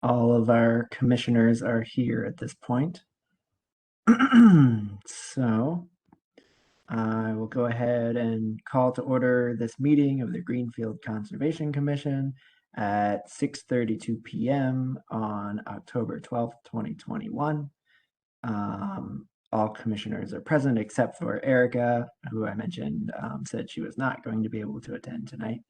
All of our commissioners are here at this point. So I will go ahead and call to order this meeting of the Greenfield Conservation Commission at 6:32 p.m. on October 12th, 2021. All commissioners are present except for Erica, who I mentioned said she was not going to be able to attend tonight.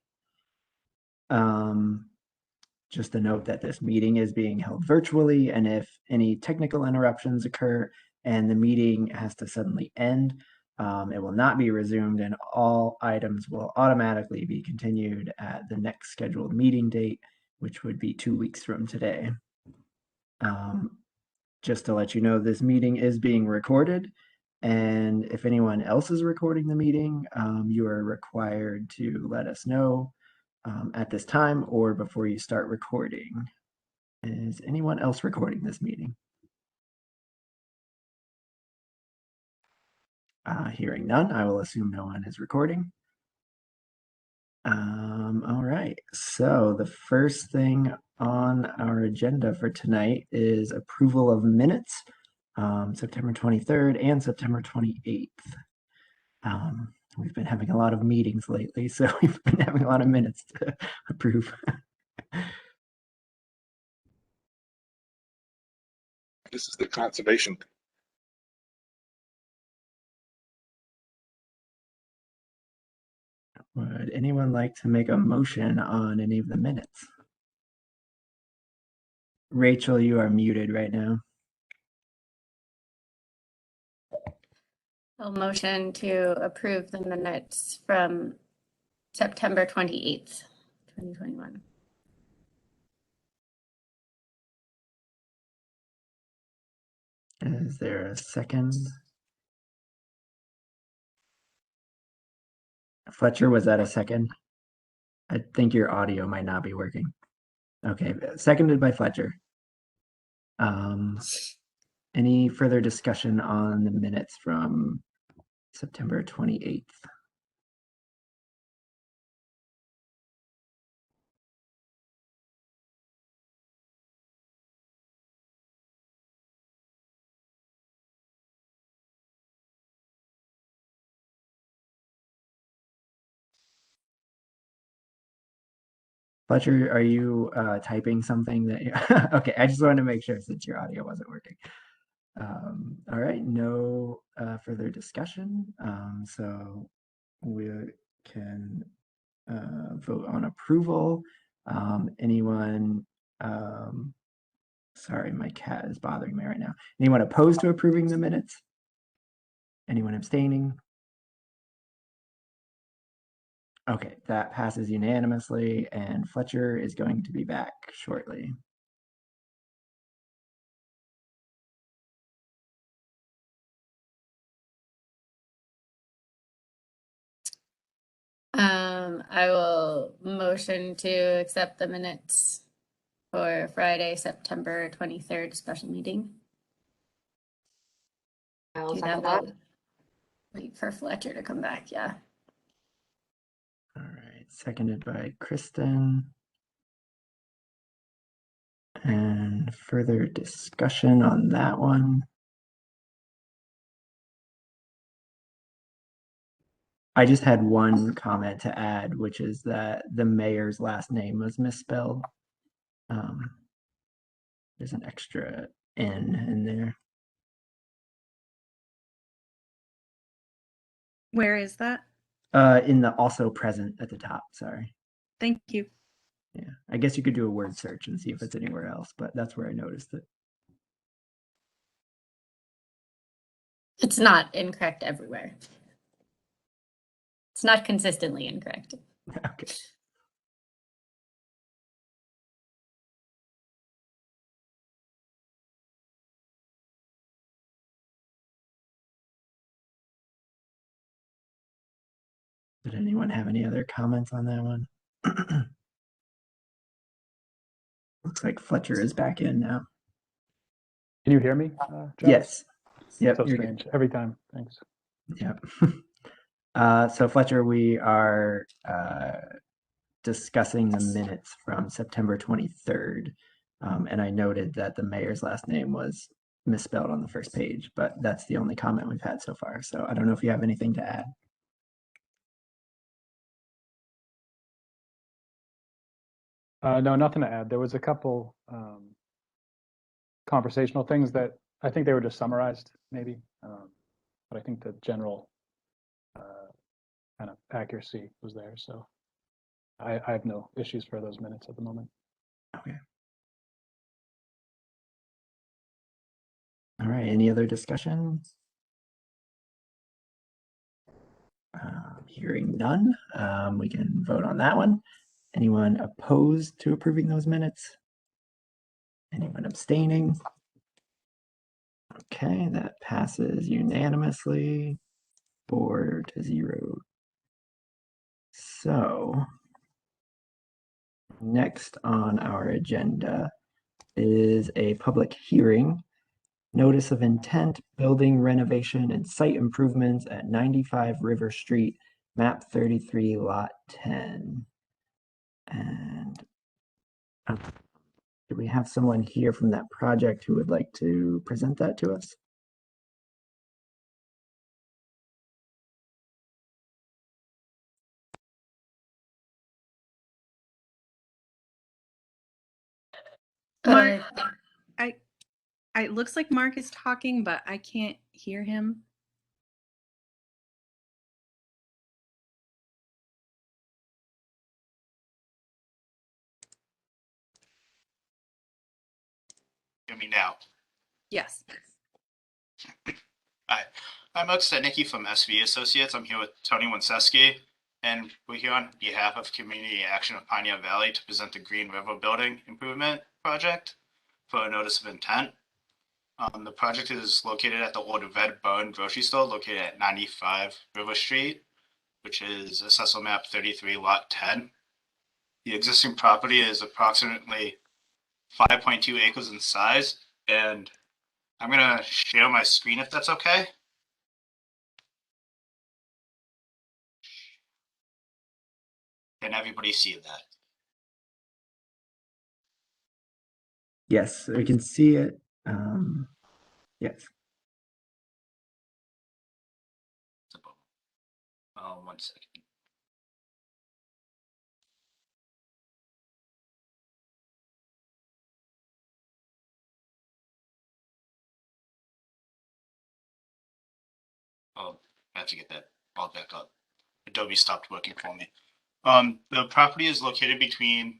Just a note that this meeting is being held virtually, and if any technical interruptions occur and the meeting has to suddenly end, it will not be resumed, and all items will automatically be continued at the next scheduled meeting date, which would be 2 weeks from today. Just to let you know, this meeting is being recorded, and if anyone else is recording the meeting, you are required to let us know at this time or before you start recording. Is anyone else recording this meeting? Hearing none, I will assume no one is recording. All right, so the first thing on our agenda for tonight is approval of minutes, September 23rd and September 28th. We've been having a lot of meetings lately, so we've been having a lot of minutes to approve. This is the conservation. Would anyone like to make a motion on any of the minutes? Rachel, you are muted right now. I'll motion to approve the minutes from September 28th, 2021. Is there a second? Fletcher, was that a second? I think your audio might not be working. Okay, seconded by Fletcher. Any further discussion on the minutes from September 28th? Fletcher, are you typing something that you... Okay, I just wanted to make sure since your audio wasn't working. All right, no further discussion. So we can vote on approval. Anyone, sorry, my cat is bothering me right now. Anyone opposed to approving the minutes? Anyone abstaining? Okay, that passes unanimously, and Fletcher is going to be back shortly. I will motion to accept the minutes for Friday, September 23rd special meeting. I'll second that. Wait for Fletcher to come back, yeah. All right, seconded by Kristen. And further discussion on that one. I just had one comment to add, which is that the mayor's last name was misspelled. There's an extra N in there. Where is that? In the also present at the top, sorry. Thank you. Yeah, I guess you could do a word search and see if it's anywhere else, but that's where I noticed it. It's not incorrect everywhere. It's not consistently incorrect. Okay. Did anyone have any other comments on that one? Looks like Fletcher is back in now. Can you hear me, Josh? Yes. Yep. So strange. Every time. Thanks. Yep. So Fletcher, we are discussing the minutes from September 23rd. And I noted that the mayor's last name was misspelled on the first page, but that's the only comment we've had so far. So I don't know if you have anything to add. No, nothing to add. There was a couple conversational things that I think they were just summarized, maybe. But I think the general kind of accuracy was there. So I have no issues for those minutes at the moment. Okay. All right. Any other discussion? Hearing none, we can vote on that one. Anyone opposed to approving those minutes? Anyone abstaining? Okay, that passes unanimously, 4-0. So next on our agenda is a public hearing, notice of intent, building renovation and site improvements at 95 River Street, map 33, lot 10. And do we have someone here from that project who would like to present that to us? Mark, it looks like Mark is talking, but I can't hear him. Hear me now. Yes. Hi, I'm Mark Stednicki from SV Associates. I'm here with Tony Winseski, and we're here on behalf of Community Action of Pioneer Valley to present the Green River Building Improvement Project for a notice of intent. The project is located at the old Red Barn grocery store located at 95 River Street, which is Assessor Map 33, Lot 10. The existing property is approximately 5.2 acres in size, and I'm going to share my screen if that's okay. Can everybody see that? Yes, we can see it. Yes. One second. Oh, I have to get that all back up. Adobe stopped working for me. The property is located between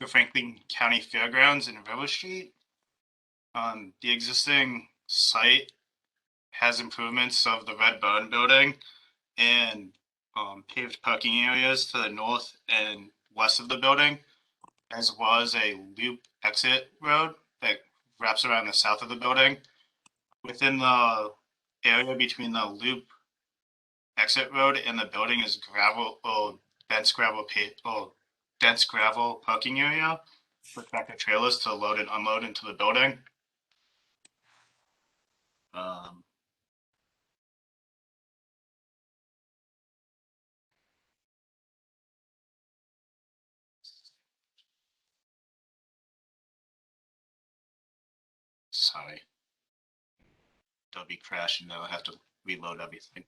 the Franklin County Fairgrounds and River Street. The existing site has improvements of the Red Barn building and paved parking areas to the north and west of the building, as well as a loop exit road that wraps around the south of the building. Within the area between the loop exit road and the building is gravel or dense gravel parking area with tractor trailers to load and unload into the building. Sorry. Adobe crashed and now I have to reload everything.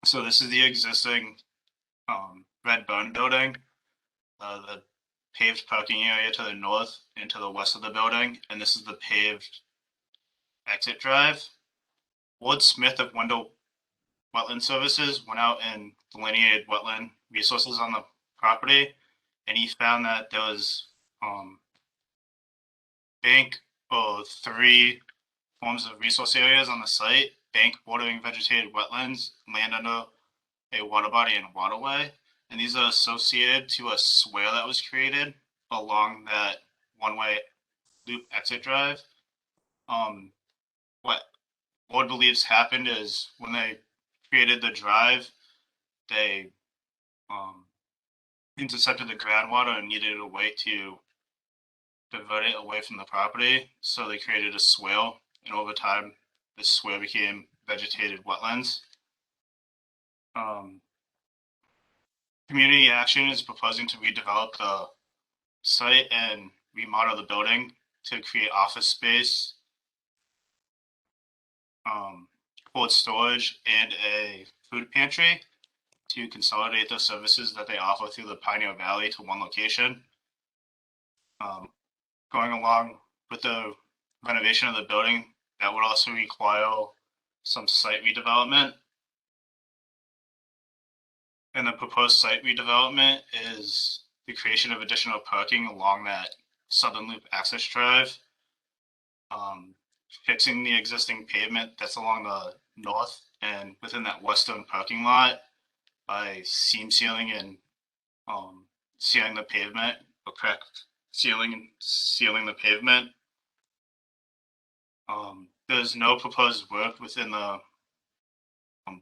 So this is the existing Red Barn building, the paved parking area to the north and to the west of the building, and this is the paved exit drive. Ward Smith of Wendell Wetland Services went out and delineated wetland resources on the property, and he found that there was three forms of resource areas on the site: bank bordering vegetated wetlands, land under a water body and waterway, and these are associated to a swale that was created along that one-way loop exit drive. What Ward believes happened is when they created the drive, they intercepted the groundwater and needed a way to divert it away from the property. So they created a swale, and over time, this swale became vegetated wetlands. Community Action is proposing to redevelop the site and remodel the building to create office space, cold storage, and a food pantry to consolidate the services that they offer through the Pioneer Valley to one location. Going along with the renovation of the building, that would also require some site redevelopment. And the proposed site redevelopment is the creation of additional parking along that Southern Loop access drive, fixing the existing pavement that's along the north and within that western parking lot by seam sealing and sealing the pavement, or crack sealing and sealing the pavement. There's no proposed work within the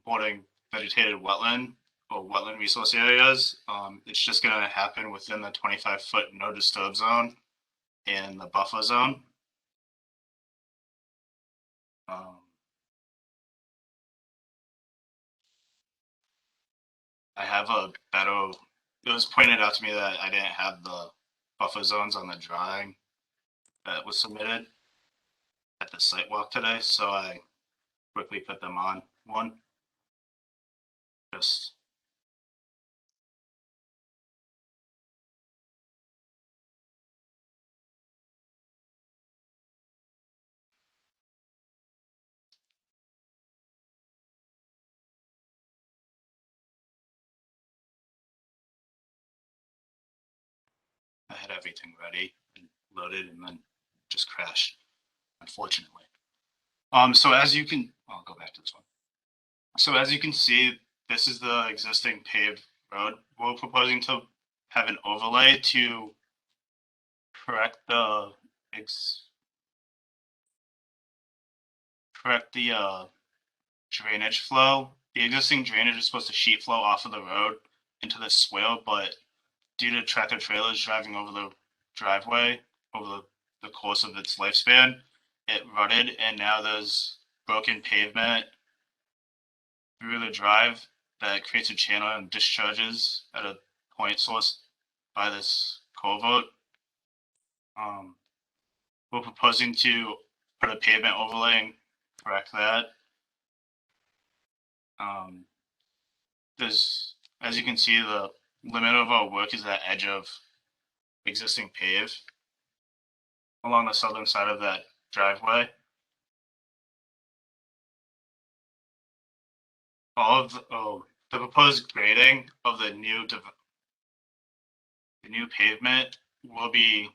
bordering vegetated wetland or wetland resource areas. It's just going to happen within the 25-foot no disturb zone and the buffer zone. I have a better, it was pointed out to me that I didn't have the buffer zones on the drawing that was submitted at the site walk today, so I quickly put them on one. Just I had everything ready and loaded and then just crashed, unfortunately. So as you can, I'll go back to this one. So as you can see, this is the existing paved road. We're proposing to have an overlay to correct the drainage flow. The existing drainage is supposed to sheet flow off of the road into the swale, but due to tractor trailers driving over the driveway over the course of its lifespan, it rutted, and now there's broken pavement through the drive that creates a channel and discharges at a point source by this culvert. We're proposing to put a pavement overlay and correct that. There's, as you can see, the limit of our work is that edge of existing pave along the southern side of that driveway. All of the proposed grading of the new pavement will be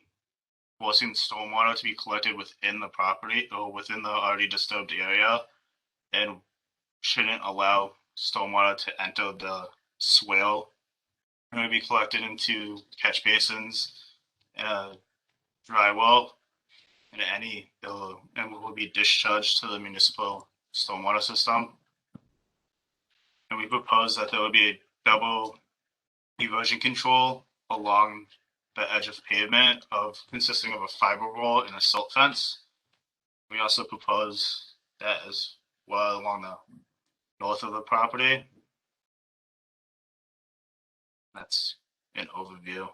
forcing stormwater to be collected within the property or within the already disturbed area, and shouldn't allow stormwater to enter the swale. It will be collected into catch basins, dry well, and and will be discharged to the municipal stormwater system. And we propose that there will be a double erosion control along the edge of pavement consisting of a fiber roll and a silt fence. We also propose that as well along the north of the property. That's an overview.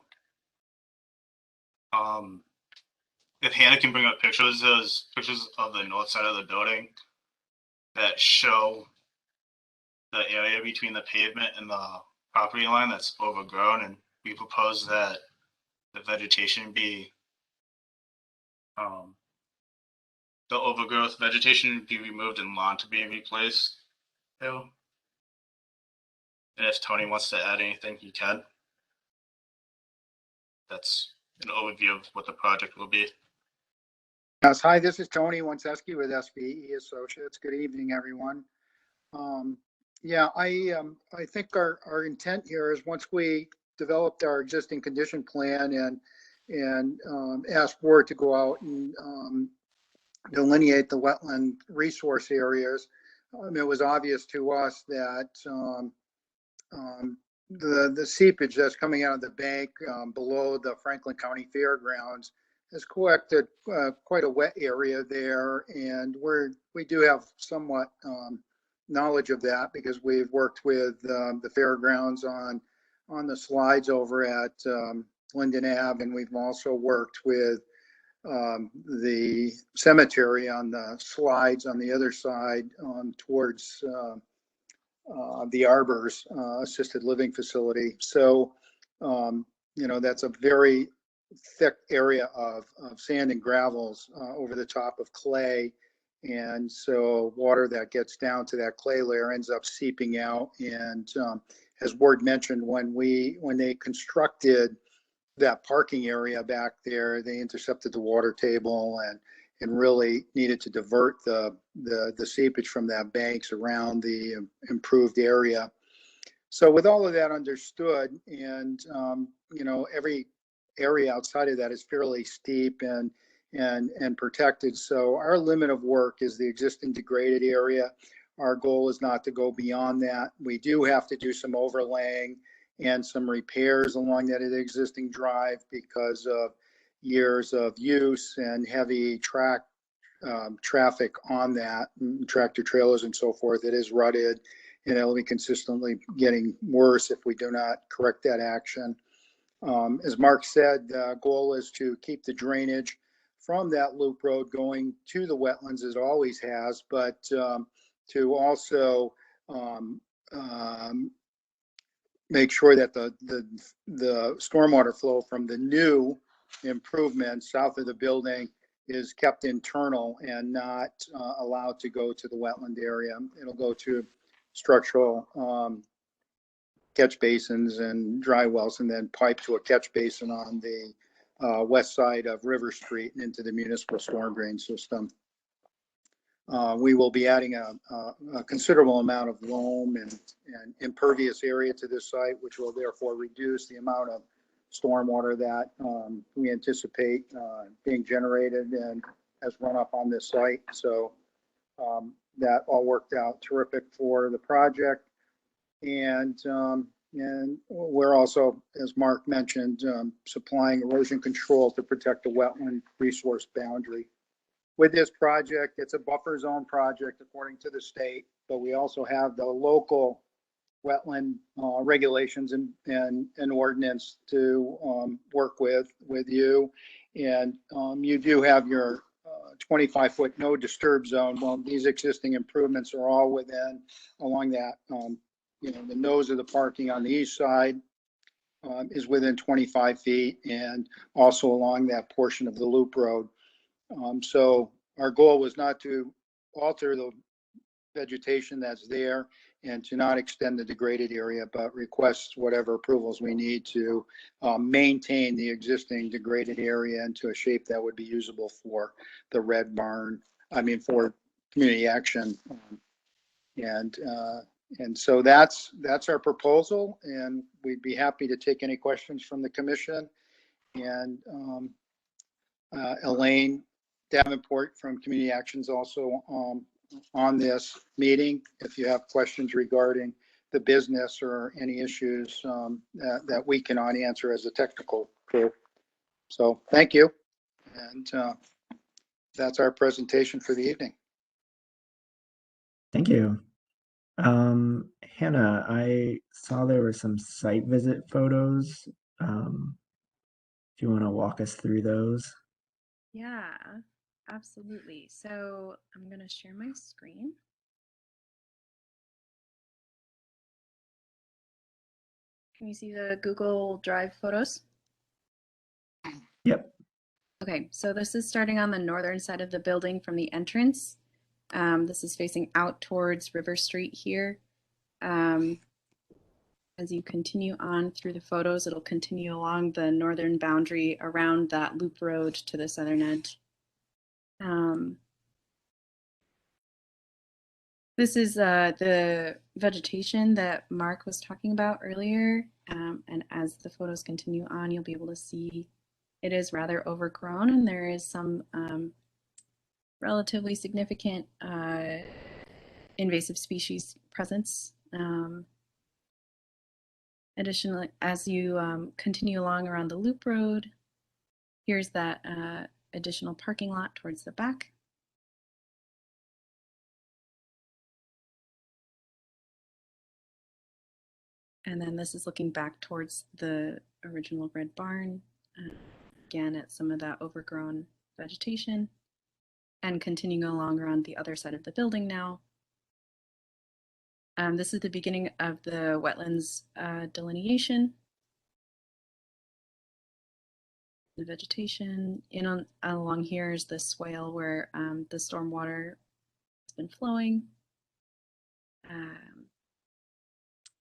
If Hannah can bring up pictures, there's pictures of the north side of the building that show the area between the pavement and the property line that's overgrown, and we propose that the vegetation be the overgrowth vegetation be removed and lawn to be replaced. And if Tony wants to add anything, he can. That's an overview of what the project will be. Yes, hi, this is Tony Wenceski with SBE Associates. Good evening, everyone. Yeah, I think our intent here is once we developed our existing condition plan and asked board to go out and delineate the wetland resource areas, it was obvious to us that the seepage that's coming out of the bank below the Franklin County Fairgrounds has collected quite a wet area there, and we do have somewhat knowledge of that because we've worked with the Fairgrounds on the slides over at Linden Ave, and we've also worked with the cemetery on the slides on the other side towards the Arbors assisted living facility. So, that's a very thick area of sand and gravels over the top of clay. And so water that gets down to that clay layer ends up seeping out. And as Ward mentioned, when they constructed that parking area back there, they intercepted the water table and really needed to divert the seepage from that banks around the improved area. So with all of that understood, and every area outside of that is fairly steep and protected. So our limit of work is the existing degraded area. Our goal is not to go beyond that. We do have to do some overlaying and some repairs along that existing drive because of years of use and heavy traffic on that, tractor trailers and so forth. It is rutted, and it'll be consistently getting worse if we do not correct that action. As Mark said, the goal is to keep the drainage from that loop road going to the wetlands as it always has, but to also make sure that the stormwater flow from the new improvements south of the building is kept internal and not allowed to go to the wetland area. It'll go to structural catch basins and dry wells, and then pipe to a catch basin on the west side of River Street and into the municipal storm drain system. We will be adding a considerable amount of loam and impervious area to this site, which will therefore reduce the amount of stormwater that we anticipate being generated and has run up on this site. So that all worked out terrific for the project. And we're also, as Mark mentioned, supplying erosion control to protect the wetland resource boundary. With this project, it's a buffer zone project according to the state, but we also have the local wetland regulations and ordinance to work with you. And you do have your 25-foot no disturb zone. Well, these existing improvements are all within along that, the nose of the parking on the east side is within 25 feet, and also along that portion of the loop road. So our goal was not to alter the vegetation that's there and to not extend the degraded area, but request whatever approvals we need to maintain the existing degraded area into a shape that would be usable for the red barn, for community action. And so that's our proposal, and we'd be happy to take any questions from the commission. And Elaine Davenport from Community Actions also on this meeting if you have questions regarding the business or any issues that we cannot answer as a technical group. So thank you. And that's our presentation for the evening. Thank you. Hannah, I saw there were some site visit photos. Do you want to walk us through those? Yeah, absolutely. So I'm going to share my screen. Can you see the Google Drive photos? Yep. Okay, so this is starting on the northern side of the building from the entrance. This is facing out towards River Street here. As you continue on through the photos, it'll continue along the northern boundary around that loop road to the southern edge. This is the vegetation that Mark was talking about earlier. And as the photos continue on, you'll be able to see it is rather overgrown, and there is some relatively significant invasive species presence. Additionally, as you continue along around the loop road, Here's that additional parking lot towards the back. And then this is looking back towards the original red barn, again at some of that overgrown vegetation, and continuing along around the other side of the building now. This is the beginning of the wetlands delineation. The vegetation along here is the swale where the stormwater has been flowing.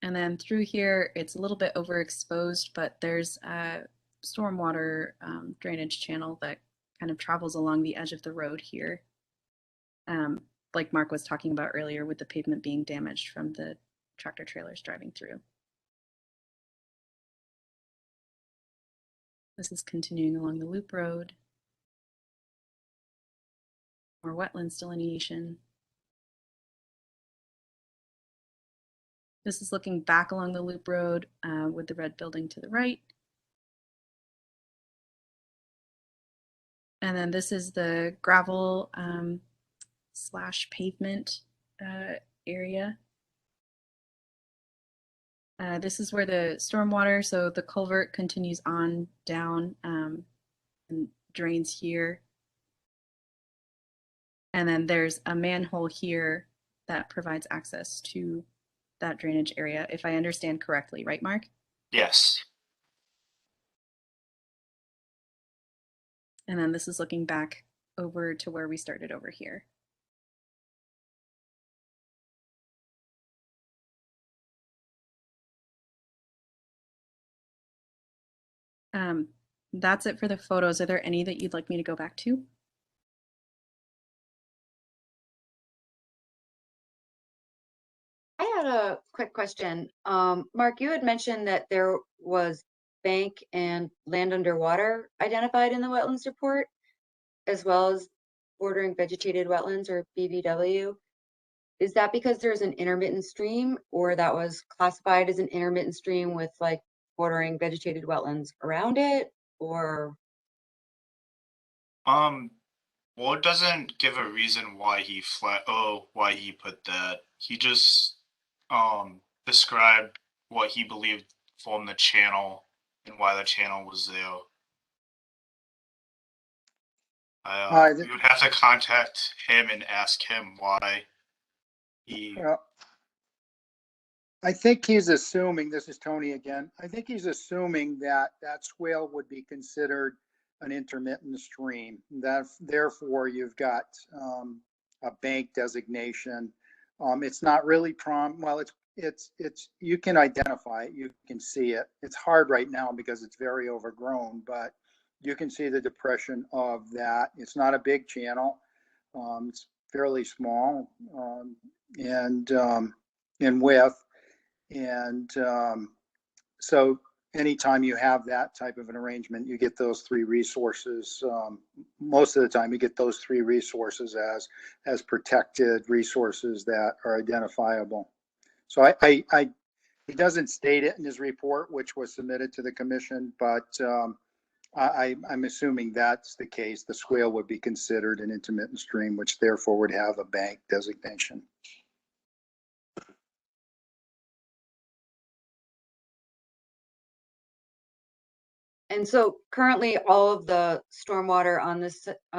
And then through here, it's a little bit overexposed, but there's a stormwater drainage channel that kind of travels along the edge of the road here. Like Mark was talking about earlier with the pavement being damaged from the tractor trailers driving through. This is continuing along the loop road. More wetlands delineation. This is looking back along the loop road with the red building to the right. And then this is the gravel slash pavement area. This is where the stormwater, so the culvert continues on down and drains here. And then there's a manhole here that provides access to that drainage area, if I understand correctly, right, Mark? Yes. And then this is looking back over to where we started over here. That's it for the photos. Are there any that you'd like me to go back to? I had a quick question. Mark, you had mentioned that there was bank and land underwater identified in the wetlands report, as well as bordering vegetated wetlands or BVW. Is that because there's an intermittent stream, or that was classified as an intermittent stream with like bordering vegetated wetlands around it, or? Well, it doesn't give a reason why he why he put that. He just described what he believed formed the channel and why the channel was there. We would have to contact him and ask him why he. I think he's assuming, this is Tony again, I think he's assuming that that swale would be considered an intermittent stream. That therefore you've got a bank designation. It's not really well, it's you can identify it, you can see it. It's hard right now because it's very overgrown, but you can see the depression of that. It's not a big channel. It's fairly small and in width. And so anytime you have that type of an arrangement, you get those three resources. Most of the time you get those three resources as protected resources that are identifiable. So he doesn't state it in his report, which was submitted to the commission, but I'm assuming that's the case. The swale would be considered an intermittent stream, which therefore would have a bank designation. And so currently all of the stormwater on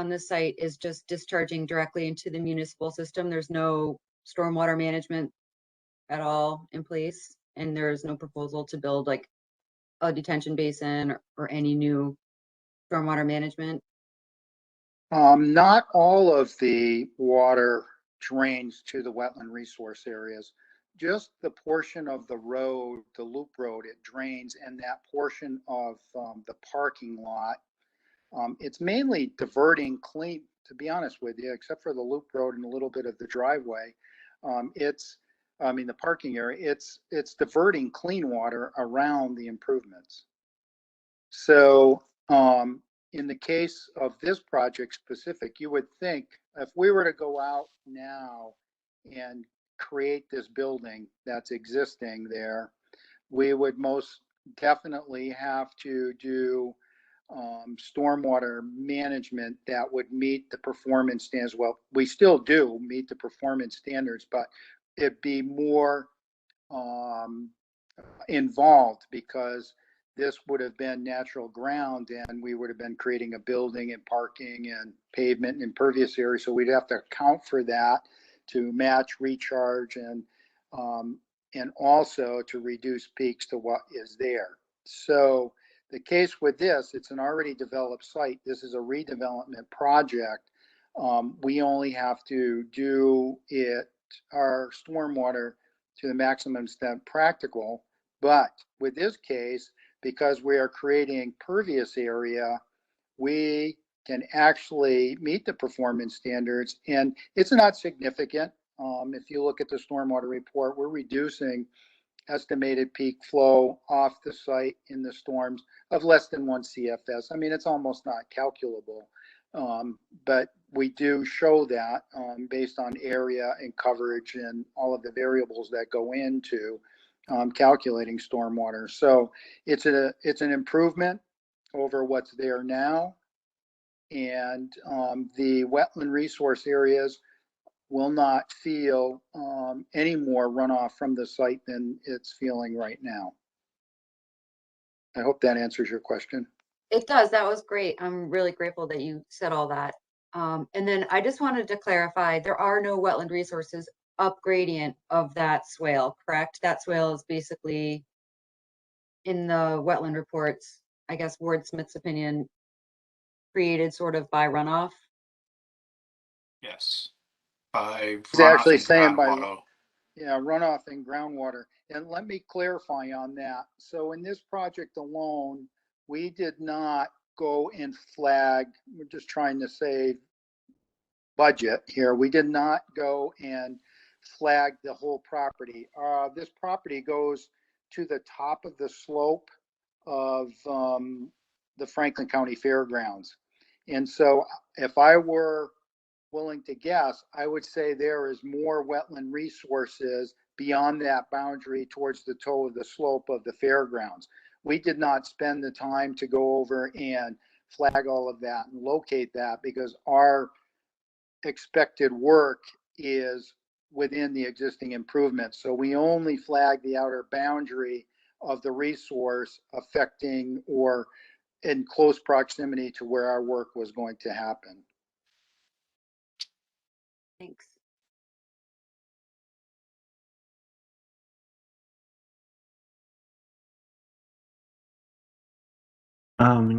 this site is just discharging directly into the municipal system. There's no stormwater management at all in place, and there's no proposal to build like a detention basin or any new stormwater management. Not all of the water drains to the wetland resource areas. Just the portion of the road, the loop road, it drains, and that portion of the parking lot, it's mainly diverting clean, to be honest with you, except for the loop road and a little bit of the driveway. The parking area, it's diverting clean water around the improvements. So in the case of this project specific, you would think if we were to go out now and create this building that's existing there, we would most definitely have to do stormwater management that would meet the performance standards. Well, we still do meet the performance standards, but it'd be more involved because this would have been natural ground and we would have been creating a building and parking and pavement and impervious area. So we'd have to account for that to match recharge and also to reduce peaks to what is there. So the case with this, it's an already developed site. This is a redevelopment project. We only have to do our stormwater to the maximum extent practical. But with this case, because we are creating pervious area, we can actually meet the performance standards, and it's not significant. If you look at the stormwater report, we're reducing estimated peak flow off the site in the storms of less than 1 CFS. I mean, it's almost not calculable, but we do show that based on area and coverage and all of the variables that go into calculating stormwater. So it's an improvement over what's there now, and the wetland resource areas will not feel any more runoff from the site than it's feeling right now. I hope that answers your question. It does. That was great. I'm really grateful that you said all that. And then I just wanted to clarify, there are no wetland resources up gradient of that swale, correct? That swale is basically in the wetland reports, I guess Ward Smith's opinion, created sort of by runoff. Yes. By He's runoff actually and saying by groundwater. runoff and groundwater. And let me clarify on that. So in this project alone, we did not go and flag, we're just trying to save budget here. We did not go and flag the whole property. This property goes to the top of the slope of the Franklin County Fairgrounds. And so if I were willing to guess, I would say there is more wetland resources beyond that boundary towards the toe of the slope of the fairgrounds. We did not spend the time to go over and flag all of that and locate that because our expected work is within the existing improvements. So we only flag the outer boundary of the resource affecting or in close proximity to where our work was going to happen. Thanks.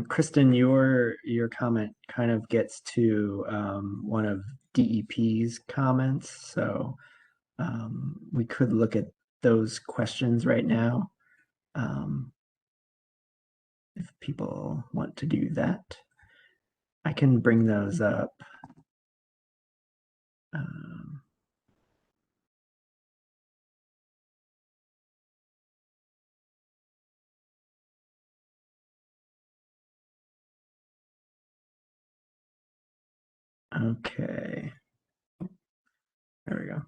Kristen, your comment kind of gets to one of DEP's comments, so we could look at those questions right now if people want to do that. I can bring those up. Okay. There we go.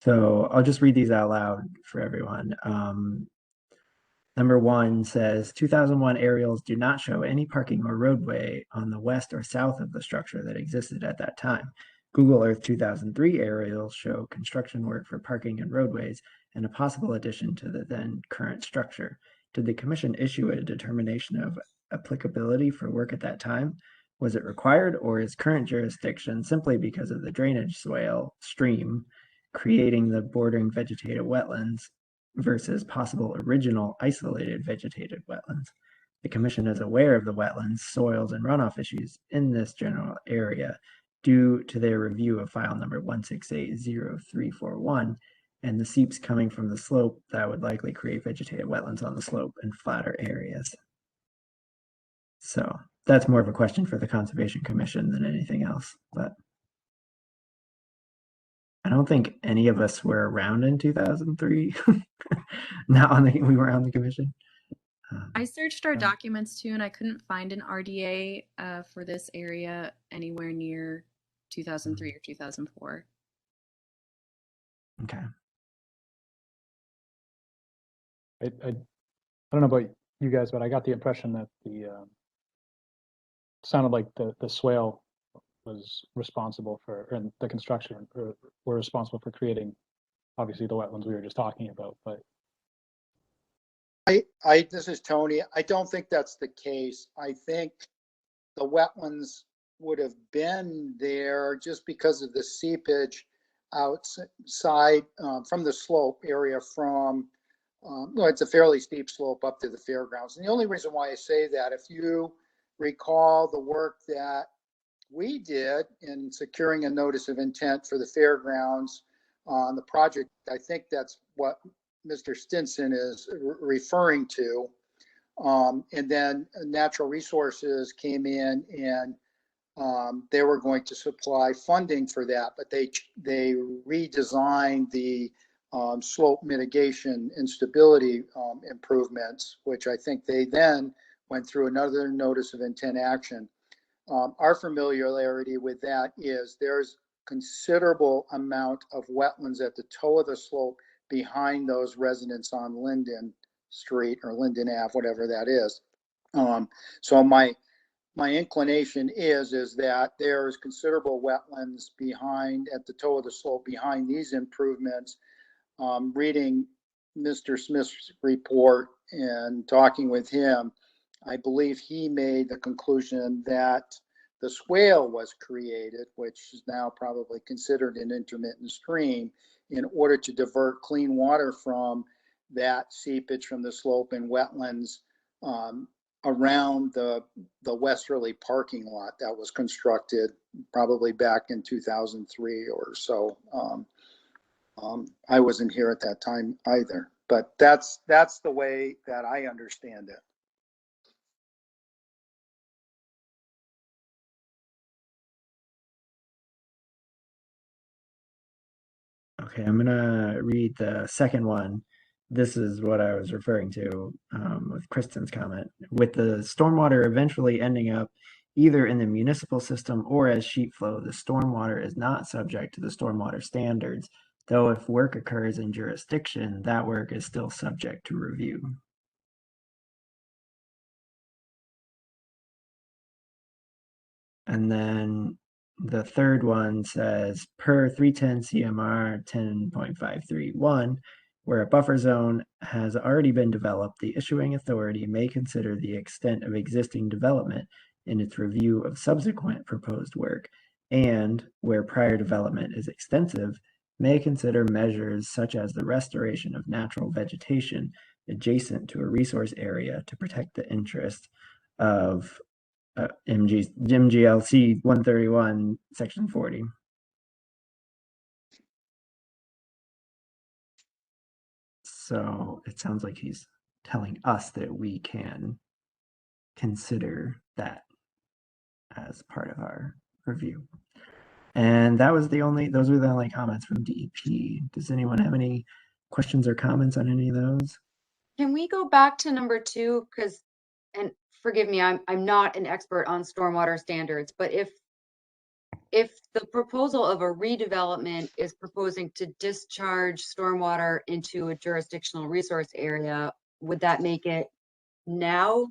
So I'll just read these out loud for everyone. Number 1 says 2001 aerials do not show any parking or roadway on the west or south of the structure that existed at that time. Google Earth 2003 aerials show construction work for parking and roadways and a possible addition to the then current structure. Did the commission issue a determination of applicability for work at that time? Was it required, or is current jurisdiction simply because of the drainage swale stream creating the bordering vegetated wetlands versus possible original isolated vegetated wetlands? The commission is aware of the wetlands, soils, and runoff issues in this general area due to their review of file number 1680341 and the seeps coming from the slope that would likely create vegetated wetlands on the slope and flatter areas. So that's more of a question for the Conservation Commission than anything else, but I don't think any of us were around in 2003. We were on the commission. I searched our documents too, and I couldn't find an RDA for this area anywhere near 2003 or 2004. Okay. I don't know about you guys, but I got the impression that the sounded like the swale was responsible for, and the construction were responsible for creating, obviously, the wetlands we were just talking about, but. This is Tony. I don't think that's the case. I think the wetlands would have been there just because of the seepage outside from the slope area from, well, it's a fairly steep slope up to the fairgrounds. And the only reason why I say that, if you recall the work that we did in securing a notice of intent for the fairgrounds on the project, I think that's what Mr. Stinson is referring to. And then Natural Resources came in and they were going to supply funding for that, but they redesigned the slope mitigation and stability improvements, which I think they then went through another notice of intent action. Our familiarity with that is there's considerable amount of wetlands at the toe of the slope behind those residents on Linden Street or Linden Ave, whatever that is. So my inclination is that there's considerable wetlands behind, at the toe of the slope behind these improvements. Reading Mr. Smith's report and talking with him, I believe he made the conclusion that the swale was created, which is now probably considered an intermittent stream, in order to divert clean water from that seepage from the slope and wetlands around the westerly parking lot that was constructed probably back in 2003 or so. I wasn't here at that time either, but that's the way that I understand it. Okay, I'm gonna read the second one. This is what I was referring to with Kristen's comment. With the stormwater eventually ending up either in the municipal system or as sheet flow, the stormwater is not subject to the stormwater standards, though if work occurs in jurisdiction, that work is still subject to review. And then the third one says, per 310 CMR 10.531, where a buffer zone has already been developed, the issuing authority may consider the extent of existing development in its review of subsequent proposed work, and where prior development is extensive, may consider measures such as the restoration of natural vegetation adjacent to a resource area to protect the interest of MGLC 131, Section 40. So it sounds like he's telling us that we can consider that as part of our review. And that was those were the only comments from DEP. Does anyone have any questions or comments on any of those? Can we go back to number 2? Because, and forgive me, I'm not an expert on stormwater standards, but if the proposal of a redevelopment is proposing to discharge stormwater into a jurisdictional resource area, would that make it now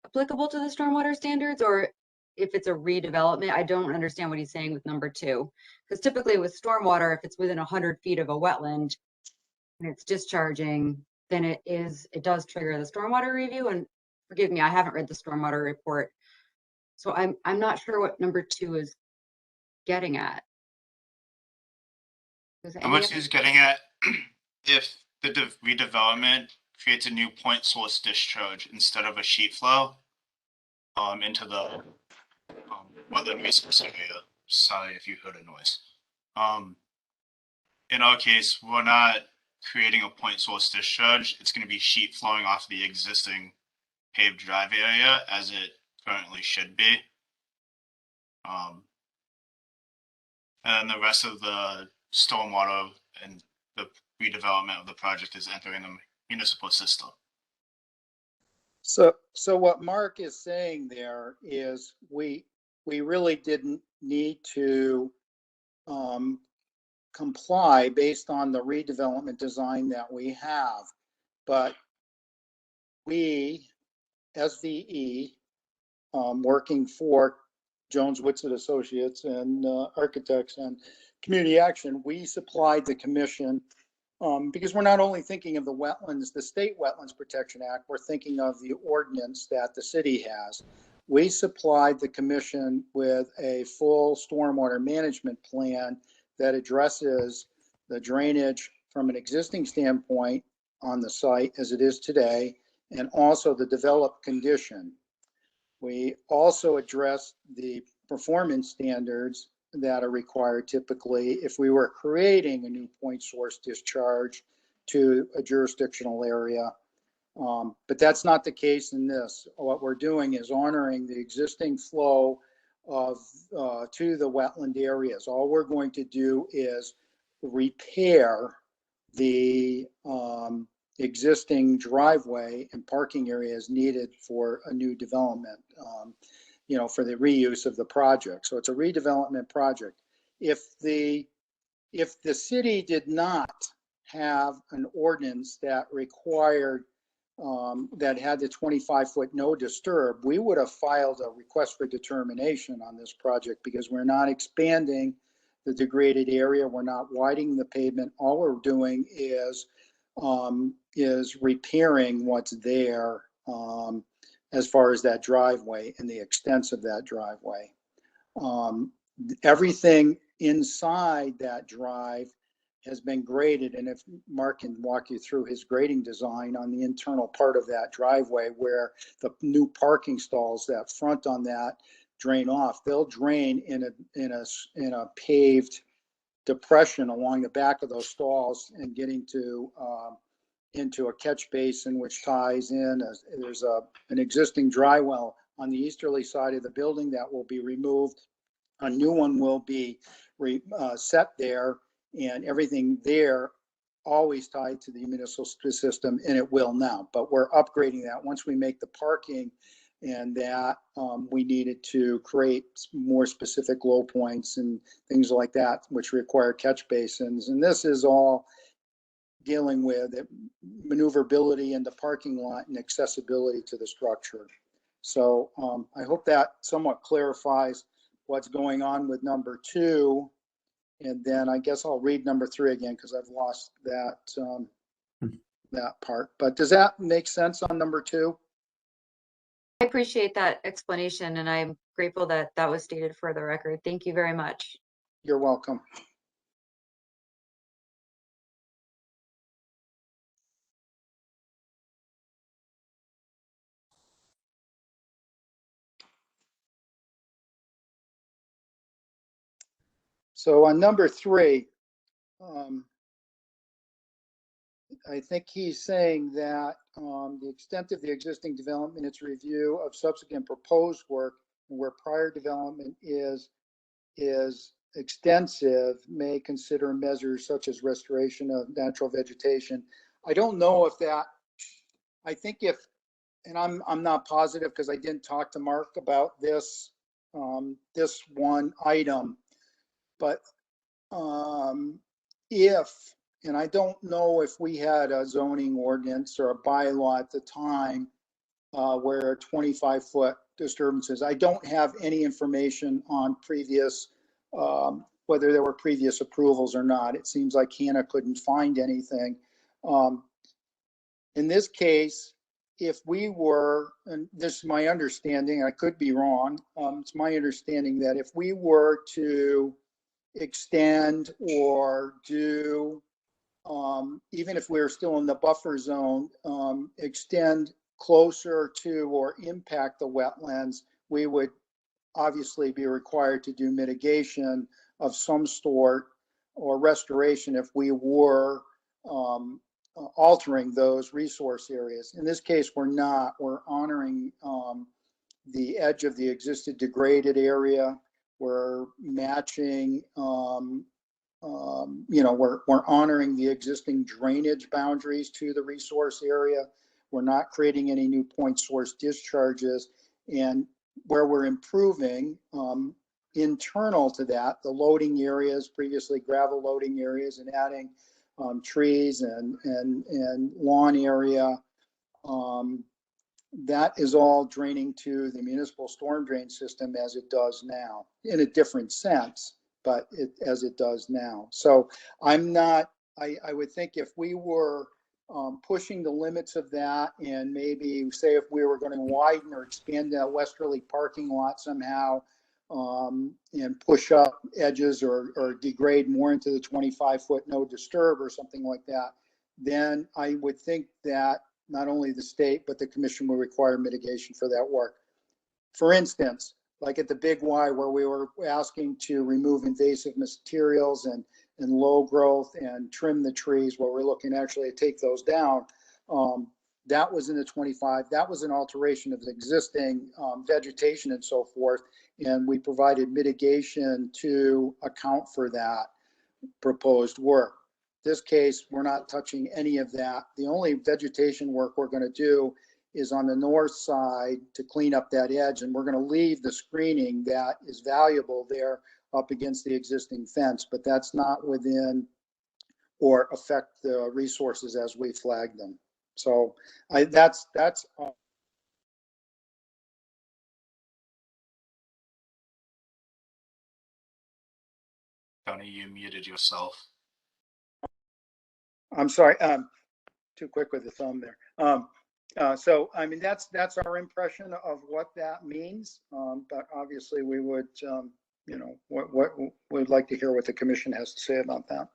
applicable to the stormwater standards? Or if it's a redevelopment, I don't understand what he's saying with number 2. Because typically with stormwater, if it's within 100 feet of a wetland and it's discharging, then it does trigger the stormwater review. And forgive me, I haven't read the stormwater report, so I'm not sure what number 2 is getting at. How much he's getting at, if the redevelopment creates a new point source discharge instead of a sheet flow into the wetland resource area. Sorry if you heard a noise. In our case, we're not creating a point source discharge. It's going to be sheet flowing off the existing paved drive area as it currently should be. And the rest of the stormwater and the redevelopment of the project is entering the municipal system. So what Mark is saying there is we really didn't need to comply based on the redevelopment design that we have, but we, SVE, working for Jones Whitsitt Associates and Architects and Community Action, we supplied the commission, because we're not only thinking of the wetlands, the State Wetlands Protection Act, we're thinking of the ordinance that the city has. We supplied the commission with a full stormwater management plan that addresses the drainage from an existing standpoint on the site as it is today, and also the developed condition. We also addressed the performance standards that are required typically if we were creating a new point source discharge to a jurisdictional area. But that's not the case in this. What we're doing is honoring the existing flow of to the wetland areas. All we're going to do is repair the existing driveway and parking areas needed for a new development, for the reuse of the project. So it's a redevelopment project. If the city did not have an ordinance that required that had the 25-foot no disturb, we would have filed a request for determination on this project because we're not expanding the degraded area. We're not widening the pavement. All we're doing is repairing what's there as far as that driveway and the extents of that driveway. Everything inside that drive has been graded, and if Mark can walk you through his grading design on the internal part of that driveway where the new parking stalls that front on that drain off, they'll drain in a paved depression along the back of those stalls and getting to into a catch basin which ties in. There's an existing dry well on the easterly side of the building that will be removed. A new one will be set there, and everything there always tied to the municipal system, and it will now. But we're upgrading that once we make the parking, and that we needed to create more specific low points and things like that, which require catch basins. And this is all dealing with maneuverability in the parking lot and accessibility to the structure. So I hope that somewhat clarifies what's going on with number 2. And then I guess I'll read number 3 again because I've lost that that part. But does that make sense on number 2? I appreciate that explanation, and I'm grateful that that was stated for the record. Thank you very much. You're welcome. So on number 3, I think he's saying that the extent of the existing development, its review of subsequent proposed work, and where prior development is extensive, may consider measures such as restoration of natural vegetation. I don't know if that, I think if, and I'm not positive because I didn't talk to Mark about this, this one item, but if, and I don't know if we had a zoning ordinance or a bylaw at the time where 25-foot disturbances, I don't have any information on previous, whether there were previous approvals or not. It seems like Hannah couldn't find anything. In this case, if we were, and this is my understanding, I could be wrong, it's my understanding that if we were to extend or do, even if we're still in the buffer zone, extend closer to or impact the wetlands, we would obviously be required to do mitigation of some sort or restoration if we were altering those resource areas. In this case, we're not. We're honoring the edge of the existing degraded area. We're matching, we're honoring the existing drainage boundaries to the resource area. We're not creating any new point source discharges. And where we're improving internal to that, the loading areas, previously gravel loading areas, and adding trees and lawn area, that is all draining to the municipal storm drain system as it does now, in a different sense, but as it does now. So I'm not, I would think if we were pushing the limits of that, and maybe say if we were going to widen or expand that westerly parking lot somehow, and push up edges or degrade more into the 25-foot no disturb or something like that, then I would think that not only the state, but the commission will require mitigation for that work. For instance, like at the Big Y, where we were asking to remove invasive materials and low growth and trim the trees, where we're looking actually to take those down. That was in the 25. That was an alteration of the existing vegetation and so forth. And we provided mitigation to account for that proposed work. This case, we're not touching any of that. The only vegetation work we're going to do is on the north side to clean up that edge, and we're going to leave the screening that is valuable there up against the existing fence, but that's not within or affect the resources as we flag them. So that's Tony, you muted yourself. I'm sorry, too quick with the thumb there. So, I mean, that's our impression of what that means. But obviously we would, you know, what we'd like to hear what the commission has to say about that.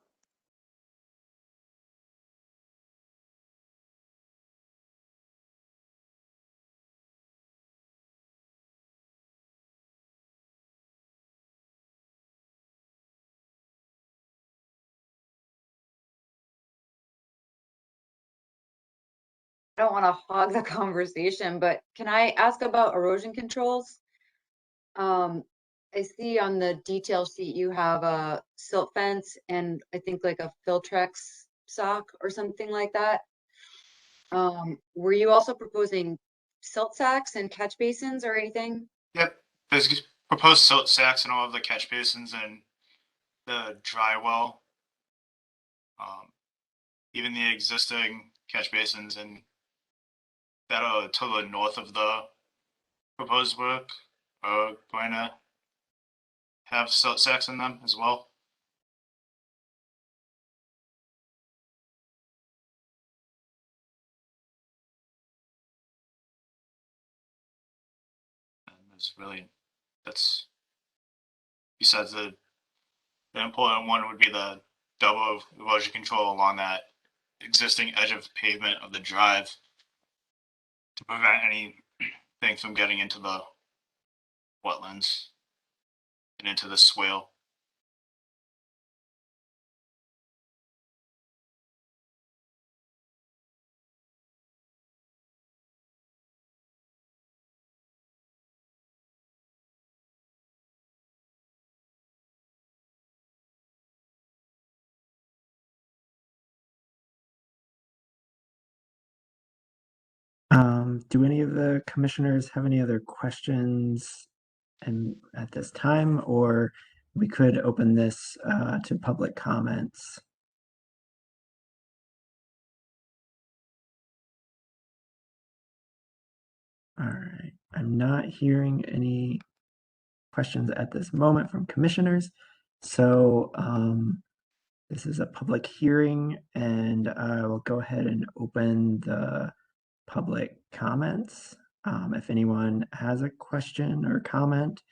I don't want to hog the conversation, but can I ask about erosion controls? I see on the detail sheet you have a silt fence and I think like a Filtrex sock or something like that. Were you also proposing silt sacks and catch basins or anything? Yep, there's proposed silt sacks in all of the catch basins and the dry well. Even the existing catch basins and that are to the north of the proposed work are going to have silt sacks in them as well. And there's really, that's, besides the important one would be the double erosion control along that existing edge of pavement of the drive to prevent anything from getting into the wetlands and into the swale. Do any of the commissioners have any other questions at this time, or we could open this to public comments? All right, I'm not hearing any questions at this moment from commissioners. So this is a public hearing, and I will go ahead and open the public comments. If anyone has a question or comment,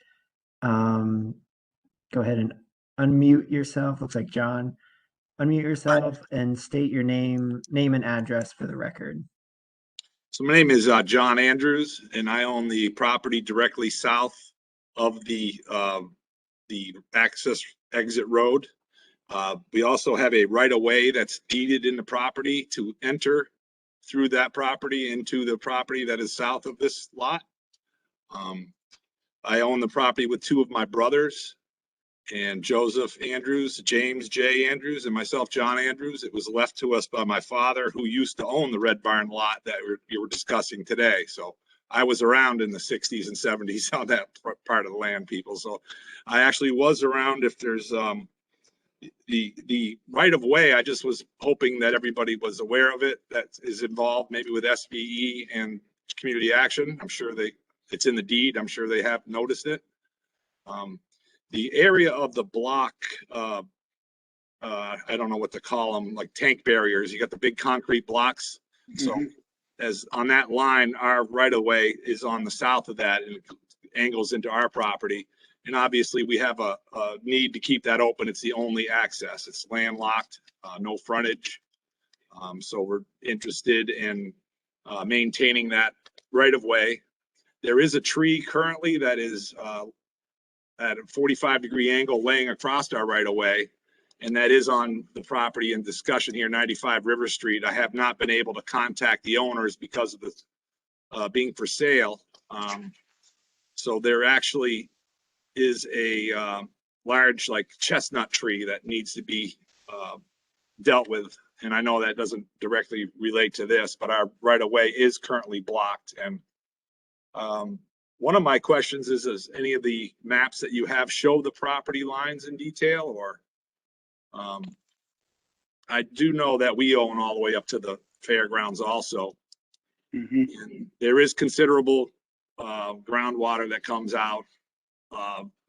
go ahead and unmute yourself. Looks like John. Unmute yourself and state your name and address for the record. So my name is John Andrews, and I own the property directly south of the access exit road. We also have a right-of-way that's deeded in the property to enter through that property into the property that is south of this lot. I own the property with two of my brothers, and Joseph Andrews, James J. Andrews, and myself, John Andrews. It was left to us by my father, who used to own the Red Barn lot that we were discussing today. So I was around in the 60s and 70s on that part of the land, people. So I actually was around. If there's the right of way, I just was hoping that everybody was aware of it that is involved, maybe with SBE and community action. I'm sure it's in the deed. I'm sure they have noticed it. The area of the block, I don't know what to call them, like tank barriers. You got the big concrete blocks. So as on that line, our right of way is on the south of that and it angles into our property. And obviously we have a need to keep that open. It's the only access. It's landlocked, no frontage. So we're interested in maintaining that right of way. There is a tree currently that is at a 45-degree angle laying across our right of way. And that is on the property in discussion here, 95 River Street. I have not been able to contact the owners because of this being for sale. So there actually is a large like chestnut tree that needs to be dealt with. And I know that doesn't directly relate to this, but our right of way is currently blocked. And one of my questions is, does any of the maps that you have show the property lines in detail? Or I do know that we own all the way up to the fairgrounds also. And there is considerable groundwater that comes out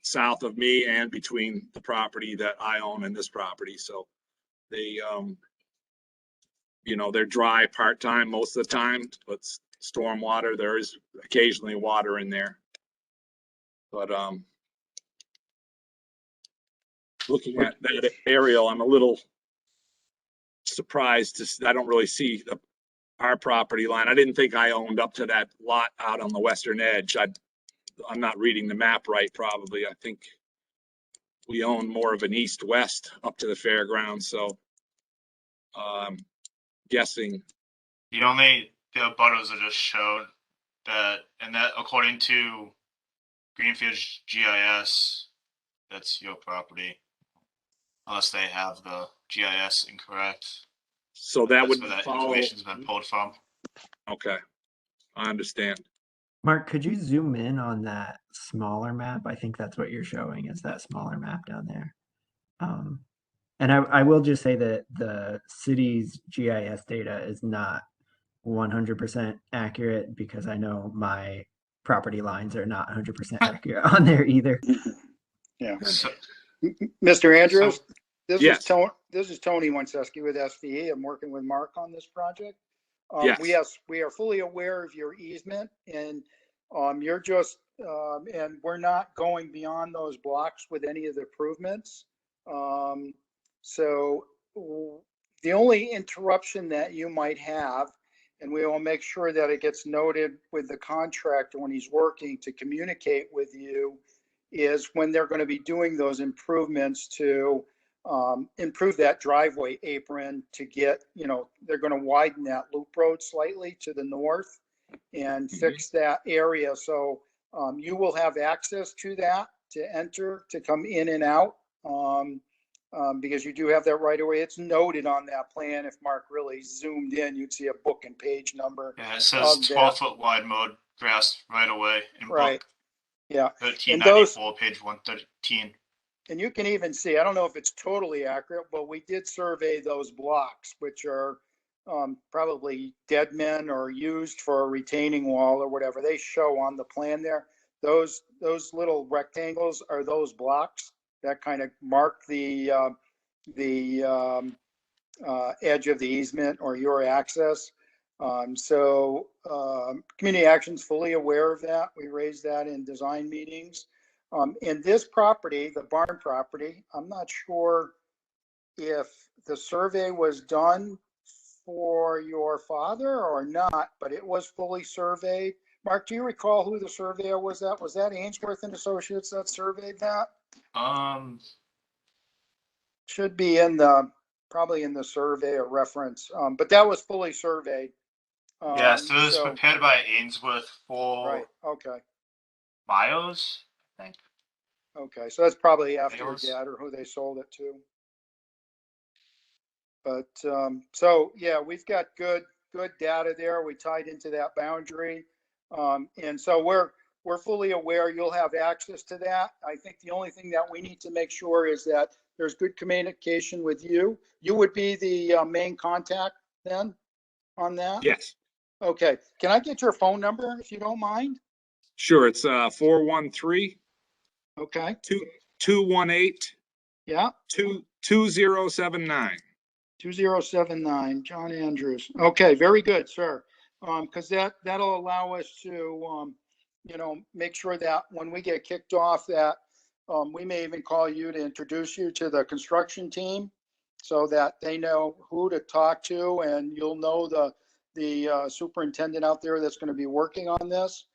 south of me and between the property that I own and this property. So they, you know, they're dry part-time most of the time, but stormwater, there is occasionally water in there. But looking at that aerial, I'm a little surprised I don't really see our property line. I didn't think I owned up to that lot out on the western edge. I'm not reading the map right, probably. I think we own more of an east-west up to the fairgrounds. So guessing. The butters are just showed that, and that according to Greenfield's GIS, that's your property. Unless they have the GIS incorrect. So that would where that follow. information's been pulled from. Okay, I understand. Mark, could you zoom in on that smaller map? I think that's what you're showing, is that smaller map down there. And I will just say that the city's GIS data is not 100% accurate, because I know my property lines are not 100% accurate on there either. Yeah. So, Mr. Andrews, this yes. is Tony Wenceski with SVE. I'm working with Mark on this project. Yes. We are fully aware of your easement, and you're just, and we're not going beyond those blocks with any of the improvements. So the only interruption that you might have, and we will make sure that it gets noted with the contractor when he's working to communicate with you, is when they're going to be doing those improvements to improve that driveway apron to get, you know, they're going to widen that loop road slightly to the north and fix that area. So you will have access to that to enter, to come in and out, because you do have that right away. It's noted on that plan. If Mark really zoomed in, you'd see a book and page number. yeah, it says 12-foot wide mowed grass right away in right. book. Yeah. 1394, page 113. And you can even see, I don't know if it's totally accurate, but we did survey those blocks, which are probably dead men or used for a retaining wall or whatever. They show on the plan there. Those little rectangles are those blocks that kind of mark the edge of the easement or your access. So community action's fully aware of that. We raised that in design meetings. In this property, the barn property, I'm not sure if the survey was done for your father or not, but it was fully surveyed. Mark, do you recall who the surveyor was? Was that Ainsworth and Associates that surveyed that? Should be in the, probably in the survey or reference, but that was fully surveyed. Yeah, so it was prepared by Ainsworth for right. Okay. Miles, I think. Okay, so that's probably after your dad or who they sold it to. But so yeah, we've got good data there. We tied into that boundary, and so we're fully aware you'll have access to that. I think the only thing that we need to make sure is that there's good communication with you. You would be the main contact then on that? Yes. Okay, can I get your phone number if you don't mind? Sure, it's 413 Okay, 218 yeah, 2079. 2079, John Andrews. Okay, very good, sir. Because that'll allow us to, make sure that when we get kicked off that, we may even call you to introduce you to the construction team so that they know who to talk to, and you'll know the superintendent out there that's going to be working on this.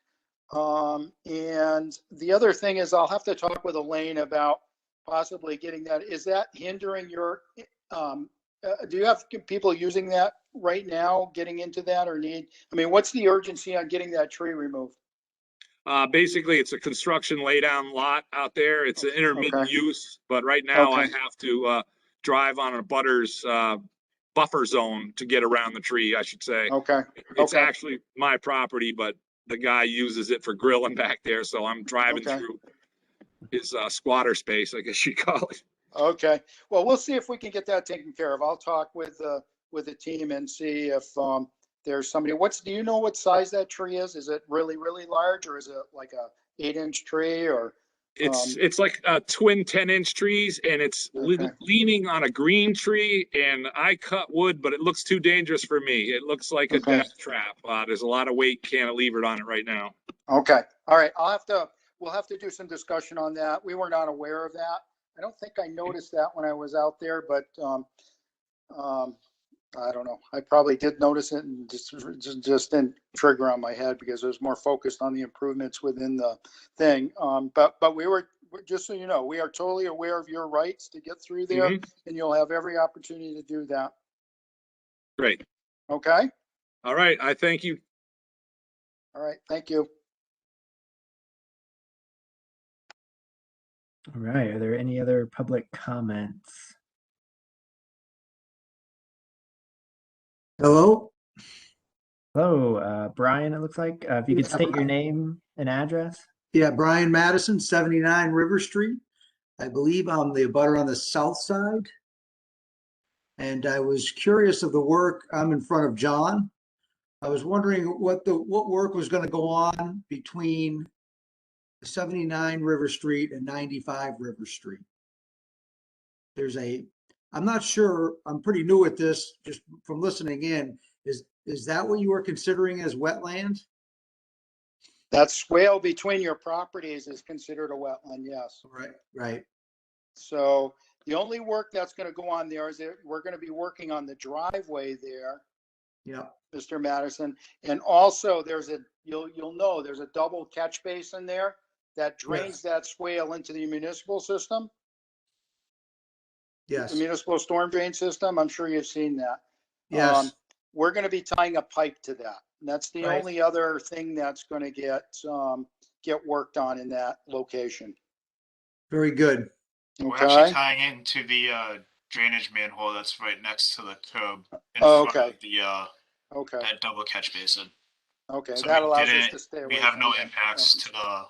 And the other thing is I'll have to talk with Elaine about possibly getting that. Is that hindering your, do you have people using that right now, getting into that or what's the urgency on getting that tree removed? Basically, it's a construction laydown lot out there. It's an intermittent Okay. use, but right now I Okay. have to drive on a butter's buffer zone to get around the tree, I should say. Okay. It's Okay. actually my property, but the guy uses it for grilling back there, so I'm driving Okay. through his squatter space, I guess you call it. Okay. Well, we'll see if we can get that taken care of. I'll talk with the team and see if there's somebody. Do you know what size that tree is? Is it really, really large, or is it like a 8-inch tree, or? It's like twin 10-inch trees, and it's Okay. leaning on a green tree, and I cut wood, but it looks too dangerous for me. It looks like a Okay. death trap. There's a lot of weight cantilevered on it right now. Okay. All right. We'll have to do some discussion on that. We were not aware of that. I don't think I noticed that when I was out there, but I don't know. I probably did notice it and just didn't trigger on my head because it was more focused on the improvements within the thing. But we were, just so you know, we are totally aware of your rights to get through there, and you'll have every opportunity to do that. Great. Okay. All right. I thank you. All right. Thank you. All right. Are there any other public comments? Hello? Hello, Brian, it looks like. If you could state your name and address. Yeah, Brian Madison, 79 River Street. I believe I'm the abutter on the south side. And I was curious of the work. I'm in front of John. I was wondering what work was going to go on between 79 River Street and 95 River Street. I'm not sure, I'm pretty new at this, just from listening in. Is that what you were considering as wetland? That swale between your properties is considered a wetland, yes. Right, right. So the only work that's going to go on there is that we're going to be working on the driveway there. Yeah. Mr. Madison. And also you'll know there's a double catch basin there that drains that swale into the municipal system. Yes. The municipal storm drain system. I'm sure you've seen that. Yes. We're going to be tying a pipe to that. And that's the only other thing that's going to get worked on in that location. Very good. We're Okay. actually tying into the drainage manhole that's right next to the curb in front of the that double catch basin. Okay, So that allows us to stay away. We have no from impacts to the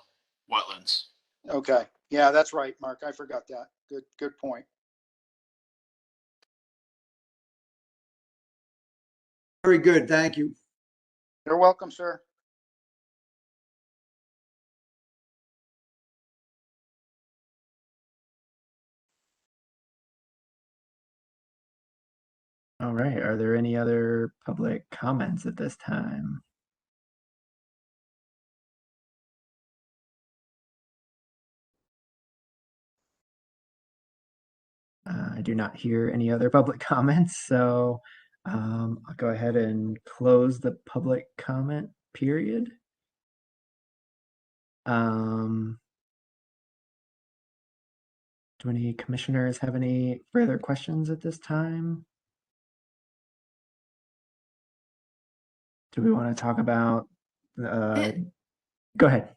wetlands. Okay, yeah, that's right, Mark. I forgot that. Good point. Very good. Thank you. You're welcome, sir. All right. Are there any other public comments at this time? I do not hear any other public comments, so I'll go ahead and close the public comment period. Do any commissioners have any further questions at this time? Do we want to talk about go ahead.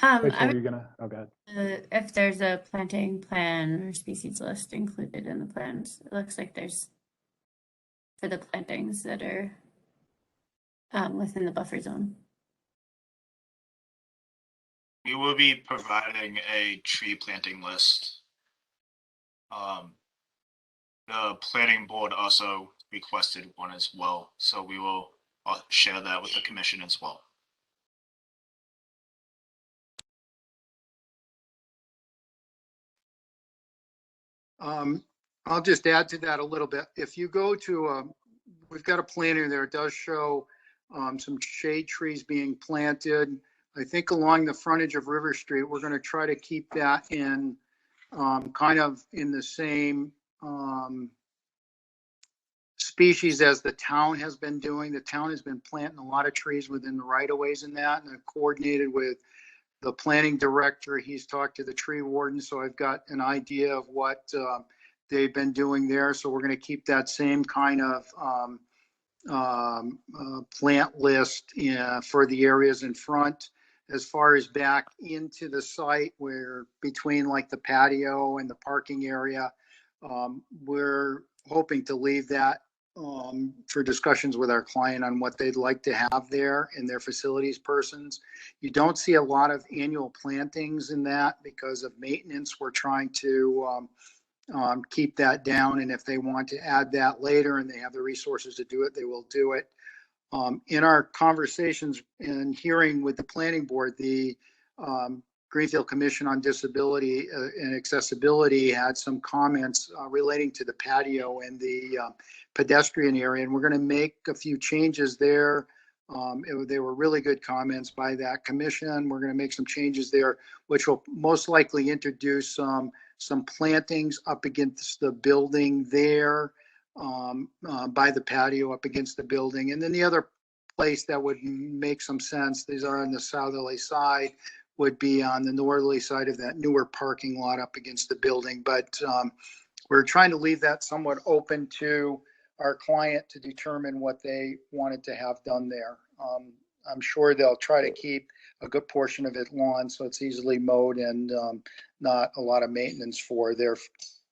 Rachel, are you gonna? Oh, go ahead. If there's a planting plan or species list included in the plans, it looks like there's for the plantings that are within the buffer zone. We will be providing a tree planting list. The planning board also requested one as well, so we will I'll share that with the commission as well. I'll just add to that a little bit. If you go to, we've got a planner there, it does show some shade trees being planted. I think along the frontage of River Street, we're going to try to keep that in kind of in the same species as the town has been doing. The town has been planting a lot of trees within the right of ways in that, and I've coordinated with the planning director. He's talked to the tree warden, so I've got an idea of what they've been doing there. So we're going to keep that same kind of plant list for the areas in front. As far as back into the site, where between like the patio and the parking area, we're hoping to leave that for discussions with our client on what they'd like to have there and their facilities persons. You don't see a lot of annual plantings in that because of maintenance. We're trying to keep that down, and if they want to add that later and they have the resources to do it, they will do it. In our conversations and hearing with the planning board, the Greenfield Commission on Disability and Accessibility had some comments relating to the patio and the pedestrian area, and we're going to make a few changes there. They were really good comments by that commission. We're going to make some changes there, which will most likely introduce some plantings up against the building there, by the patio up against the building. And then the other place that would make some sense, these are on the southerly side, would be on the northerly side of that newer parking lot up against the building. But we're trying to leave that somewhat open to our client to determine what they wanted to have done there. I'm sure they'll try to keep a good portion of it lawn so it's easily mowed and not a lot of maintenance for their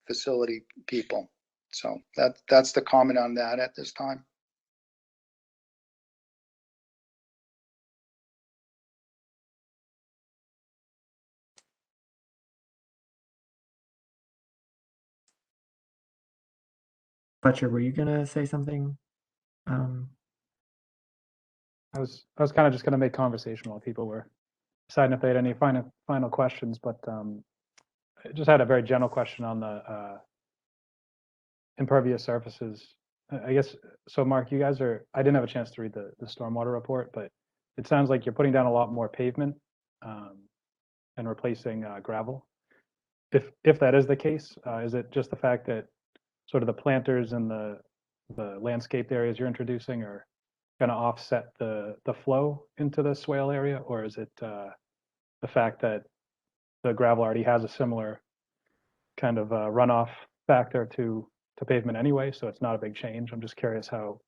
facility people. So that's the comment on that at this time. Fletcher, were you gonna say something? I was kind of just going to make conversation while people were deciding if they had any final questions, but I just had a very general question on the impervious surfaces. I guess so. Mark, you guys are. I didn't have a chance to read the stormwater report, but it sounds like you're putting down a lot more pavement and replacing gravel. If that is the case, is it just the fact that sort of the planters and the landscaped areas you're introducing are going to offset the flow into the swale area, or is it the fact that the gravel already has a similar kind of runoff factor to pavement anyway, so it's not a big change? I'm just curious how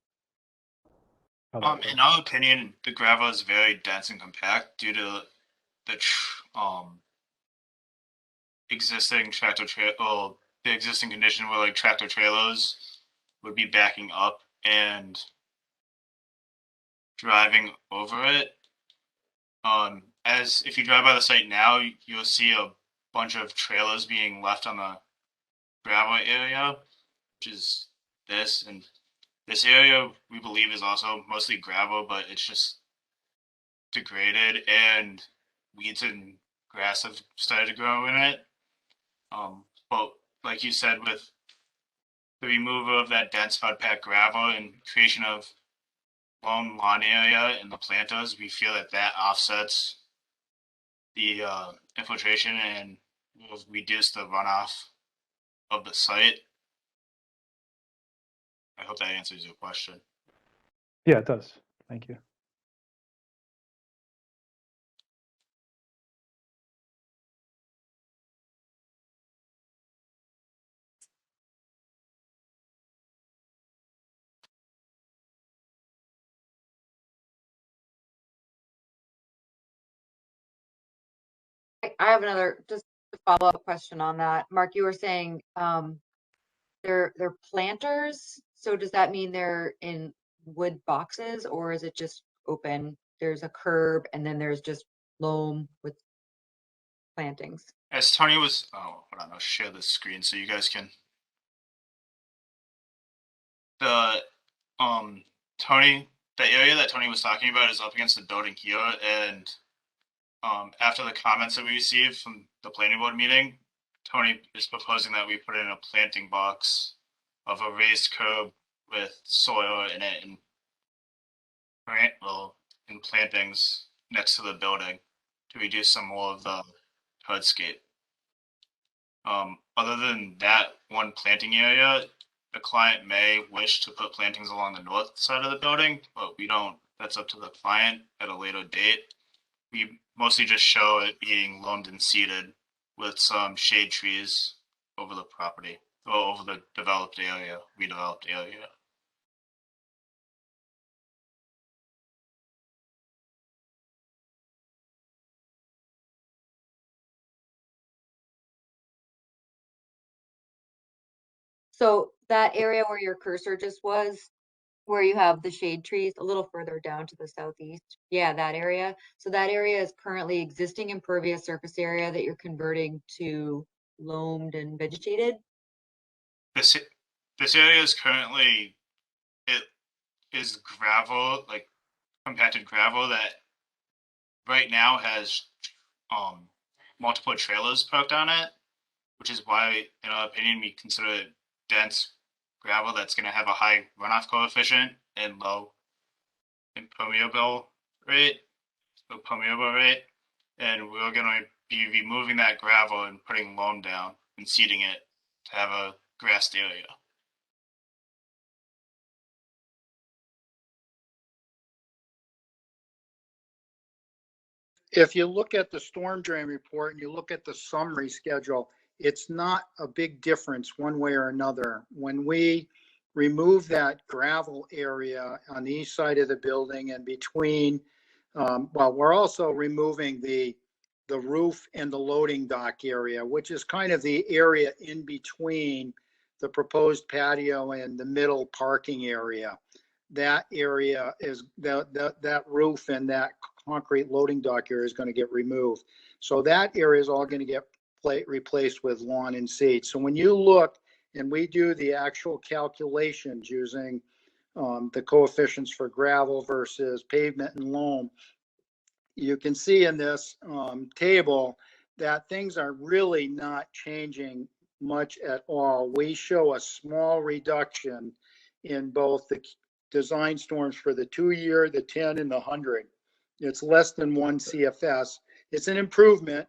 in our opinion, the gravel is very dense and compact due to the existing the existing condition where like tractor trailers would be backing up and driving over it. As if you drive by the site now, you'll see a bunch of trailers being left on the gravel area, which is this. And this area we believe is also mostly gravel, but it's just degraded and weeds and grass have started to grow in it. But like you said, with the removal of that dense mud packed gravel and creation of loam lawn area and the planters, we feel that that offsets the infiltration and will reduce the runoff of the site. I hope that answers your question. Yeah, it does. Thank you. I have another just a follow-up question on that. Mark, you were saying they're planters. So does that mean they're in wood boxes, or is it just open? There's a curb and then there's just loam with plantings. As Tony was, hold on, I'll share the screen so you guys can. The Tony the area that Tony was talking about is up against the building here, and after the comments that we received from the planning board meeting, Tony is proposing that we put in a planting box of a raised curb with soil in it and plantings next to the building to reduce some more of the hardscape. Other than that one planting area, the client may wish to put plantings along the north side of the building, but we don't, that's up to the client at a later date. We mostly just show it being loamed and seeded with some shade trees over the property, or over the developed area, redeveloped area. So that area where your cursor just was, where you have the shade trees a little further down to the southeast. Yeah, that area. So that area is currently existing impervious surface area that you're converting to loamed and vegetated. This area is currently, it is gravel, like compacted gravel that right now has multiple trailers parked on it, which is why, in our opinion, we consider it dense gravel that's going to have a high runoff coefficient and low permeable rate. And we're going to be removing that gravel and putting loam down and seeding it to have a grassed area. If you look at the storm drain report and you look at the summary schedule, it's not a big difference one way or another. When we remove that gravel area on the east side of the building and between, well, we're also removing the roof and the loading dock area, which is kind of the area in between the proposed patio and the middle parking area. That area is that roof and that concrete loading dock area is going to get removed. So that area is all going to get replaced with lawn and seed. So when you look and we do the actual calculations using the coefficients for gravel versus pavement and loam, you can see in this table that things are really not changing much at all. We show a small reduction in both the design storms for the 2-year, the 10, and the 100. It's less than 1 CFS. It's an improvement,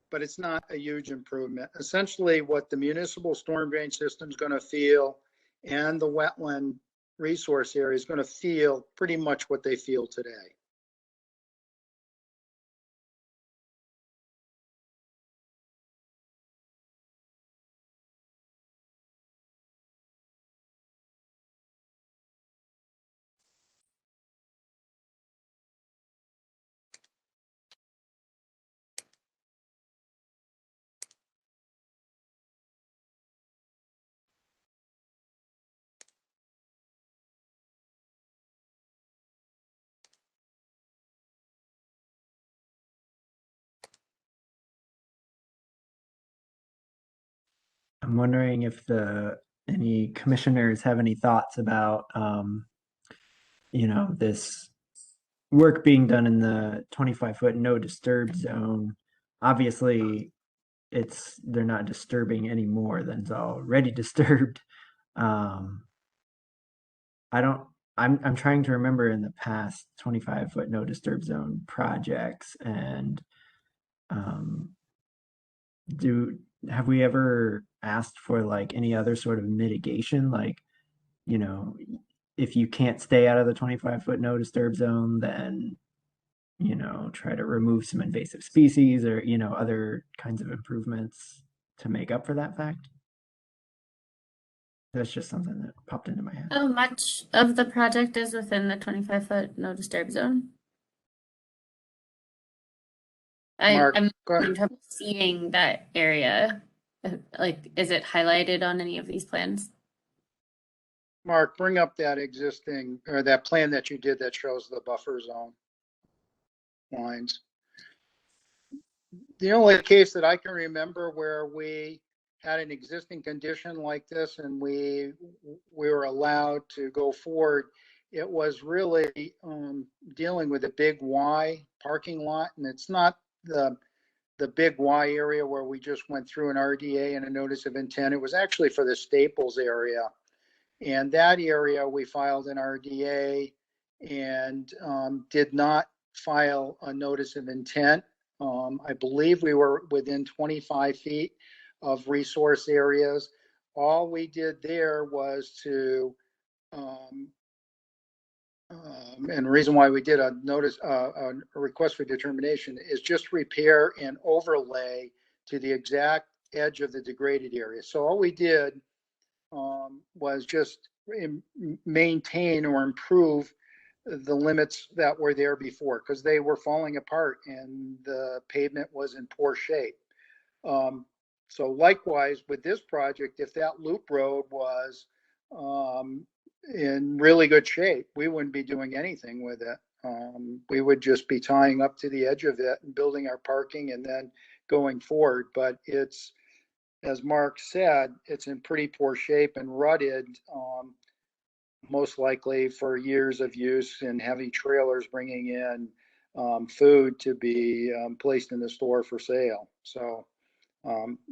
but it's not a huge improvement. Essentially, what the municipal storm drain system is going to feel and the wetland resource area is going to feel pretty much what they feel today. I'm wondering if any commissioners have any thoughts about this work being done in the 25-foot no disturb zone. Obviously, they're not disturbing any more than's already disturbed. I'm trying to remember in the past 25-foot no disturb zone projects, and have we ever asked for like any other sort of mitigation, like, if you can't stay out of the 25-foot no disturb zone, then try to remove some invasive species or other kinds of improvements to make up for that fact? That's just something that popped into my head. How much of the project is within the 25-foot no disturb zone? Mark, I'm go ahead. having trouble seeing that area. Like, is it highlighted on any of these plans? Mark, bring up that existing or that plan that you did that shows the buffer zone lines. The only case that I can remember where we had an existing condition like this and we were allowed to go forward it was really dealing with a big Y parking lot, and it's not the big Y area where we just went through an RDA and a notice of intent. It was actually for the Staples area. And that area we filed an RDA and did not file a notice of intent. I believe we were within 25 feet of resource areas. All we did there was to, and the reason why we did a notice, a request for determination is just repair and overlay to the exact edge of the degraded area. So all we did was just maintain or improve the limits that were there before, because they were falling apart and the pavement was in poor shape. So likewise with this project, if that loop road was in really good shape, we wouldn't be doing anything with it. We would just be tying up to the edge of it and building our parking and then going forward. But it's, as Mark said, it's in pretty poor shape and rutted, most likely for years of use and heavy trailers bringing in food to be placed in the store for sale. So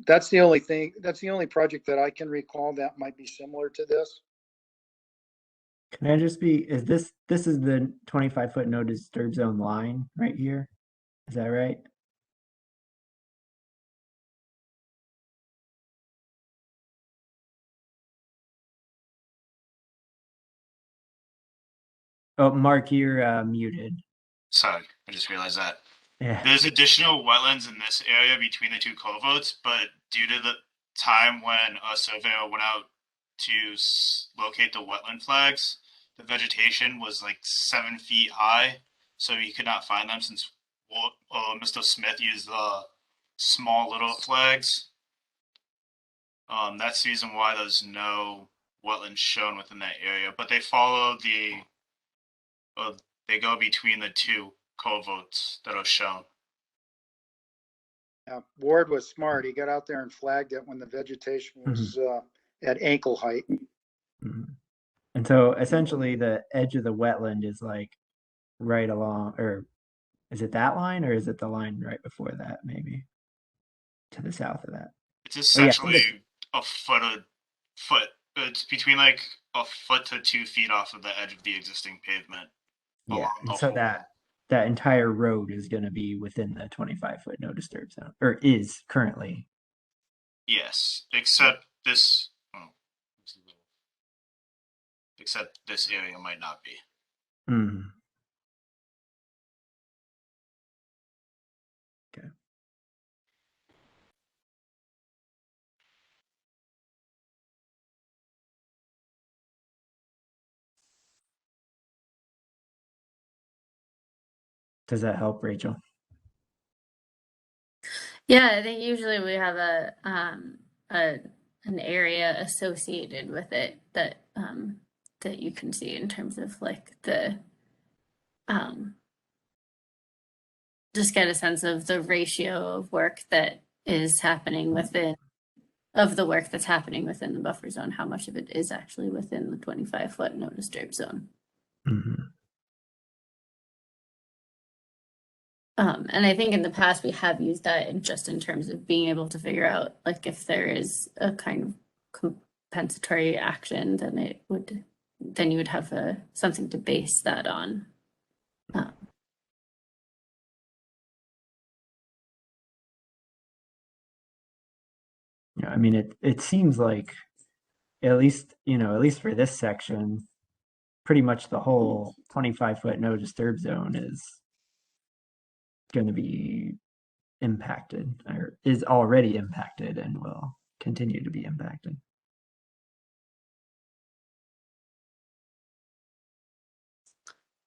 that's the only thing, that's the only project that I can recall that might be similar to this. Can I just be, is this is the 25-foot no disturb zone line right here? Is that right? Oh, Mark, you're muted. Sorry, I just realized that. Yeah. There's additional wetlands in this area between the two culverts, but due to the time when a surveyor went out to locate the wetland flags, the vegetation was like 7 feet high, so he could not find them since Mr. Smith used the small little flags. That's the reason why there's no wetlands shown within that area, but they follow the, they go between the two culverts that are shown. Ward was smart. He got out there and flagged it when the vegetation was at ankle height. And so essentially the edge of the wetland is like right along, or is it that line or is it the line right before that, maybe to the south of that? It's essentially a foot. It's between like a foot to 2 feet off of the edge of the existing pavement. Yeah, and so that entire road is going to be within the 25-foot no disturb zone, or is currently. Yes, except this. Except this area might not be. Okay. Does that help, Rachel? Yeah, I think usually we have an area associated with it that that you can see in terms of like the just get a sense of the ratio of work that is happening within the work that's happening within the buffer zone, how much of it is actually within the 25-foot no disturb zone. And I think in the past we have used that in terms of being able to figure out like if there is a kind of compensatory action, then you would have something to base that on. Yeah, I mean it seems like at least for this section, pretty much the whole 25-foot no disturb zone is going to be impacted, or is already impacted and will continue to be impacted.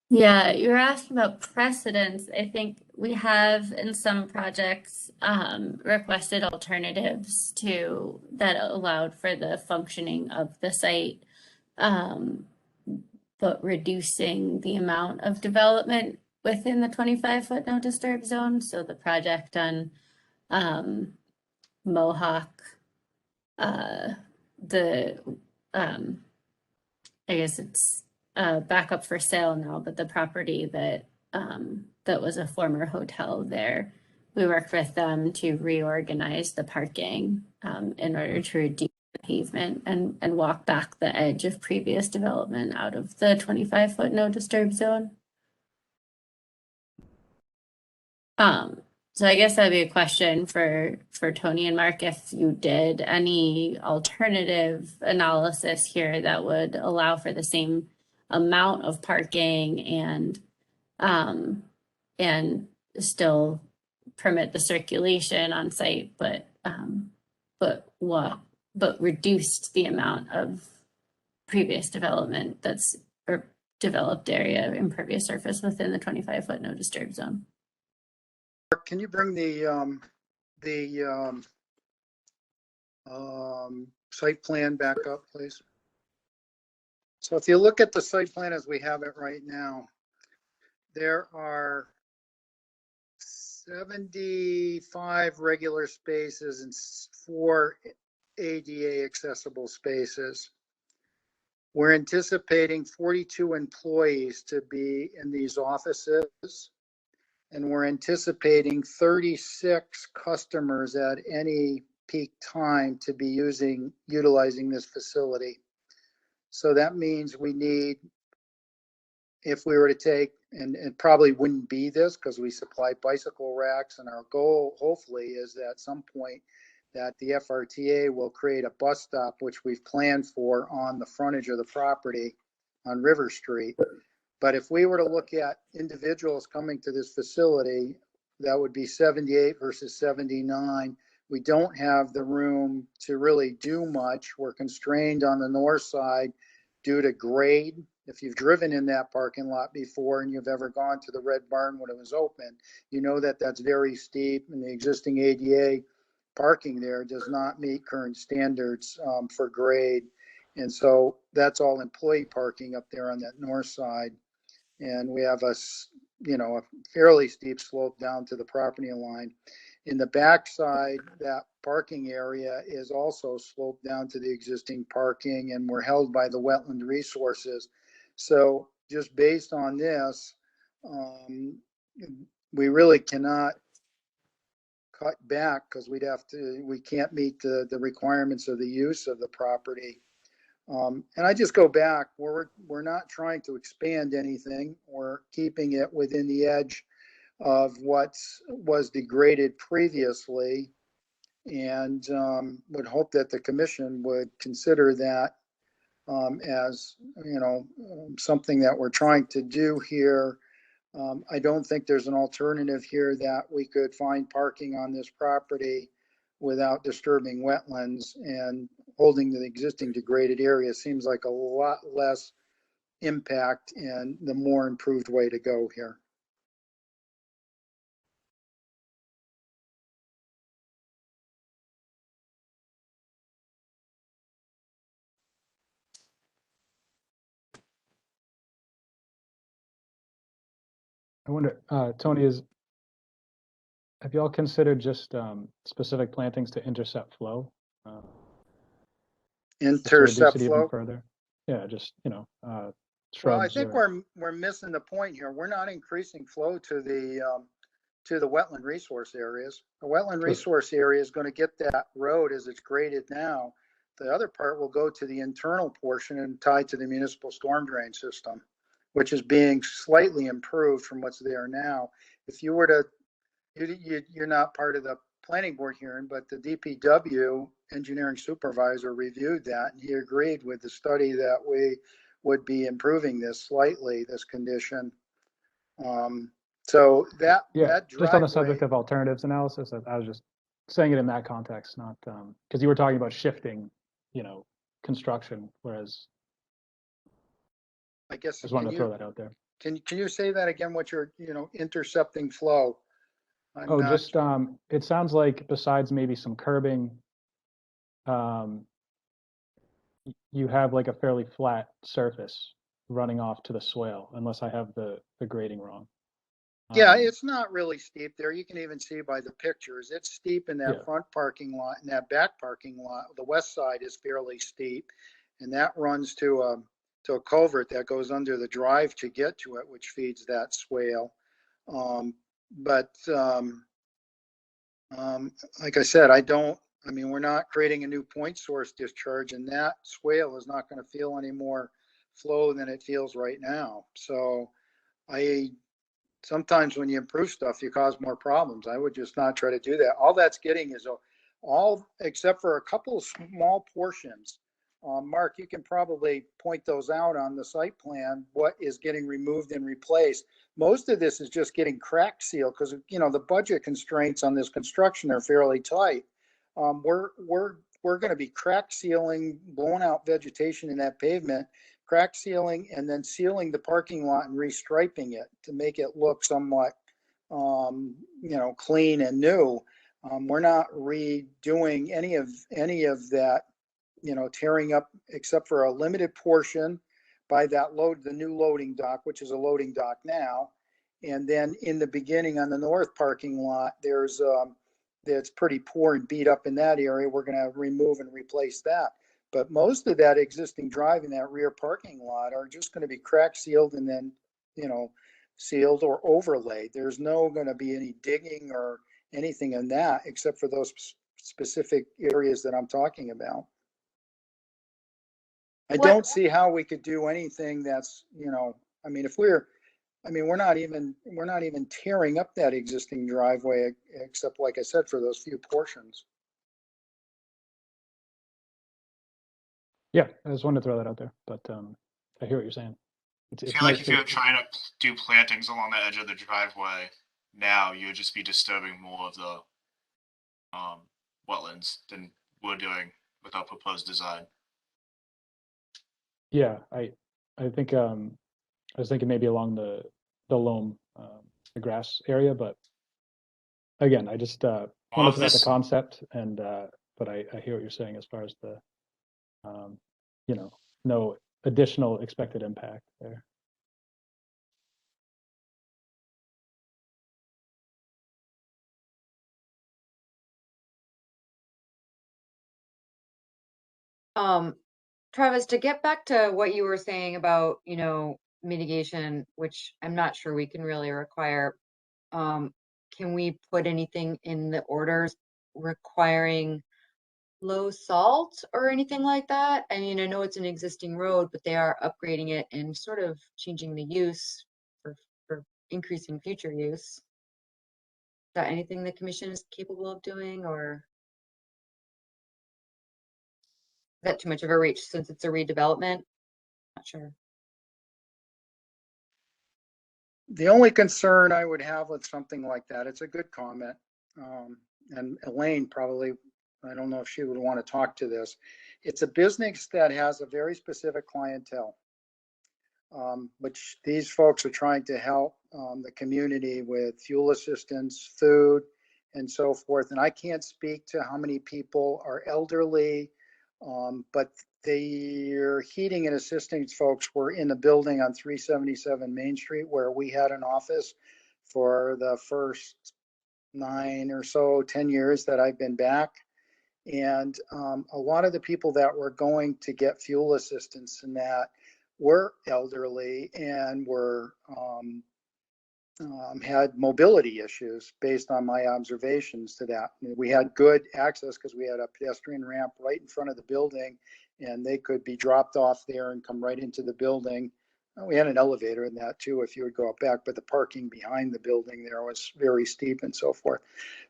Yeah, you're asking about precedents. I think we have in some projects requested alternatives that allowed for the functioning of the site, but reducing the amount of development within the 25-foot no disturb zone. So the project on Mohawk, I guess it's back up for sale now, but the property that that was a former hotel there, we worked with them to reorganize the parking in order to reduce the pavement and walk back the edge of previous development out of the 25-foot no disturb zone. So I guess that'd be a question for Tony and Mark, if you did any alternative analysis here that would allow for the same amount of parking and still permit the circulation on site, but reduced the amount of previous development that's or developed area impervious surface within the 25-foot no disturb zone. Can you bring the site plan back up, please? So if you look at the site plan as we have it right now, there are 75 regular spaces and 4 ADA accessible spaces. We're anticipating 42 employees to be in these offices, and we're anticipating 36 customers at any peak time to be utilizing this facility. So that means we need, if we were to take, and it probably wouldn't be this because we supply bicycle racks, and our goal hopefully is that at some point that the FRTA will create a bus stop, which we've planned for on the frontage of the property on River Street. But if we were to look at individuals coming to this facility, that would be 78 versus 79. We don't have the room to really do much. We're constrained on the north side due to grade. If you've driven in that parking lot before and you've ever gone to the Red Barn when it was open, you know that that's very steep, and the existing ADA parking there does not meet current standards for grade. And so that's all employee parking up there on that north side. And we have a fairly steep slope down to the property line. In the backside, that parking area is also sloped down to the existing parking, and we're held by the wetland resources. So just based on this, we really cannot cut back because we can't meet the requirements of the use of the property. And I just go back, we're not trying to expand anything. We're keeping it within the edge of what was degraded previously, and would hope that the commission would consider that as, something that we're trying to do here. I don't think there's an alternative here that we could find parking on this property without disturbing wetlands, and holding the existing degraded area seems like a lot less impact and the more improved way to go here. I wonder, Tony, have y'all considered just specific plantings to intercept flow? Intercept Even flow? further? Yeah, just, shrubs. Well, I think we're missing the point here. We're not increasing flow to the wetland resource areas. The wetland resource area is going to get that road as it's graded now. The other part will go to the internal portion and tied to the municipal storm drain system, which is being slightly improved from what's there now. If you were to, you're not part of the planning board hearing, but the DPW engineering supervisor reviewed that, and he agreed with the study that we would be improving this slightly, this condition. So that that just on the subject of alternatives analysis, I was just saying it in that context, not because you were talking about shifting, construction, whereas I guess just wanted to throw that out there. Can you say that again? What you're intercepting flow? It sounds like besides maybe some curbing, you have like a fairly flat surface running off to the swale, unless I have the grading wrong. Yeah, it's not really steep there. You can even see by the pictures. It's steep in that front parking lot, and that back parking lot. The west side is fairly steep, and that runs to to a culvert that goes under the drive to get to it, which feeds that swale. Like I said, we're not creating a new point source discharge, and that swale is not going to feel any more flow than it feels right now. So sometimes when you improve stuff, you cause more problems. I would just not try to do that. All that's getting is all except for a couple of small portions. Mark, you can probably point those out on the site plan, what is getting removed and replaced. Most of this is just getting crack sealed because, the budget constraints on this construction are fairly tight. We're going to be crack sealing, blowing out vegetation in that pavement, crack sealing, and then sealing the parking lot and restriping it to make it look somewhat, clean and new. We're not redoing any of that, tearing up except for a limited portion by that the new loading dock, which is a loading dock now. And then in the beginning on the north parking lot, it's pretty poor and beat up in that area. We're going to remove and replace that. But most of that existing drive in that rear parking lot are just going to be crack sealed and then, sealed or overlaid. There's no going to be any digging or anything in that except for those specific areas that I'm talking about. I don't see how we could do anything that's, we're not even tearing up that existing driveway except, like I said, for those few portions. Yeah, I just wanted to throw that out there, but I hear what you're saying. I feel like if you're trying to do plantings along the edge of the driveway now, you would just be disturbing more of the wetlands than we're doing with our proposed design. Yeah, I think I was thinking maybe along the loam, the grass area, but again, I just wanted to know the concept, and but I hear what you're saying as far as the no additional expected impact there. Travis, to get back to what you were saying about, mitigation, which I'm not sure we can really require, can we put anything in the orders requiring low salt or anything like that? I mean, I know it's an existing road, but they are upgrading it and sort of changing the use for increasing future use. Is that anything the commission is capable of doing, or is that too much of a reach since it's a redevelopment? Not sure. The only concern I would have with something like that, it's a good comment. And Elaine probably, I don't know if she would want to talk to this. It's a business that has a very specific clientele, which these folks are trying to help the community with fuel assistance, food, and so forth. And I can't speak to how many people are elderly, but their heating and assistance folks were in the building on 377 Main Street where we had an office for the first 10 years that I've been back. And a lot of the people that were going to get fuel assistance and that were elderly and were had mobility issues based on my observations to that. We had good access because we had a pedestrian ramp right in front of the building and they could be dropped off there and come right into the building. We had an elevator in that too if you would go up back, but the parking behind the building there was very steep and so forth.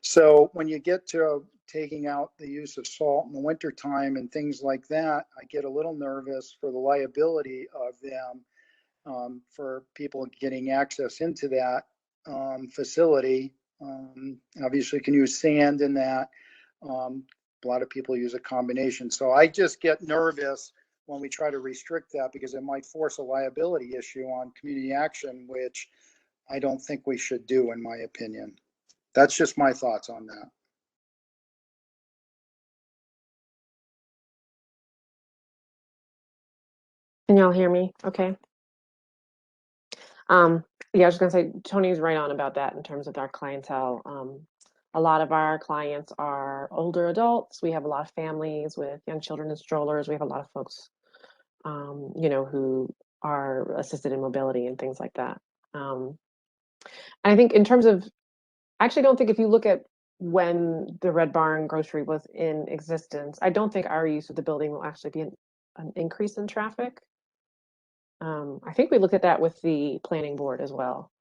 So when you get to taking out the use of salt in the wintertime and things like that, I get a little nervous for the liability of them, for people getting access into that facility. Obviously you can use sand in that. A lot of people use a combination. So I just get nervous when we try to restrict that because it might force a liability issue on community action, which I don't think we should do, in my opinion. That's just my thoughts on that. Can y'all hear me? Okay. Yeah, I was gonna say Tony's right on about that in terms of our clientele. A lot of our clients are older adults. We have a lot of families with young children in strollers. We have a lot of folks you know, who are assisted in mobility and things like that. I think in terms of, I actually don't think if you look at when the Red Barn grocery was in existence, I don't think our use of the building will actually be an increase in traffic. I think we looked at that with the planning board as well.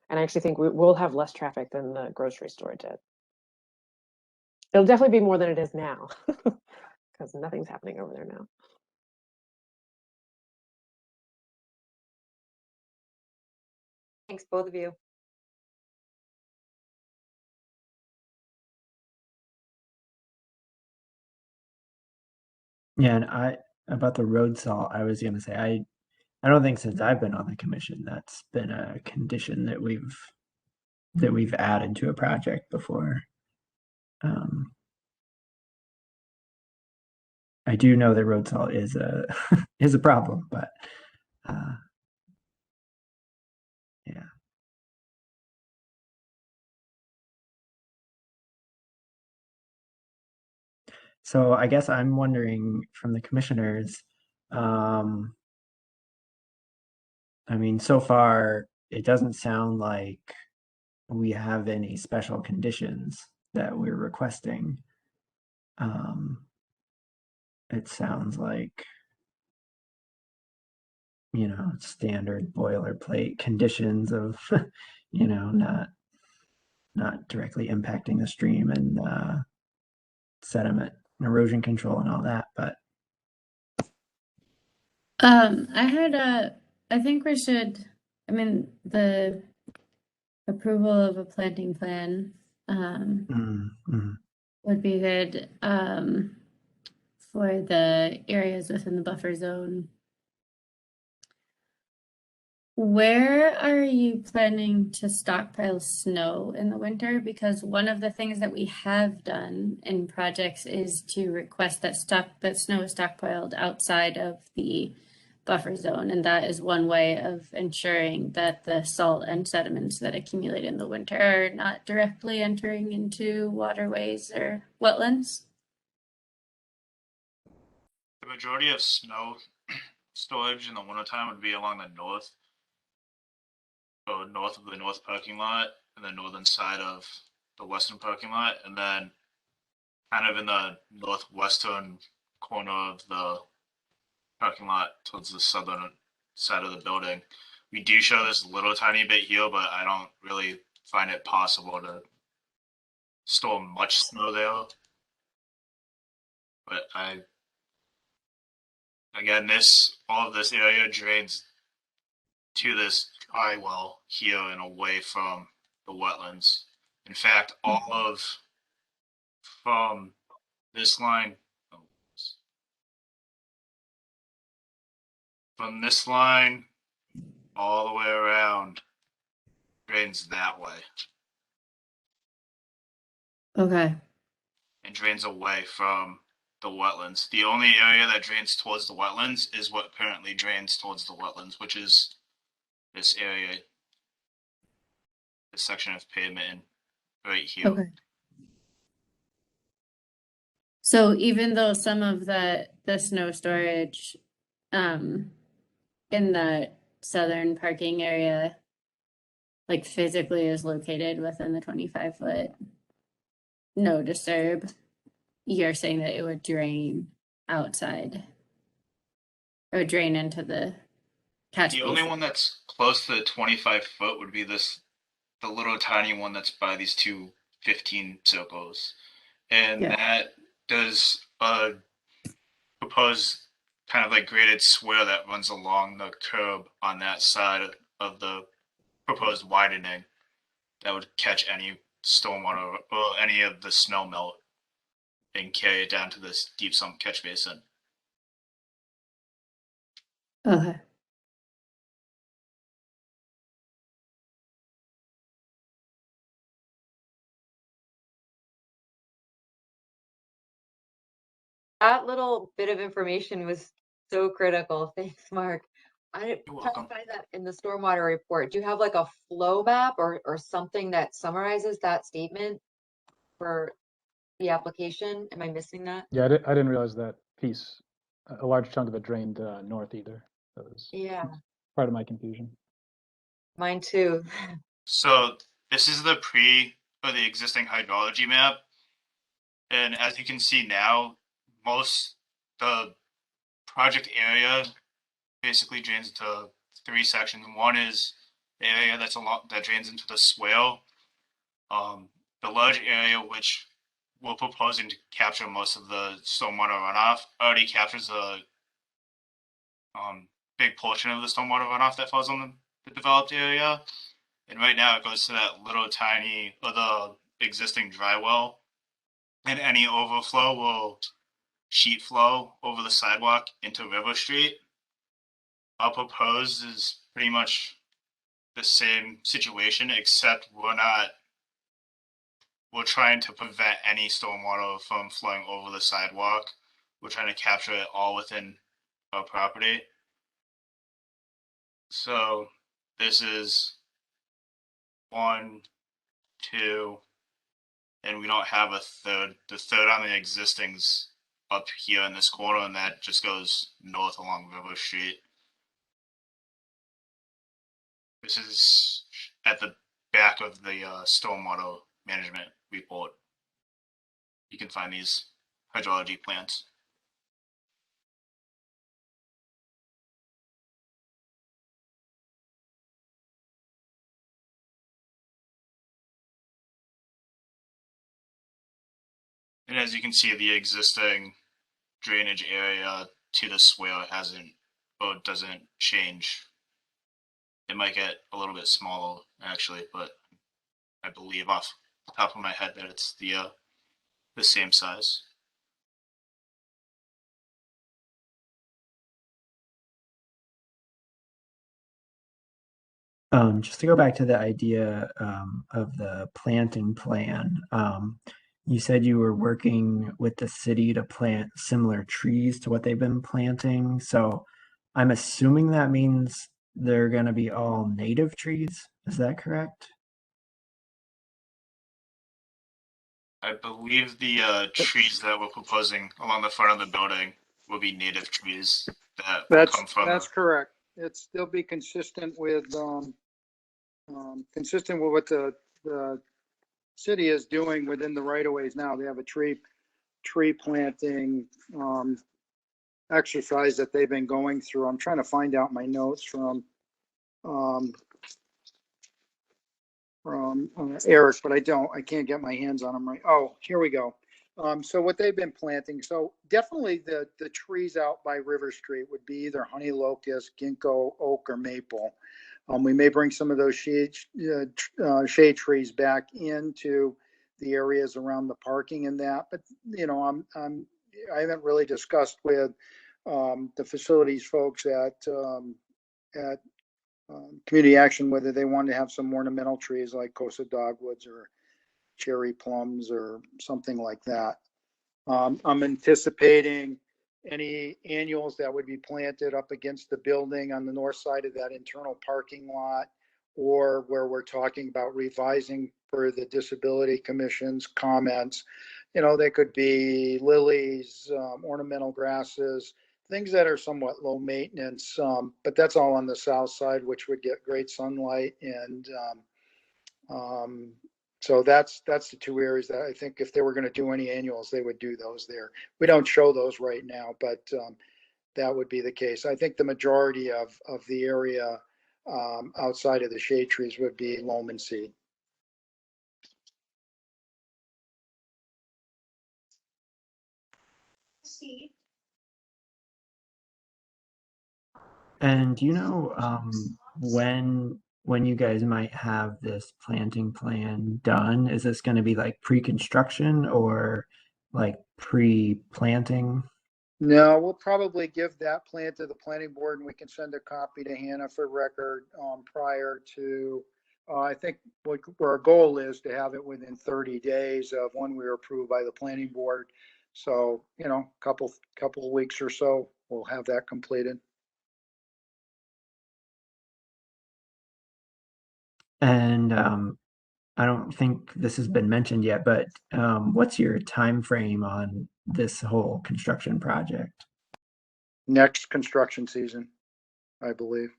And I actually think we'll have less traffic than the grocery store did. It'll definitely be more than it is now because nothing's happening over there now. Thanks, both of you. Yeah, and about the road salt, I was gonna say I don't think since I've been on the commission that's been a condition that we've added to a project before. I do know that road salt is a is a problem, but yeah. So I guess I'm wondering from the commissioners, I mean, so far it doesn't sound like we have any special conditions that we're requesting. It sounds like, you know, standard boilerplate conditions of, you know, not directly impacting the stream and sediment and erosion control and all that, but I think we should, I mean, the approval of a planting plan would be good for the areas within the buffer zone. Where are you planning to stockpile snow in the winter? Because one of the things that we have done in projects is to request that snow is stockpiled outside of the buffer zone, and that is one way of ensuring that the salt and sediments that accumulate in the winter are not directly entering into waterways or wetlands. The majority of snow storage in the wintertime would be along the north. So north of the north parking lot and the northern side of the western parking lot, and then kind of in the northwestern corner of the parking lot towards the southern side of the building. We do show this little tiny bit here, but I don't really find it possible to store much snow there. But again, all of this area drains to this dry well here and away from the wetlands. In fact, from this line, from this line all the way around, drains that way. Okay. And drains away from the wetlands. The only area that drains towards the wetlands is what currently drains towards the wetlands, which is this area, this section of pavement right here. Okay. So even though some of the snow storage in the southern parking area like physically is located within the 25-foot no disturb, you're saying that it would drain outside or drain into the catch basin. Only one that's close to the 25-foot would be the little tiny one that's by these two 15 circles. And that does propose kind of like graded swale that runs along the curb on that side of the proposed widening that would catch any stormwater or any of the snow melt and carry it down to this deep sump catch basin. Okay. That little bit of information was so critical. Thanks, Mark. I didn't find that in the stormwater report. Do you have like a flow map or something that summarizes that statement for the application? Am I missing that? Yeah, I didn't realize that piece a large chunk of it drained north either. That was Yeah, part of my confusion. mine too. So this is the the existing hydrology map. And as you can see now, the project area basically drains into three sections. One is the area that drains into the swale. The large area which we're proposing to capture most of the stormwater runoff already captures a big portion of the stormwater runoff that falls on the developed area. And right now it goes to that little tiny, or the existing dry well. And any overflow will sheet flow over the sidewalk into River Street. Our proposed is pretty much the same situation, except we're trying to prevent any stormwater from flowing over the sidewalk. We're trying to capture it all within our property. So this is 1, 2, and we don't have a third. The third on the existing's up here in this corner, and that just goes north along River Street. This is at the back of the stormwater management report. You can find these hydrology plans. And as you can see, the existing drainage area to the swale doesn't change. It might get a little bit smaller actually, but I believe off the top of my head that it's the same size. Just to go back to the idea of the planting plan, you said you were working with the city to plant similar trees to what they've been planting. So I'm assuming that means they're going to be all native trees. Is that correct? I believe the trees that we're proposing along the front of the building will be native trees that will come from. That's correct. They'll be consistent with what the city is doing within the right of ways now. They have a tree planting exercise that they've been going through. I'm trying to find out my notes from Eric, but I can't get my hands on them right. Oh, here we go. So what they've been planting, so definitely the trees out by River Street would be either honey locust, ginkgo, oak, or maple. We may bring some of those shade trees back into the areas around the parking and that, but I haven't really discussed with the facilities folks at Community Action whether they want to have some ornamental trees like Cosa dogwoods or cherry plums or something like that. I'm anticipating any annuals that would be planted up against the building on the north side of that internal parking lot, or where we're talking about revising for the Disability Commission's comments. They could be lilies, ornamental grasses, things that are somewhat low maintenance, but that's all on the south side, which would get great sunlight. And so that's the two areas that I think if they were going to do any annuals, they would do those there. We don't show those right now, but that would be the case. I think the majority of the area outside of the shade trees would be loam and seed. And do you know when you guys might have this planting plan done? Is this going to be like pre-construction or like pre-planting? No, we'll probably give that plan to the planning board and we can send a copy to Hannah for record prior to, I think what our goal is to have it within 30 days of when we are approved by the planning board. So, couple of weeks or so, we'll have that completed. And I don't think this has been mentioned yet, but what's your time frame on this whole construction project? next construction season, I believe.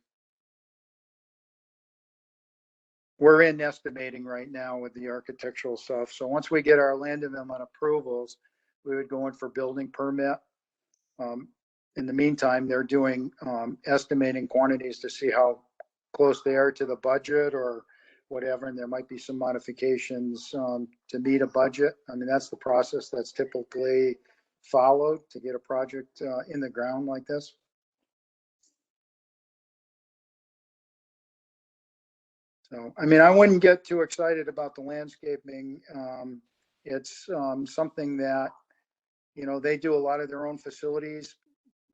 We're in estimating right now with the architectural stuff. So once we get our land development approvals, we would go in for building permit. In the meantime, they're doing estimating quantities to see how close they are to the budget or whatever, and there might be some modifications to meet a budget. I mean, that's the process that's typically followed to get a project in the ground like this. So, I mean, I wouldn't get too excited about the landscaping. It's something that, you know, they do a lot of their own facilities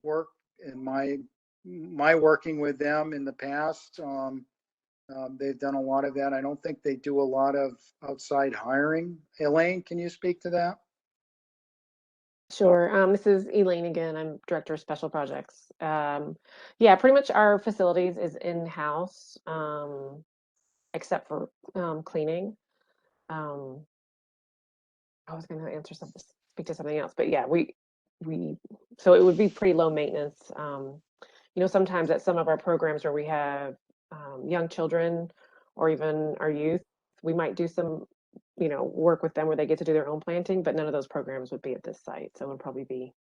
work. In my working with them in the past, they've done a lot of that. I don't think they do a lot of outside hiring. Elaine, can you speak to that? Sure. This is Elaine again. I'm Director of Special Projects. Yeah, pretty much our facilities is in-house, except for cleaning. I was going to answer something, speak to something else, but yeah, so it would be pretty low maintenance. You know, sometimes at some of our programs where we have young children or even our youth, we might do some, you know, work with them where they get to do their own planting, but none of those programs would be at this site. So it would probably be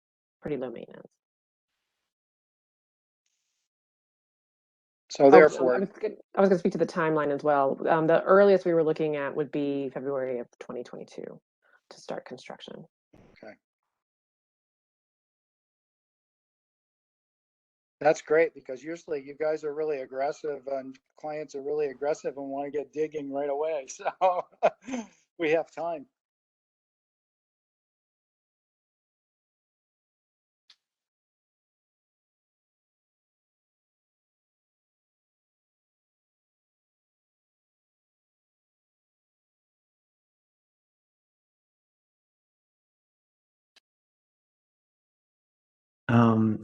pretty low maintenance. So therefore, I was going to speak to the timeline as well. The earliest we were looking at would be February of 2022 to start construction. okay. That's great, because usually you guys are really aggressive and clients are really aggressive and want to get digging right away. So we have time.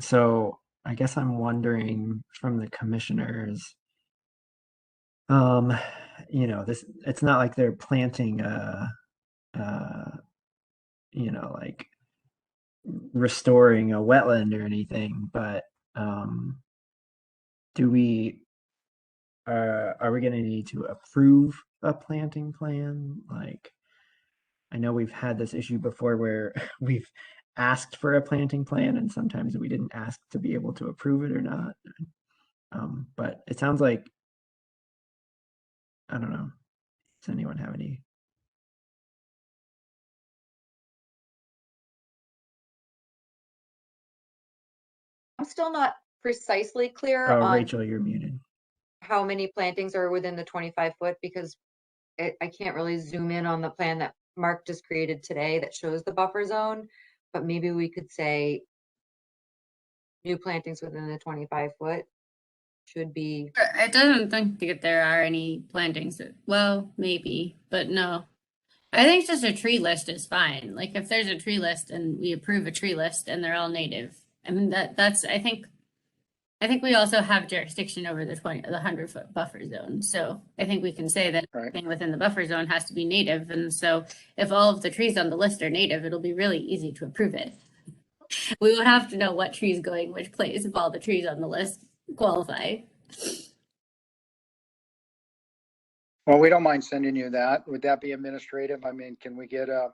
So I guess I'm wondering from the commissioners, you know, it's not like they're planting you know, like restoring a wetland or anything, but are we going to need to approve a planting plan? Like, I know we've had this issue before where we've asked for a planting plan and sometimes we didn't ask to be able to approve it or not. But it sounds like, I don't know. Does anyone have any? I'm still not precisely clear Oh, on Rachel, you're muted. how many plantings are within the 25 foot, because I can't really zoom in on the plan that Mark just created today that shows the buffer zone, but maybe we could say new plantings within the 25 foot should be. It doesn't think that there are any plantings that, well, maybe, but no. I think just a tree list is fine. Like if there's a tree list and we approve a tree list and they're all native, I mean that's I think we also have jurisdiction over the 100-foot buffer zone. So I think we can say that everything within the buffer zone has to be native. And so if all of the trees on the list are native, it'll be really easy to approve it. We would have to know what trees going which place if all the trees on the list qualify. Well, we don't mind sending you that. Would that be administrative? I mean, can we get a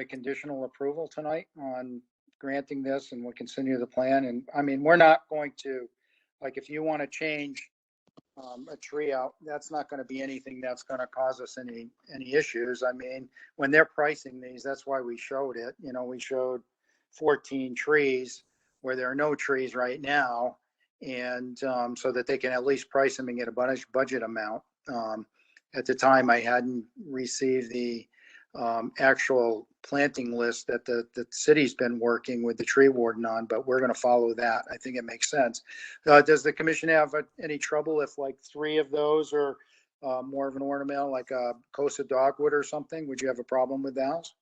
conditional approval tonight on granting this, and we can send you the plan? And I mean, we're not going to, like, if you want to change a tree out, that's not going to be anything that's going to cause us any issues. I mean, when they're pricing these, that's why we showed it. You know, we showed 14 trees where there are no trees right now, and so that they can at least price them and get a budget amount. At the time, I hadn't received the actual planting list that the city's been working with the tree warden on, but we're going to follow that. I think it makes sense. Does the commission have any trouble if like 3 of those are more of an ornamental, like a Costa dogwood or something? Would you have a problem with those?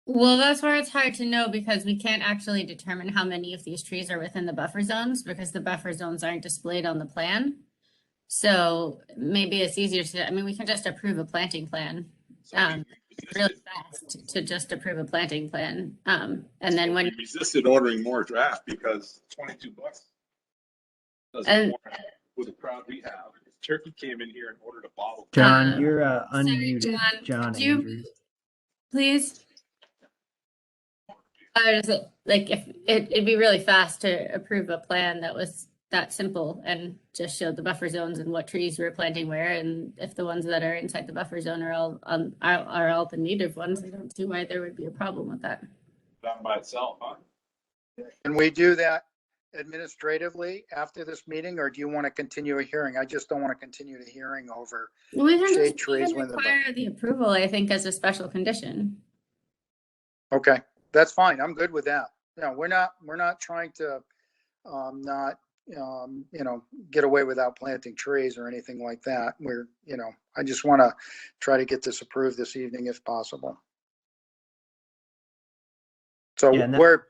Well, that's where it's hard to know because we can't actually determine how many of these trees are within the buffer zones because the buffer zones aren't displayed on the plan. So maybe it's easier to, I mean, we can just approve a planting plan. really fast to just approve a planting plan. And then when We resisted ordering more draft because $22 doesn't And- warrant with the crowd we have. Turkey came in here and ordered a bottle. John, you're sorry, unmuted. John could you Andrews. please? Like if it'd be really fast to approve a plan that was that simple and just showed the buffer zones and what trees we're planting where, and if the ones that are inside the buffer zone are all the native ones, I don't see why there would be a problem with that. Done by itself, huh? Can we do that administratively after this meeting, or do you want to continue a hearing? I just don't want to continue the hearing over. We can Shade just trees even when the- require the approval, I think, as a special condition. Okay, that's fine. I'm good with that. No, we're not trying to, not, get away without planting trees or anything like that. I just want to try to get this approved this evening if possible. So Yeah, and that-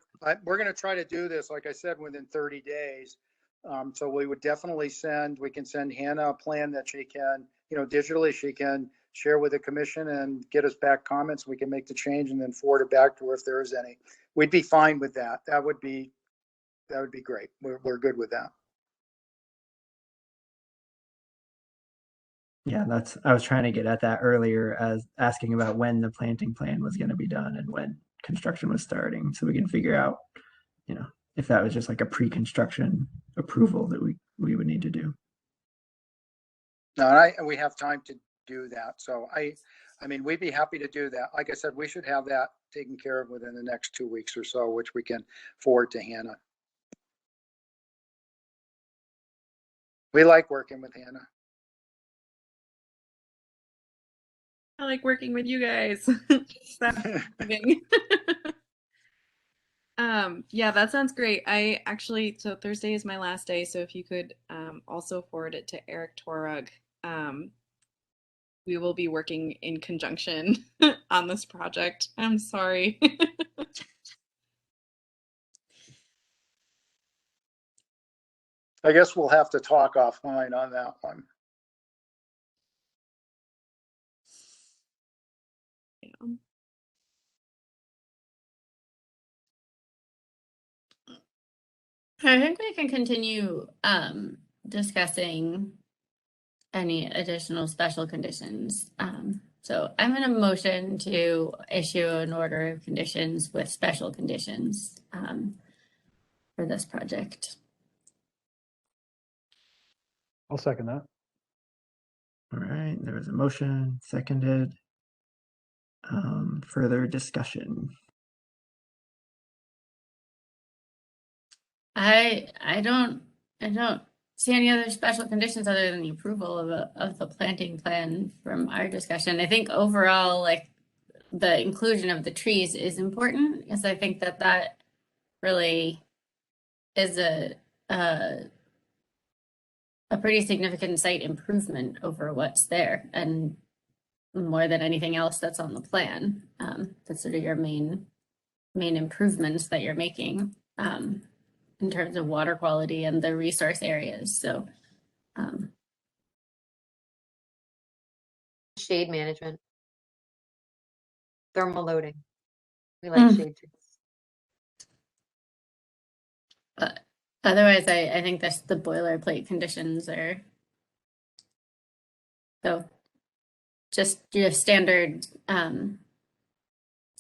we're going to try to do this, like I said, within 30 days. So we would definitely we can send Hannah a plan that she can, digitally, she can share with the commission and get us back comments. We can make the change and then forward it back to her if there is any. We'd be fine with that. That would be great. We're good with that. Yeah, I was trying to get at that earlier as asking about when the planting plan was going to be done and when construction was starting, so we can figure out, if that was just like a pre-construction approval that we would need to do. No, and we have time to do that. So I mean, we'd be happy to do that. Like I said, we should have that taken care of within the next 2 weeks or so, which we can forward to Hannah. We like working with Hannah. I like working with you guys. Stop moving. Yeah, that sounds great. So Thursday is my last day, so if you could also forward it to Eric Torug. We will be working in conjunction on this project. I'm sorry. I guess we'll have to talk offline on that one. I think we can continue discussing any additional special conditions. So I'm going to motion to issue an order of conditions with special conditions for this project. I'll second that. All right, there was a motion, seconded. Further discussion. I don't see any other special conditions other than the approval of the planting plan from our discussion. I think overall, like, the inclusion of the trees is important, because I think that really is a pretty significant site improvement over what's there, and more than anything else that's on the plan. That's sort of your main improvements that you're making in terms of water quality and the resource areas. So Shade management. Thermal loading. We like shade trees. otherwise, I think that's the boilerplate conditions are so just your standard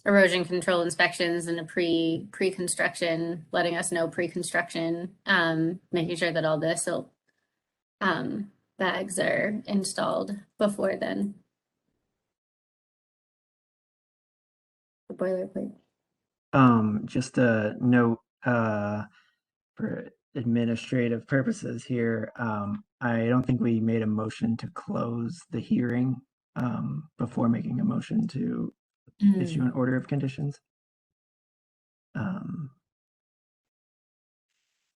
erosion control inspections and a pre-construction, letting us know pre-construction, making sure that all the silt bags are installed before then. The boilerplate. Just a note for administrative purposes here. I don't think we made a motion to close the hearing before making a motion to issue an order of conditions.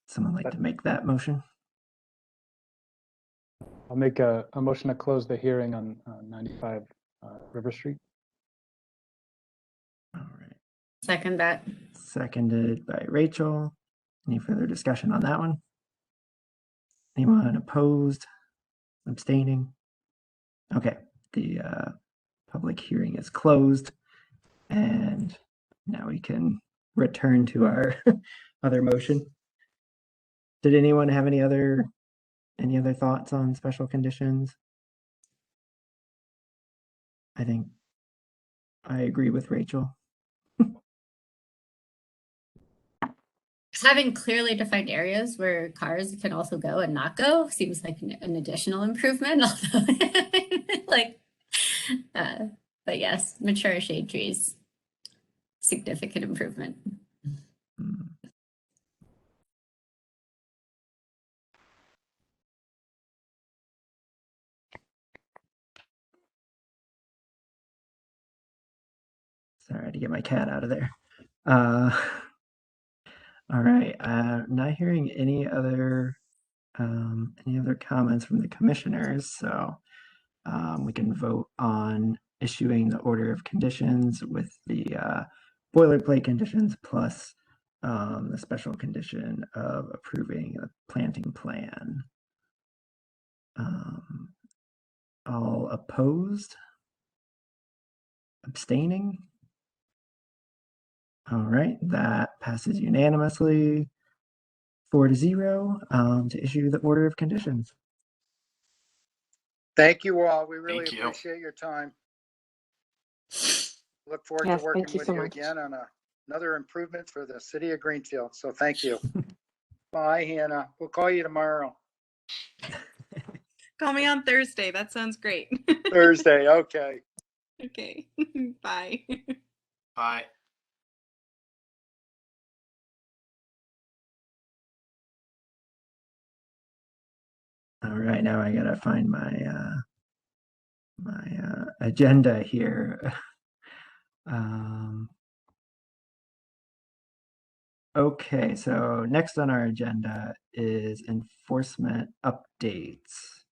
Someone like to make that motion? I'll make a motion to close the hearing on 95 River Street. All right. Second that. Seconded by Rachel. Any further discussion on that one? Anyone opposed? Abstaining? Okay. The public hearing is closed, and now we can return to our other motion. Did anyone have any other thoughts on special conditions? I think I agree with Rachel. Having clearly defined areas where cars can also go and not go seems like an additional improvement. Although, but yes, mature shade trees, significant improvement. Sorry to get my cat out of there. All right. Not hearing any other comments from the commissioners, so we can vote on issuing the order of conditions with the boilerplate conditions plus the special condition of approving a planting plan. All opposed? Abstaining? All right, that passes unanimously 4-0 to issue the order of conditions. Thank you all. We really Thank you. appreciate your time. Look forward Yes, to working thank you with so you much. again on another improvement for the city of Greenfield. So thank you. Bye, Hannah. We'll call you tomorrow. Call me on Thursday. That sounds great. Thursday. Okay. Okay. Bye. Bye. All right, now I gotta find my agenda here. Okay, so next on our agenda is enforcement updates.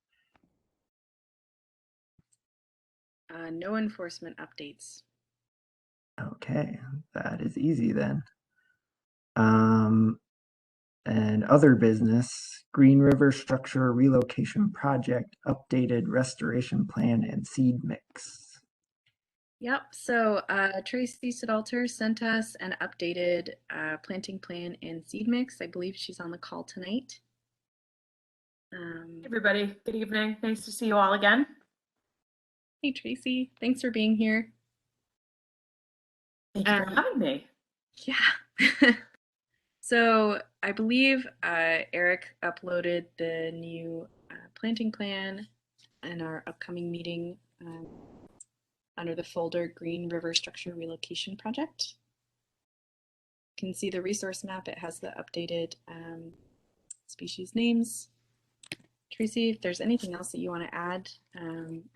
No enforcement updates. Okay, that is easy then. And other business, Green River Structure Relocation Project, updated restoration plan and seed mix. Yep. So Tracy Sedalter sent us an updated planting plan and seed mix. I believe she's on the call tonight. Hey everybody, good evening. Nice to see you all again. Hey Tracy, thanks for being here. Thank you for having me. Yeah. So I believe Eric uploaded the new planting plan in our upcoming meeting under the folder Green River Structure Relocation Project. You can see the resource map. It has the updated species names. Tracy, if there's anything else that you want to add,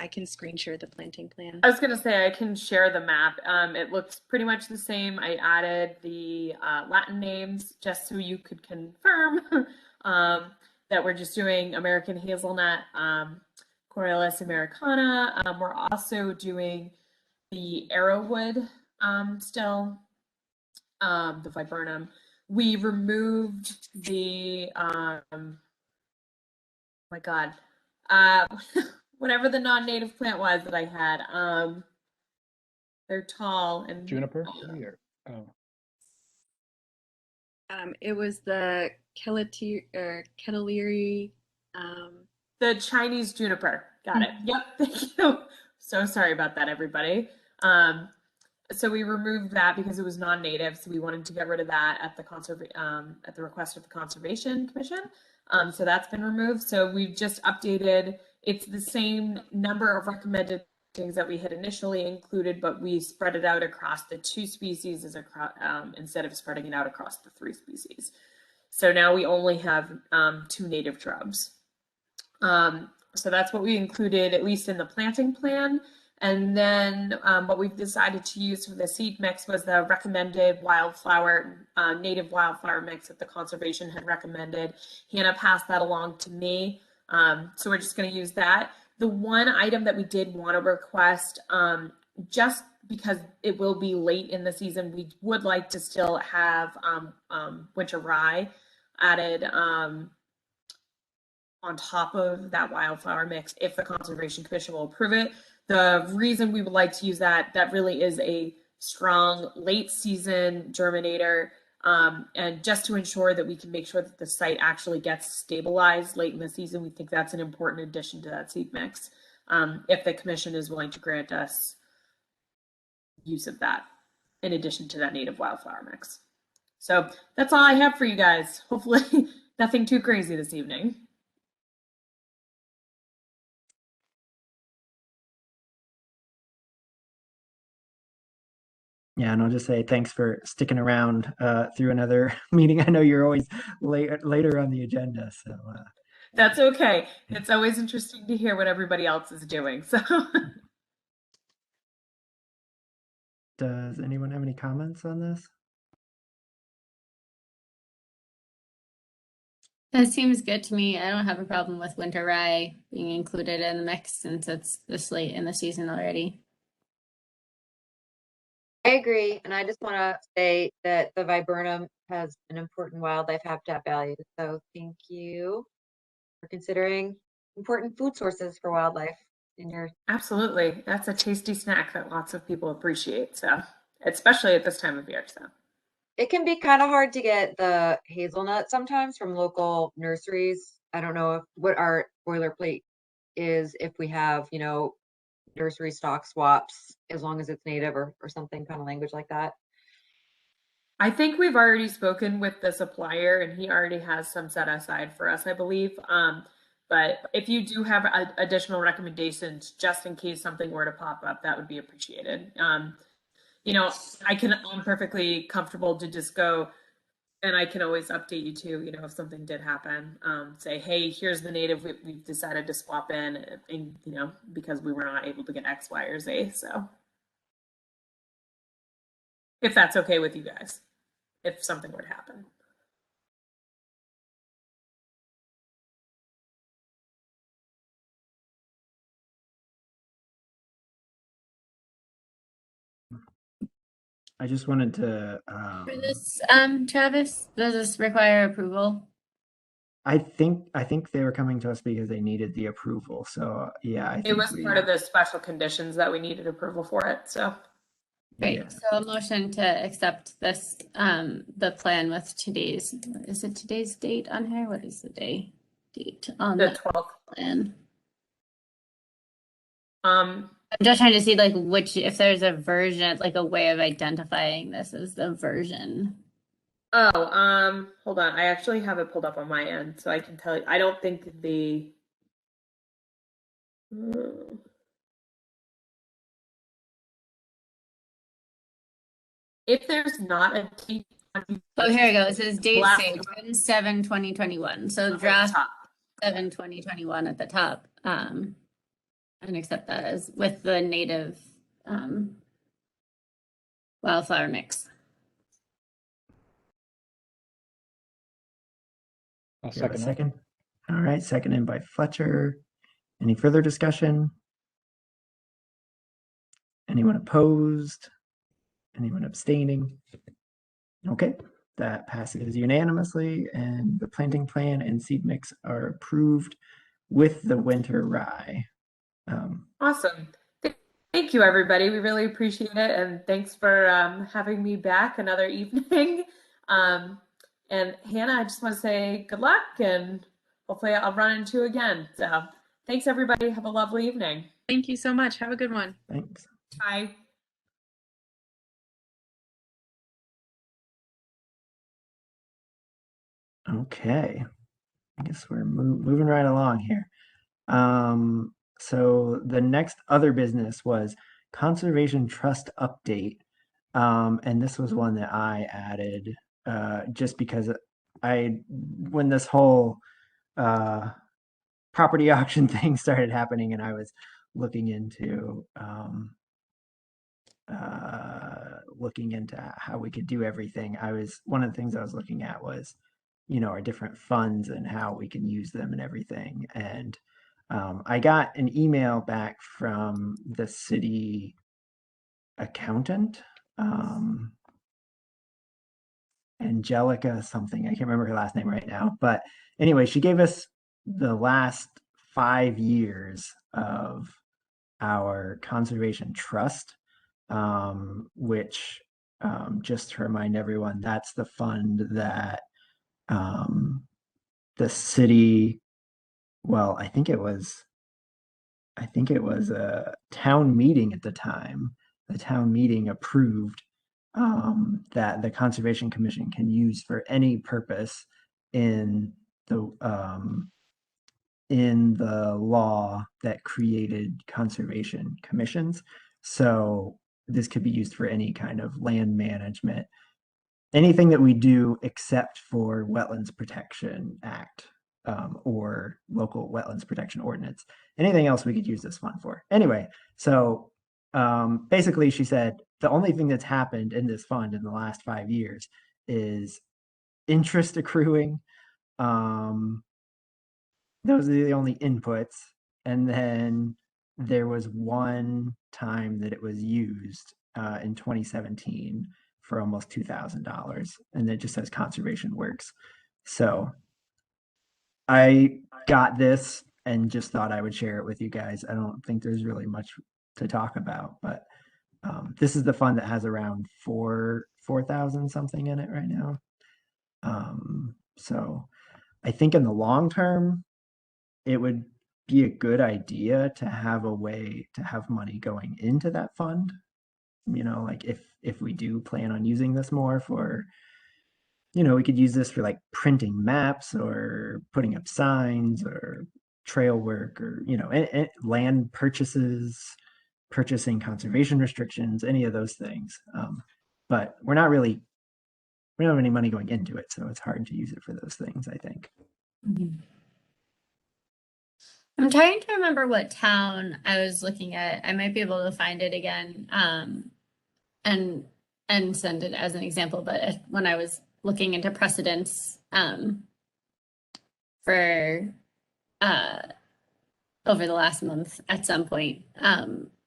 I can screen share the planting plan. I was going to say I can share the map. It looks pretty much the same. I added the Latin names just so you could confirm that we're just doing American hazelnut, Corylus americana. We're also doing the arrowwood still, the viburnum. We removed the my God, whatever the non-native plant was that I had. They're tall and Juniper? Or, oh. It was the Kettlery. The Chinese juniper. Got it. Yep. Thank you. So sorry about that, everybody. So we removed that because it was non-native. So we wanted to get rid of that at the request of the Conservation Commission. So that's been removed. So we've just updated. It's the same number of recommended things that we had initially included, but we spread it out across the 2 species instead of spreading it out across the 3 species. So now we only have 2 native shrubs. So that's what we included, at least in the planting plan. And then what we've decided to use for the seed mix was the recommended wildflower, native wildflower mix that the conservation had recommended. Hannah passed that along to me. So we're just going to use that. The one item that we did want to request, just because it will be late in the season, we would like to still have winter rye added on top of that wildflower mix if the Conservation Commission will approve it. the reason we would like to use that really is a strong late season germinator. And just to ensure that we can make sure that the site actually gets stabilized late in the season, we think that's an important addition to that seed mix. If the commission is willing to grant us use of that in addition to that native wildflower mix. So that's all I have for you guys. Hopefully nothing too crazy this evening. Yeah, and I'll just say thanks for sticking around through another meeting. I know you're always later on the agenda, so that's okay. It's always interesting to hear what everybody else is doing. So does anyone have any comments on this? That seems good to me. I don't have a problem with winter rye being included in the mix since it's this late in the season already. I agree, and I just want to say that the viburnum has an important wildlife habitat value. So thank you for considering important food sources for wildlife in your. absolutely, that's a tasty snack that lots of people appreciate. So especially at this time of year. So It can be kind of hard to get the hazelnut sometimes from local nurseries. I don't know what our boilerplate is if we have, nursery stock swaps, as long as it's native or something kind of language like that. I think we've already spoken with the supplier and he already has some set aside for us, I believe. But if you do have additional recommendations, just in case something were to pop up, that would be appreciated. I'm perfectly comfortable to just go, and I can always update you too, if something did happen, say, hey, here's the native we've decided to swap in, because we were not able to get X, Y, or Z. So if that's okay with you guys, if something were to happen. I just wanted to. For this, Travis, does this require approval? I think they were coming to us because they needed the approval. So yeah, It was part of the special conditions that we needed approval for it. So great. Yeah. So a motion to accept this, the plan with today's, is it today's date on here? What is the date on the the 12th plan? Um, I'm just trying to see like if there's a version, like a way of identifying this as the version. hold on. I actually have it pulled up on my end, so I can tell you. I don't think the if there's not a date. Oh, here we go. It says date Last- saved 7/2021. So draft 7/2021 at the top. And accept that as with the native wildflower mix. I'll Do you have a second that. second? All right, seconded by Fletcher. Any further discussion? Anyone opposed? Anyone abstaining? Okay, that passes unanimously, and the planting plan and seed mix are approved with the winter rye. Awesome. Thank you, everybody. We really appreciate it. And thanks for having me back another evening. And Hannah, I just want to say good luck and hopefully I'll run into you again. So thanks, everybody. Have a lovely evening. Thank you so much. Have a good one. Thanks. Bye. Okay, I guess we're moving right along here. So the next other business was Conservation Trust update. And this was one that I added just because when this whole property auction thing started happening and I was looking into how we could do everything, one of the things I was looking at was, our different funds and how we can use them and everything. And I got an email back from the city accountant, Angelica something. I can't remember her last name right now. But anyway, she gave us the last 5 years of our conservation trust, which, just to remind everyone, that's the fund that the city, well, I think it was a town meeting at the time. The town meeting approved that the Conservation Commission can use for any purpose in the law that created conservation commissions. So this could be used for any kind of land management, anything that we do except for Wetlands Protection Act, or local wetlands protection ordinance. Anything else we could use this fund for. Anyway, so basically she said the only thing that's happened in this fund in the last 5 years is interest accruing. Those are the only inputs. And then there was one time that it was used in 2017 for almost $2,000. And it just says conservation works. So I got this and just thought I would share it with you guys. I don't think there's really much to talk about, but this is the fund that has around 4,000 something in it right now. So I think in the long term, it would be a good idea to have a way to have money going into that fund. You know, like if we do plan on using this more for, you know, we could use this for like printing maps or putting up signs or trail work or, you know, land purchases, purchasing conservation restrictions, any of those things. But we don't have any money going into it, so it's hard to use it for those things, I think. Mhm. I'm trying to remember what town I was looking at. I might be able to find it again, and send it as an example. But when I was looking into precedents for over the last month, at some point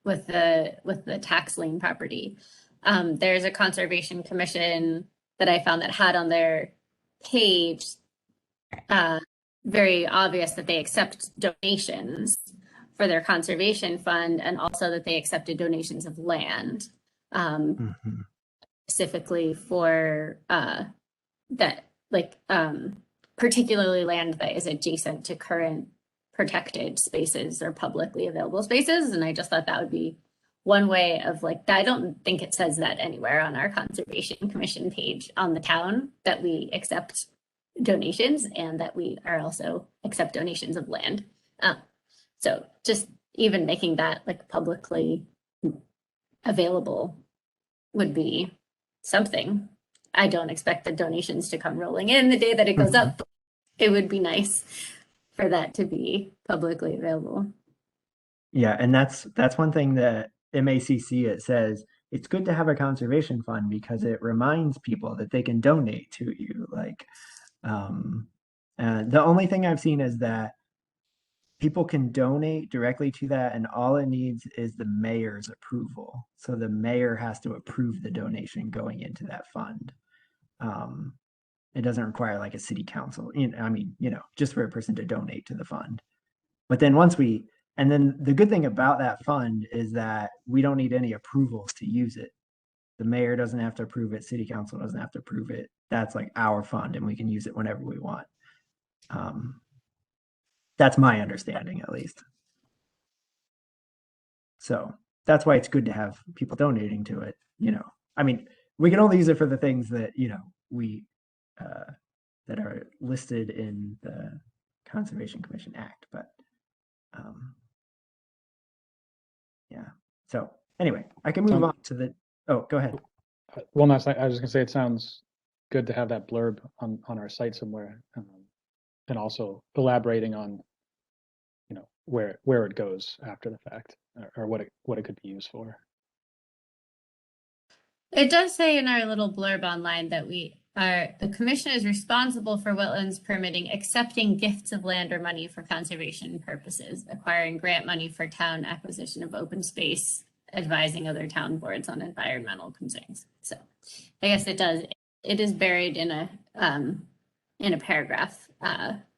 with the tax lien property, there's a conservation commission that I found that had on their page very obvious that they accept donations for their conservation fund, and also that they accepted donations of land, specifically for that, like particularly land that is adjacent to current protected spaces or publicly available spaces. And I just thought that would be one way of like that. I don't think it says that anywhere on our Conservation Commission page on the town that we accept donations and that we are also accept donations of land. So just even making that like publicly available would be something. I don't expect the donations to come rolling in the day that it goes up. But it would be nice for that to be publicly available. Yeah, and that's one thing that MACC, it says it's good to have a conservation fund because it reminds people that they can donate to you. Like, the only thing I've seen is that people can donate directly to that, and all it needs is the mayor's approval. So the mayor has to approve the donation going into that fund. It doesn't require like a city council. I mean, just for a person to donate to the fund. But then and then the good thing about that fund is that we don't need any approvals to use it. The mayor doesn't have to approve it. City council doesn't have to approve it. That's like our fund, and we can use it whenever we want. That's my understanding, at least. So that's why it's good to have people donating to it. I mean, we can only use it for the things that, we that are listed in the Conservation Commission Act. But yeah. So anyway, I can move on to the. Oh, go ahead. Well, no, I was just gonna say it sounds good to have that blurb on our site somewhere, and also elaborating on, where it goes after the fact, or what it could be used for. It does say in our little blurb online that the commission is responsible for wetlands permitting, accepting gifts of land or money for conservation purposes, acquiring grant money for town acquisition of open space, advising other town boards on environmental concerns. So I guess it is buried in a paragraph,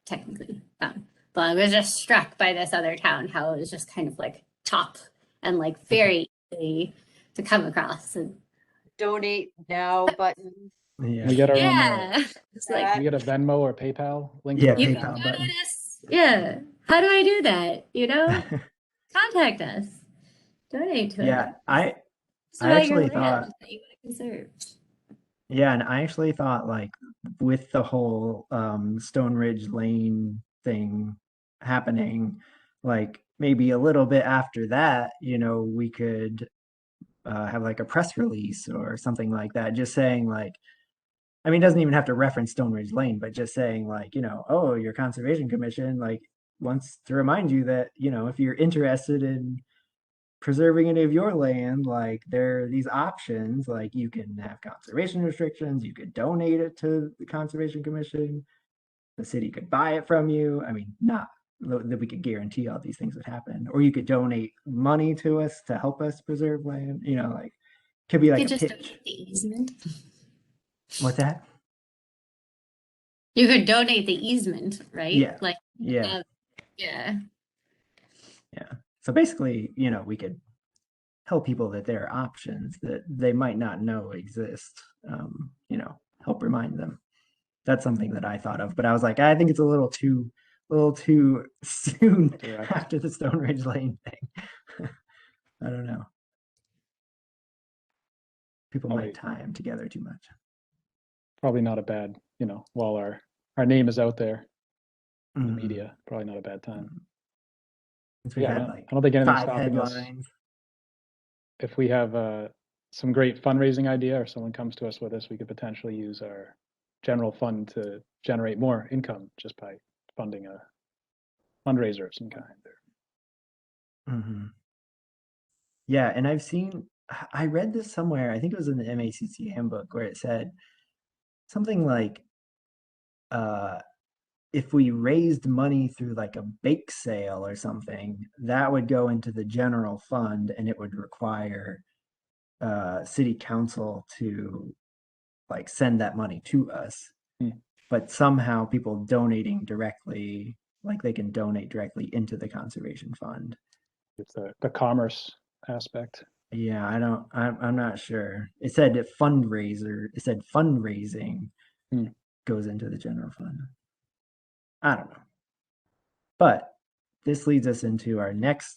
technically. But I was just struck by this other town, how it was just kind of like top and like very easy to come across. And Donate now button. Yeah. We get our own, yeah, it's like we get a Venmo or PayPal link. Yeah, to our you PayPal account. can button. donate us. Yeah, how do I do that? You know, contact us. Donate to Yeah, us. I It's about your actually land thought, that you want to conserve. yeah, and I actually thought like with the whole Stone Ridge Lane thing happening, like maybe a little bit after that, we could have like a press release or something like that, just saying like, I mean, it doesn't even have to reference Stone Ridge Lane, but just saying like, oh, your Conservation Commission like wants to remind you that, if you're interested in preserving any of your land, like there are these options, like you can have conservation restrictions, you could donate it to the Conservation Commission, the city could buy it from you. I mean, not that we could guarantee all these things would happen, or you could donate money to us to help us preserve land, like could be You like could a just pitch. donate the easement. What's that? You could donate the easement, right? Yeah. Like, Yeah. yeah. Yeah. So basically, we could tell people that there are options that they might not know exist. Help remind them. That's something that I thought of, but I was like, I think it's a little too soon Direct. after the Stone Ridge Lane thing. I don't know. People Probably. might tie them together too much. Probably not a bad, while our name is out there in the Mhm. media, probably not a bad time. Since we Yeah, had I like don't think anything's 5 stopping us. headlines. If we have some great fundraising idea or someone comes to us with this, we could potentially use our general fund to generate more income just by funding a fundraiser of some kind. Mm-hmm. Yeah, and I read this somewhere, I think it was in the MACC handbook, where it said something like, if we raised money through like a bake sale or something, that would go into the general fund and it would require city council to like send that money to us. But somehow people donating directly, like they can donate directly into the conservation fund. It's the commerce aspect. Yeah, I'm not sure. It said fundraising goes into the general fund. I don't know. But this leads us into our next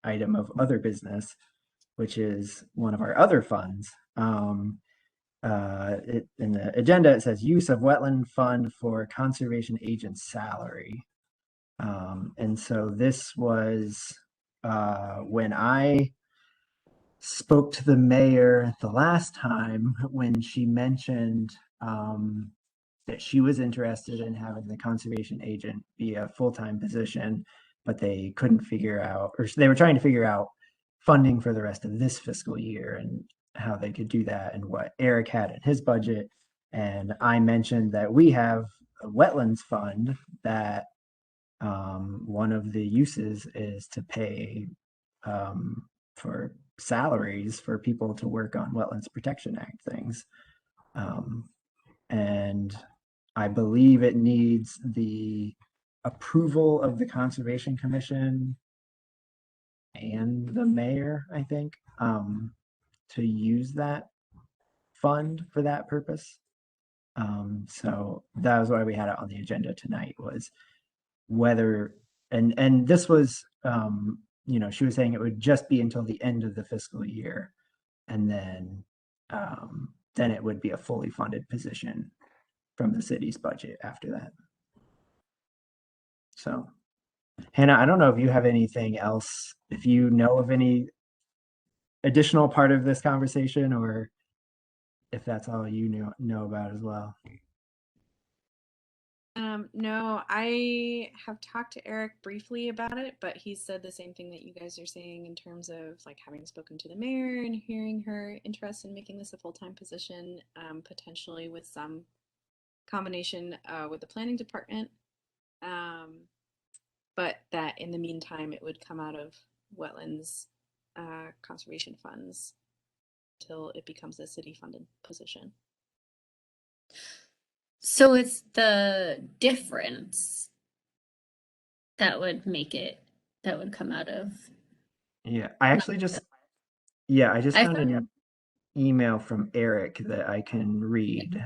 item of other business, which is one of our other funds. In the agenda, it says use of wetland fund for conservation agent salary. And so this was when I spoke to the mayor the last time when she mentioned that she was interested in having the conservation agent be a full-time position, but they couldn't figure out, or they were trying to figure out funding for the rest of this fiscal year and how they could do that and what Eric had in his budget. And I mentioned that we have a wetlands fund that one of the uses is to pay for salaries for people to work on Wetlands Protection Act things. And I believe it needs the approval of the Conservation Commission and the mayor, I think, to use that fund for that purpose. So that was why we had it on the agenda tonight, was whether, and this was, she was saying it would just be until the end of the fiscal year, and then it would be a fully funded position from the city's budget after that. So, Hannah, I don't know if you have anything else, if you know of any additional part of this conversation, or if that's all you know about as well. No, I have talked to Eric briefly about it, but he said the same thing that you guys are saying in terms of like having spoken to the mayor and hearing her interest in making this a full-time position, potentially with some combination with the planning department. But that in the meantime, it would come out of wetlands conservation funds until it becomes a city-funded position. So it's the difference that would make it, that would come out of Yeah, I actually just I found found an email from Eric that I can read.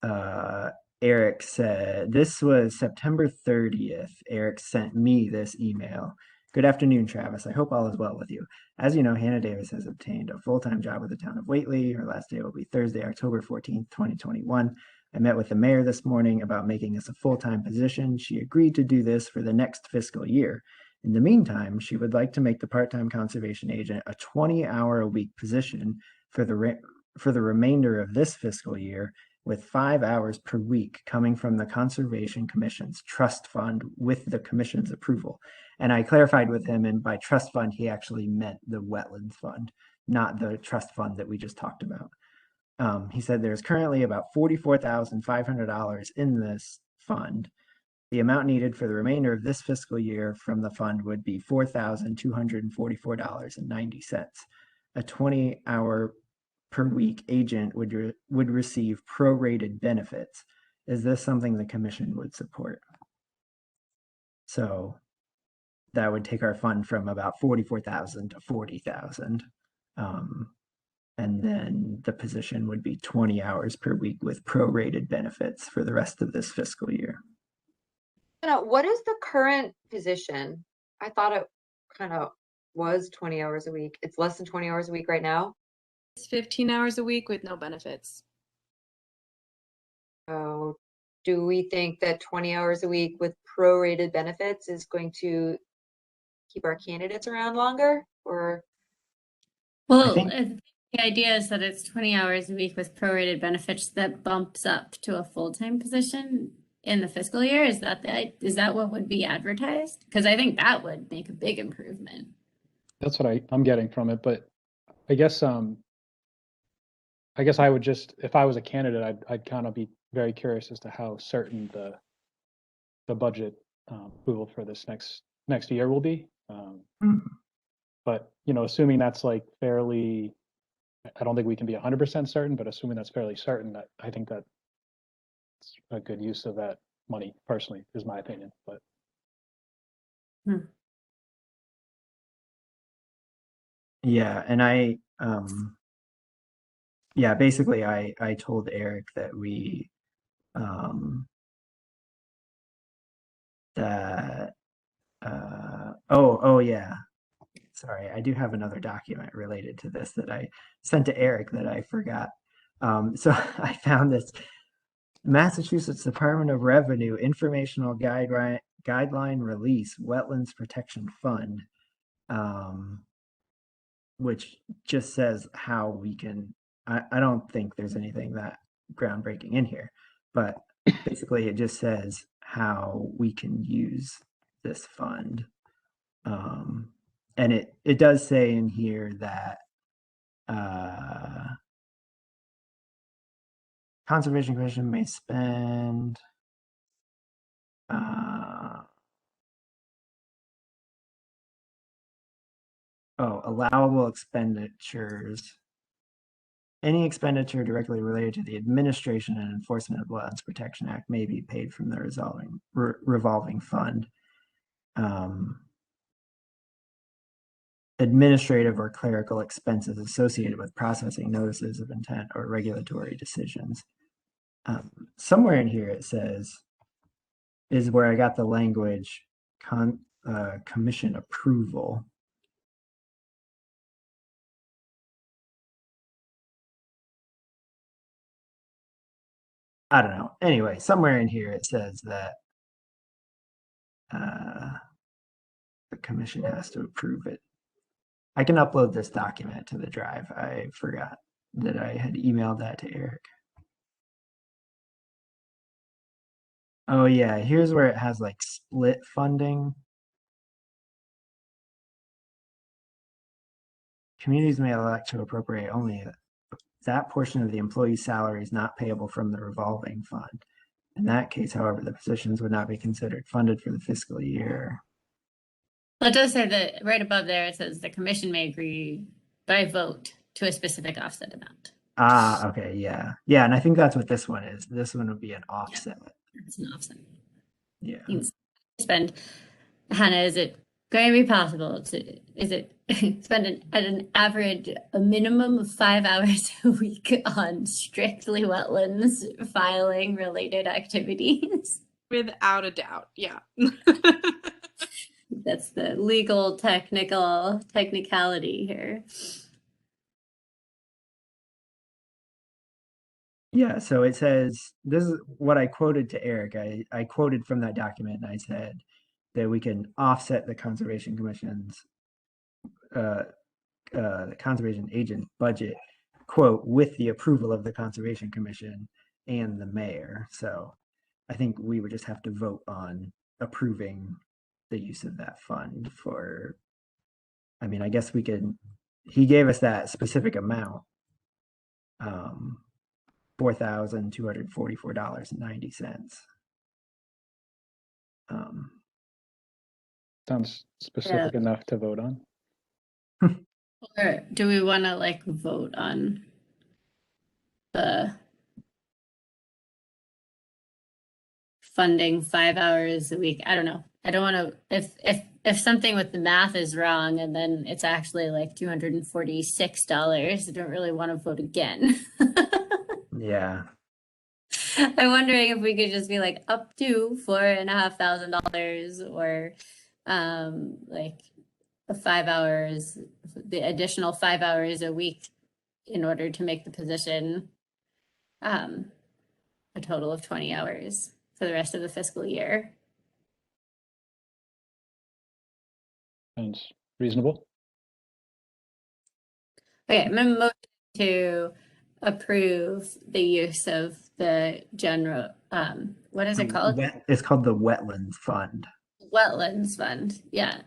Uh, Eric said, this was September 30th. Eric sent me this email. Good afternoon, Travis. I hope all is well with you. As you know, Hannah Davis has obtained a full-time job with the town of Whately. Her last day will be Thursday, October 14th, 2021. I met with the mayor this morning about making this a full-time position. She agreed to do this for the next fiscal year. In the meantime, she would like to make the part-time conservation agent a 20-hour-a-week position for the remainder of this fiscal year, with 5 hours per week coming from the Conservation Commission's trust fund with the commission's approval. And I clarified with him, and by trust fund, he actually meant the wetlands fund, not the trust fund that we just talked about. He said there's currently about $44,500 in this fund. The amount needed for the remainder of this fiscal year from the fund would be $4,244.90. A 20-hour per week agent would receive prorated benefits. Is this something the commission would support? So that would take our fund from about 44,000 to 40,000. And then the position would be 20 hours per week with prorated benefits for the rest of this fiscal year. What is the current position? I thought it kind of was 20 hours a week. It's less than 20 hours a week right now. It's 15 hours a week with no benefits. So do we think that 20 hours a week with prorated benefits is going to keep our candidates around longer, or? Well, think- the idea is that it's 20 hours a week with prorated benefits that bumps up to a full-time position in the fiscal year. Is that what would be advertised? Because I think that would make a big improvement. That's what I'm getting from it, but I guess I would just, if I was a candidate, I'd kind of be very curious as to how certain the budget approval for this next year will be. But assuming that's like fairly, I don't think we can be 100% certain, but assuming that's fairly certain, I think that's a good use of that money. Personally, is my opinion. But yeah, and basically I told Eric that we yeah. Sorry, I do have another document related to this that I sent to Eric that I forgot. So I found this Massachusetts Department of Revenue Informational Guideline Release Wetlands Protection Fund, which just says how we can, I don't think there's anything that groundbreaking in here, but basically it just says how we can use this fund. And it does say in here that Conservation Commission may spend allowable expenditures. Any expenditure directly related to the administration and enforcement of the Wetlands Protection Act may be paid from the revolving fund. Administrative or clerical expenses associated with processing notices of intent or regulatory decisions. Somewhere in here it says, is where I got the language commission approval. I don't know. Anyway, somewhere in here it says that the commission has to approve it. I can upload this document to the drive. I forgot that I had emailed that to Eric. Oh yeah, here's where it has like split funding. Communities may elect to appropriate only that portion of the employee's salary is not payable from the revolving fund. In that case, however, the positions would not be considered funded for the fiscal year. Well, it does say that right above there, it says the commission may agree by vote to a specific offset amount. Ah, okay, yeah. Yeah, and I think that's what this one is. This one would be an offset. It's an offset. Yeah. You can spend, Hannah, is it going to be possible to, is it spend an average, a minimum of 5 hours a week on strictly wetlands filing related activities? Without a doubt, yeah. That's the legal technicality here. Yeah, so it says, this is what I quoted to Eric. I quoted from that document and I said that we can offset the Conservation Commission's, the conservation agent budget, quote, with the approval of the Conservation Commission and the mayor. So I think we would just have to vote on approving the use of that fund for, I mean, I guess we could, he gave us that specific amount. $4,244.90. Sounds specific enough to vote on. Or do we want to like vote on the funding 5 hours a week? I don't know. I don't want to, if something with the math is wrong and then it's actually like $246, I don't really want to vote again. Yeah. I'm wondering if we could just be like up to $4,500 or like 5 hours, the additional 5 hours a week in order to make the position a total of 20 hours for the rest of the fiscal year. Sounds reasonable. Okay, I'm gonna motion to approve the use of the general, what is it called? It's called the Wetlands Fund. Wetlands Fund, yeah.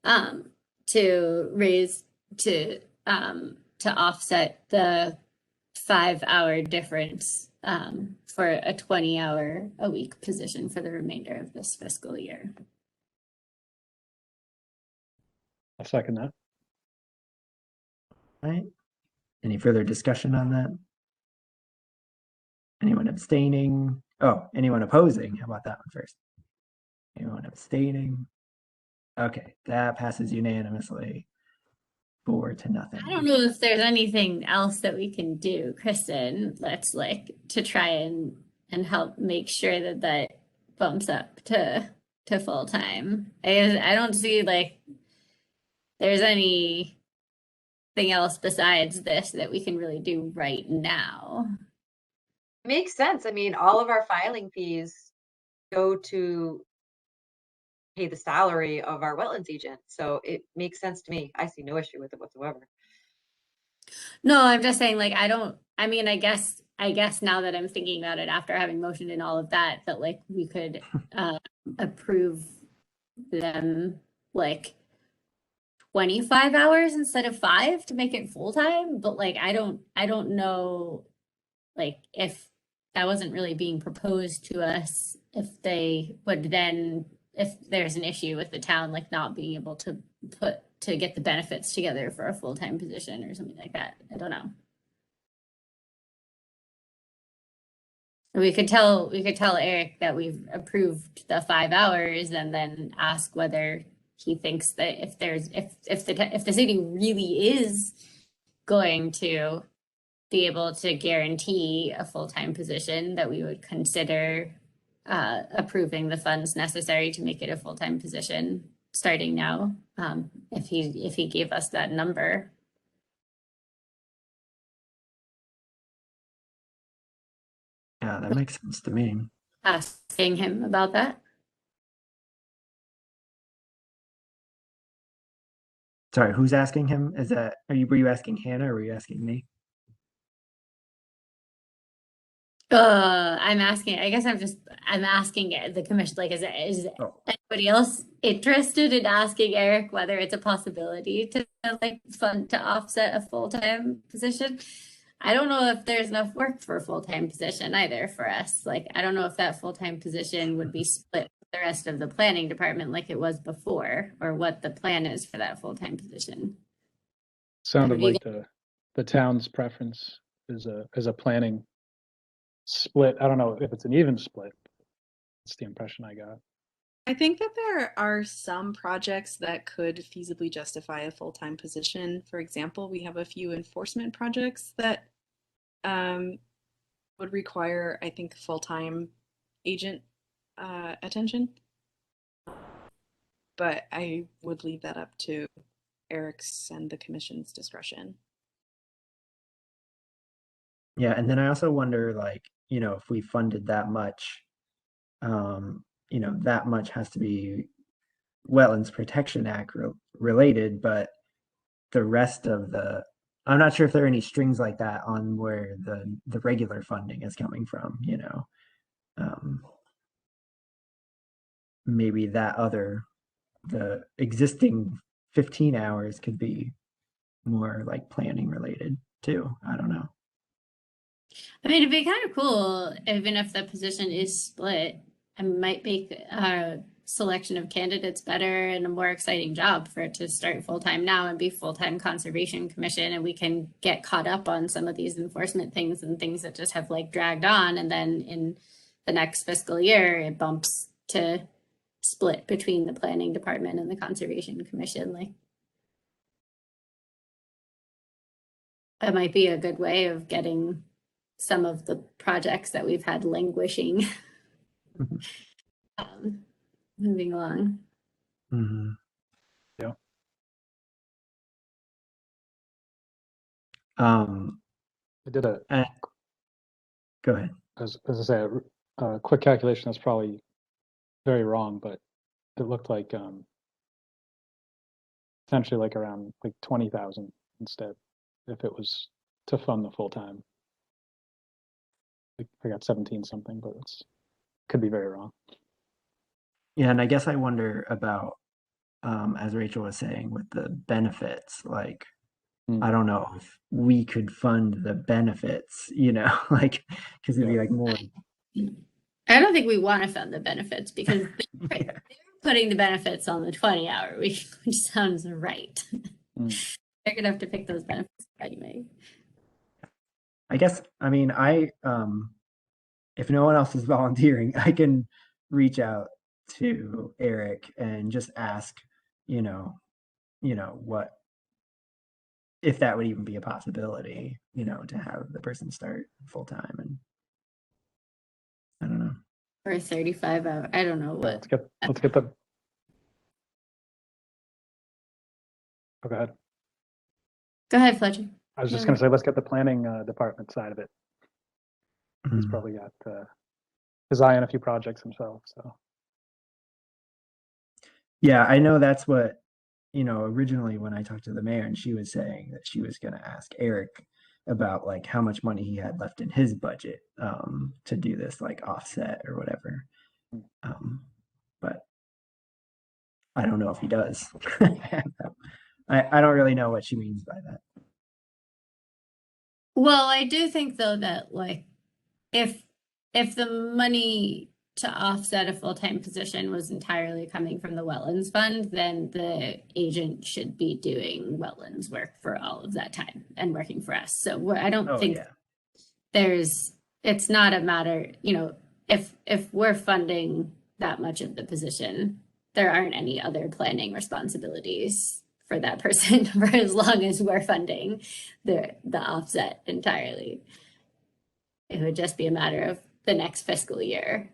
To raise, to offset the 5 hour difference for a 20-hour a week position for the remainder of this fiscal year. I'll second that. Right. Any further discussion on that? Anyone abstaining? Oh, anyone opposing? How about that one first? Anyone abstaining? Okay, that passes unanimously. 4-0. I don't know if there's anything else that we can do, Kristen. Let's like to try and help make sure that that bumps up to full time. I don't see like there's anything else besides this that we can really do right now. Makes sense. I mean, all of our filing fees go to pay the salary of our wetlands agent. So it makes sense to me. I see no issue with it whatsoever. No, I'm just saying like I mean I guess now that I'm thinking about it after having motioned in all of that like we could approve them like 25 hours instead of 5 to make it full time, but like I don't know like if that wasn't really being proposed to us, if they would then, if there's an issue with the town like not being able to get the benefits together for a full-time position or something like that. I don't know. We could tell Eric that we've approved the 5 hours and then ask whether he thinks that if the city really is going to be able to guarantee a full-time position, that we would consider approving the funds necessary to make it a full-time position starting now, if he gave us that number. Yeah, that makes sense to me. Asking him about that. Sorry, who's asking him? Were you asking Hannah or were you asking me? I'm asking the commission, like, is anybody else interested in asking Eric whether it's a possibility to like fund to offset a full-time position? I don't know if there's enough work for a full-time position either for us. Like, I don't know if that full-time position would be split with the rest of the planning department like it was before, or what the plan is for that full-time position. Sounded like the town's preference is a planning split. I don't know if it's an even split. That's the impression I got. I think that there are some projects that could feasibly justify a full-time position. For example, we have a few enforcement projects that would require, I think, full-time agent attention. But I would leave that up to Eric's and the commission's discretion. Yeah, and then I also wonder, like, if we funded that much, that much has to be Wetlands Protection Act related, but the rest of I'm not sure if there are any strings like that on where the regular funding is coming from, maybe the existing 15 hours could be more like planning related too. I don't know. I mean, it'd be kind of cool, even if the position is split, it might make a selection of candidates better and a more exciting job for it to start full-time now and be full-time Conservation Commission, and we can get caught up on some of these enforcement things and things that just have like dragged on, and then in the next fiscal year it bumps to split between the planning department and the Conservation Commission. Like, that might be a good way of getting some of the projects that we've had languishing moving along. Mm-hmm. Yeah. I did go ahead. As I say, a quick calculation that's probably very wrong, but it looked like potentially like around like 20,000 instead, if it was to fund the full time. I got 17 something, but could be very wrong. Yeah, and I guess I wonder about, as Rachel was saying, with the benefits, like, I don't know if we could fund the benefits, like, because it'd be like more. I don't think we want to fund the benefits because they're putting the benefits on the 20-hour week, which sounds right. They're gonna have to pick those benefits anyway. I guess, I mean, if no one else is volunteering, I can reach out to Eric and just ask, what, if that would even be a possibility, to have the person start full time, and I don't know. Or 35 hours. I don't know what. Let's get the. Oh, go ahead. Go ahead, Fletcher. I was just going to say, let's get the planning department side of it. He's probably got his eye on a few projects himself. So. Yeah, I know that's what, originally when I talked to the mayor, and she was saying that she was going to ask Eric about like how much money he had left in his budget to do this like offset or whatever. But I don't know if he does. I don't really know what she means by that. Well, I do think though that like if the money to offset a full-time position was entirely coming from the wetlands fund, then the agent should be doing wetlands work for all of that time and working for us. So I don't think it's not a matter, if we're funding that much of the position, there aren't any other planning responsibilities for that person for as long as we're funding the offset entirely. It would just be a matter of the next fiscal year.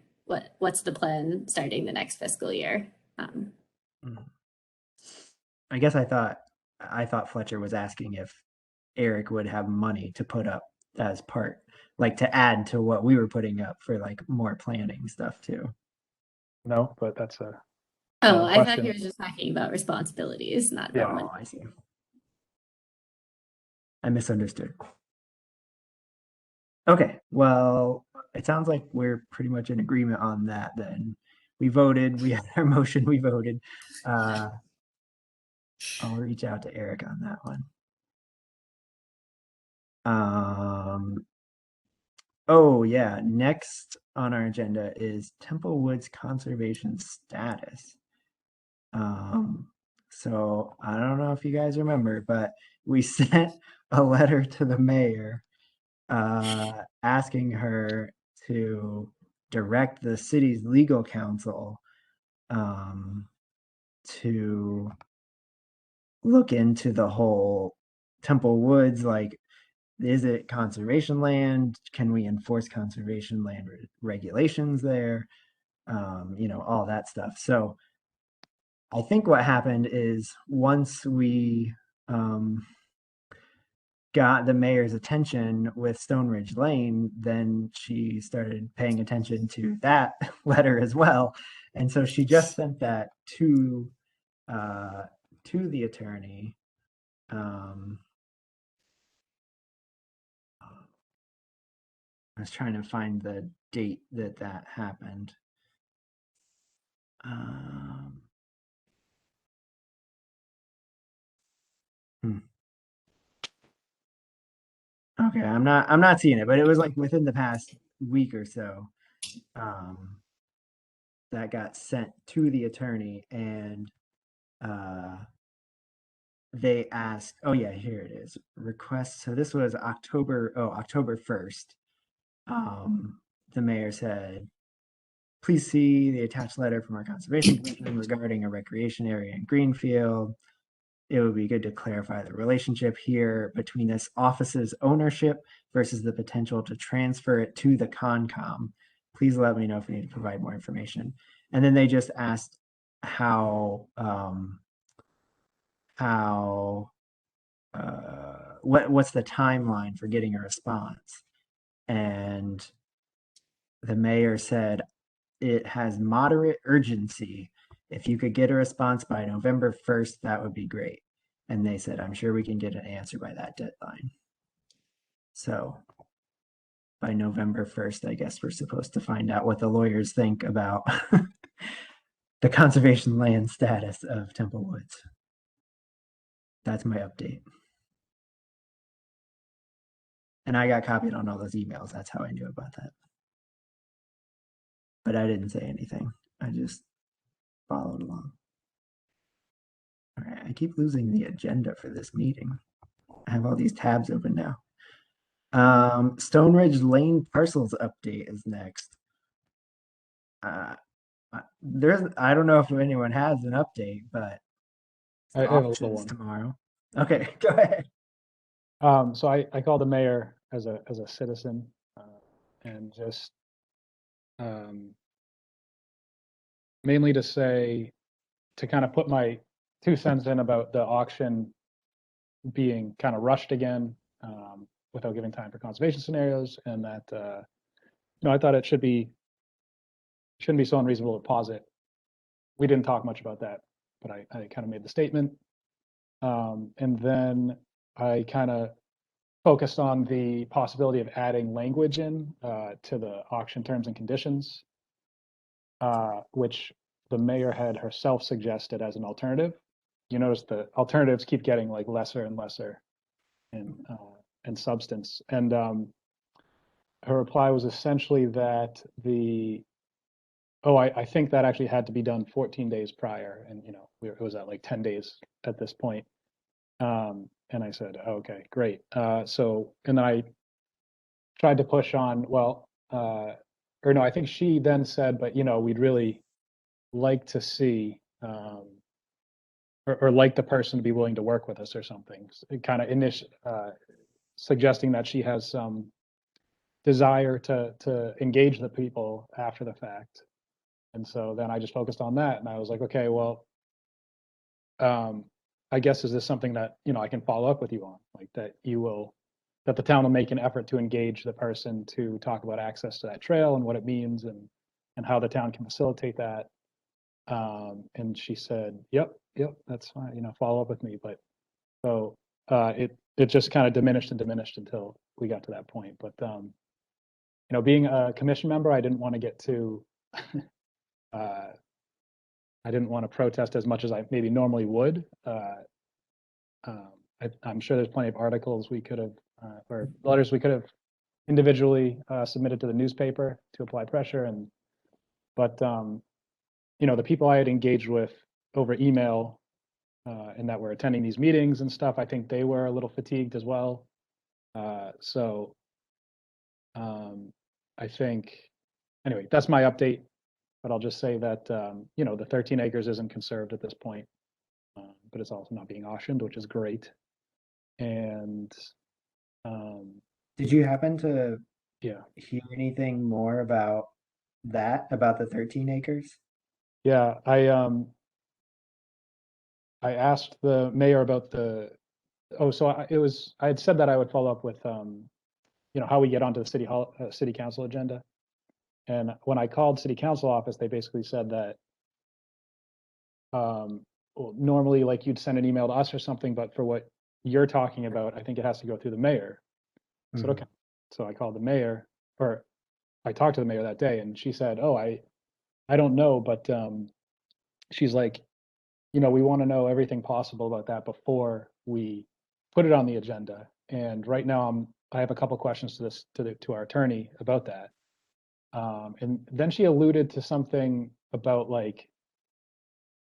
What's the plan starting the next fiscal year? I guess I thought Fletcher was asking if Eric would have money to put up as part, like to add to what we were putting up for like more planning stuff too. No, but that's a. Oh, I thought he was just talking about responsibilities, not money. I see. I misunderstood. Okay, well, it sounds like we're pretty much in agreement on that then. We voted, we had our motion, we voted. I'll reach out to Eric on that one. Oh yeah, next on our agenda is Temple Woods conservation status. So I don't know if you guys remember, but we sent a letter to the mayor asking her to direct the city's legal counsel to look into the whole Temple Woods, like, is it conservation land? Can we enforce conservation land regulations there? All that stuff. So I think what happened is once we got the mayor's attention with Stone Ridge Lane, then she started paying attention to that letter as well. And so she just sent that to the attorney. I was trying to find the date that happened. Okay, I'm not seeing it, but it was like within the past week or so. That got sent to the attorney, and they asked, oh yeah, here it is. Request. So this was October 1st. The mayor said, please see the attached letter from our conservation commission regarding a recreation area in Greenfield. It would be good to clarify the relationship here between this office's ownership versus the potential to transfer it to the Concom. Please let me know if we need to provide more information. And then they just asked what's the timeline for getting a response? And the mayor said it has moderate urgency. If you could get a response by November 1st, that would be great. And they said, I'm sure we can get an answer by that deadline. So by November 1st, I guess we're supposed to find out what the lawyers think about the conservation land status of Temple Woods. That's my update. And I got copied on all those emails. That's how I knew about that. But I didn't say anything. I just followed along. All right, I keep losing the agenda for this meeting. I have all these tabs open now. Stone Ridge Lane parcels update is next. I don't know if anyone has an update, but I have a little auctions one. tomorrow. Okay, go ahead. So I called the mayor as a citizen and just mainly to kind of put my 2 cents in about the auction being kind of rushed again without giving time for conservation scenarios, and that I thought it shouldn't be so unreasonable to pause it. We didn't talk much about that, but I kind of made the statement, and then I kind of focused on the possibility of adding language in to the auction terms and conditions, which the mayor had herself suggested as an alternative. You notice the alternatives keep getting like lesser and lesser in substance. And her reply was essentially that I think that actually had to be done 14 days prior. And, it was at like 10 days at this point. And I said, okay, great. And then I tried to push on, I think she then said, but, we'd really like to see, or like the person to be willing to work with us or something. Kind of suggesting that she has some desire to engage the people after the fact. And so then I just focused on that, and I was like, okay, well, I guess, is this something that I can follow up with you on, like that the town will make an effort to engage the person to talk about access to that trail and what it means and how the town can facilitate that. And she said, yep, that's fine, follow up with me. But so it just kind of diminished and diminished until we got to that point. But being a commission member, I didn't want to get too I didn't want to protest as much as I maybe normally would. I'm sure there's plenty of articles we could have, or letters we could have individually submitted to the newspaper to apply pressure. But the people I had engaged with over email and that were attending these meetings and stuff, I think they were a little fatigued as well. I think, anyway, that's my update. but I'll just say that, you know, the 13 acres isn't conserved at this point, but it's also not being auctioned, which is great. And Did you happen to yeah, hear anything more about that, about the 13 acres? yeah, I asked the mayor about the, oh, so I had said that I would follow up with, you know, how we get onto the city council agenda. And when I called city council office, they basically said that, well, normally like you'd send an email to us or something, but for what you're talking about, I think it has to go through the mayor. I said, Mhm. okay. So I called the mayor, or I talked to the mayor that day, and she said, oh, I don't know, but she's like, you know, we want to know everything possible about that before we put it on the agenda. And right now I have a couple questions to our attorney about that. And then she alluded to something about like,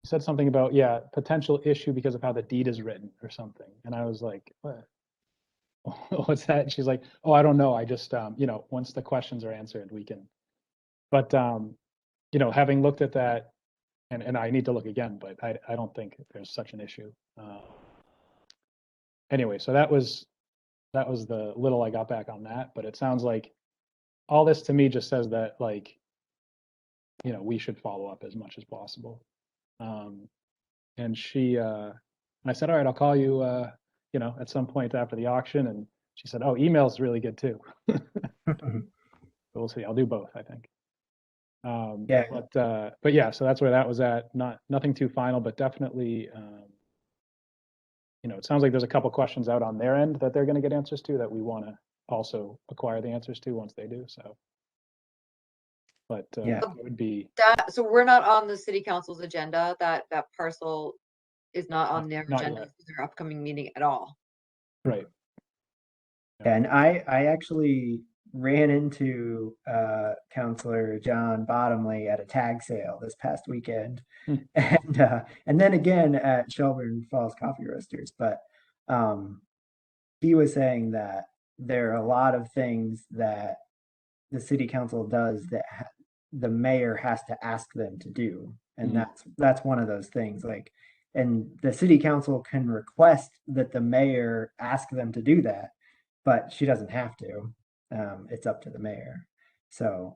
said something about, yeah, potential issue because of how the deed is written or something. And I was like, what? What's that? And she's like, oh, I don't know. I just, you know, once the questions are answered, we can. But, you know, having looked at that, and I need to look again, but I don't think there's such an issue. Anyway, so that was the little I got back on that. But it sounds like all this to me just says that, like, you know, we should follow up as much as possible. And she, and I said, all right, I'll call you, you know, at some point after the auction. And she said, oh, email is really good too. We'll see. I'll do both, I think. Yeah. But yeah, so that's where that was at. Nothing too final, but definitely, you know, it sounds like there's a couple questions out on their end that they're going to get answers to that we want to also acquire the answers to once they do. So, but Yeah. it would be So we're not on the city council's agenda. That parcel is not on their not agenda yet. for their upcoming meeting at all. Right. And I actually ran into Counselor John Bottomley at a tag sale this past weekend, and then again at Shelburne Falls Coffee Roasters. But he was saying that there are a lot of things that the city council does that the mayor has to ask them to do, and that's one of those things. Like, and the city council can request that the mayor ask them to do that, but she doesn't have to. It's up to the mayor. So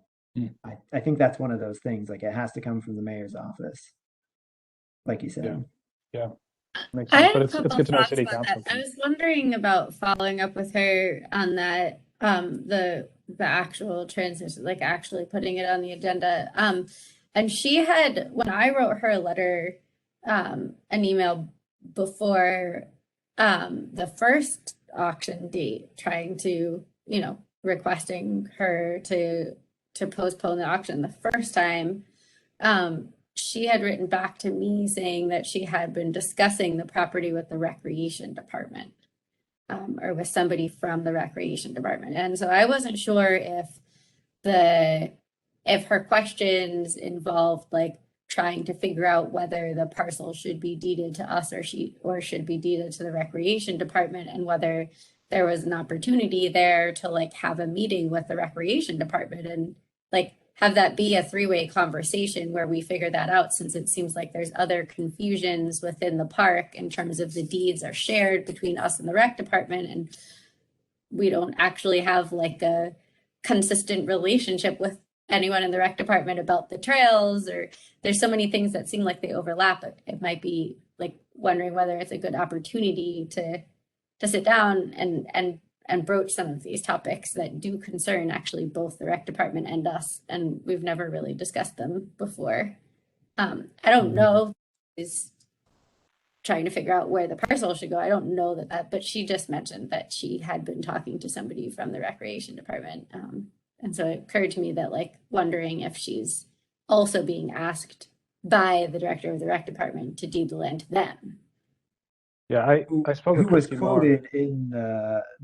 I think that's one of those things. Like, it has to come from the mayor's office, like you said. Yeah. Makes I sense. had But a it's couple good to know thoughts city about council. that. I was wondering about following up with her on that, the actual transition, like actually putting it on the agenda. And she had, when I wrote her a letter, an email before the first auction date, trying to, you know, requesting her to postpone the auction the first time. She had written back to me saying that she had been discussing the property with the recreation department, or with somebody from the recreation department. And so I wasn't sure if her questions involved like trying to figure out whether the parcel should be deeded to us or should be deeded to the recreation department, and whether there was an opportunity there to like have a meeting with the recreation department and like have that be a three-way conversation where we figure that out, since it seems like there's other confusions within the park in terms of the deeds are shared between us and the rec department, and we don't actually have like a consistent relationship with anyone in the rec department about the trails, or there's so many things that seem like they overlap. It might be like wondering whether it's a good opportunity to sit down and broach some of these topics that do concern actually both the rec department and us, and we've never really discussed them before. I don't know, is trying to figure out where the parcel should go. I don't know that, but she just mentioned that she had been talking to somebody from the recreation department. And so it occurred to me that like wondering if she's also being asked by the director of the rec department to deed the land to them. Yeah, I spoke with Who was Christy quoted Moore. in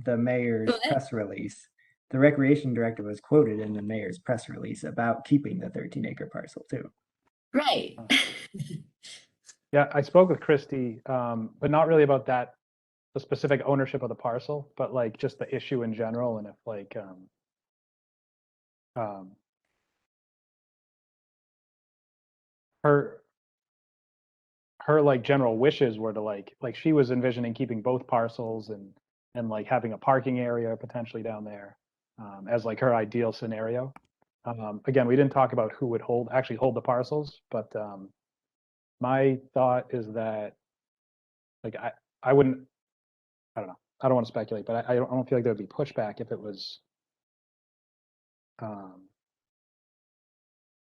the mayor's press release. The recreation director was quoted in the mayor's press release about keeping the 13-acre parcel too. Right. Yeah, I spoke with Christy, but not really about that, the specific ownership of the parcel, but like just the issue in general, and if like her like general wishes were to like she was envisioning keeping both parcels and like having a parking area potentially down there as like her ideal scenario. Again, we didn't talk about who would actually hold the parcels, but my thought is that like I wouldn't, I don't know, I don't want to speculate, but I don't feel like there would be pushback if it was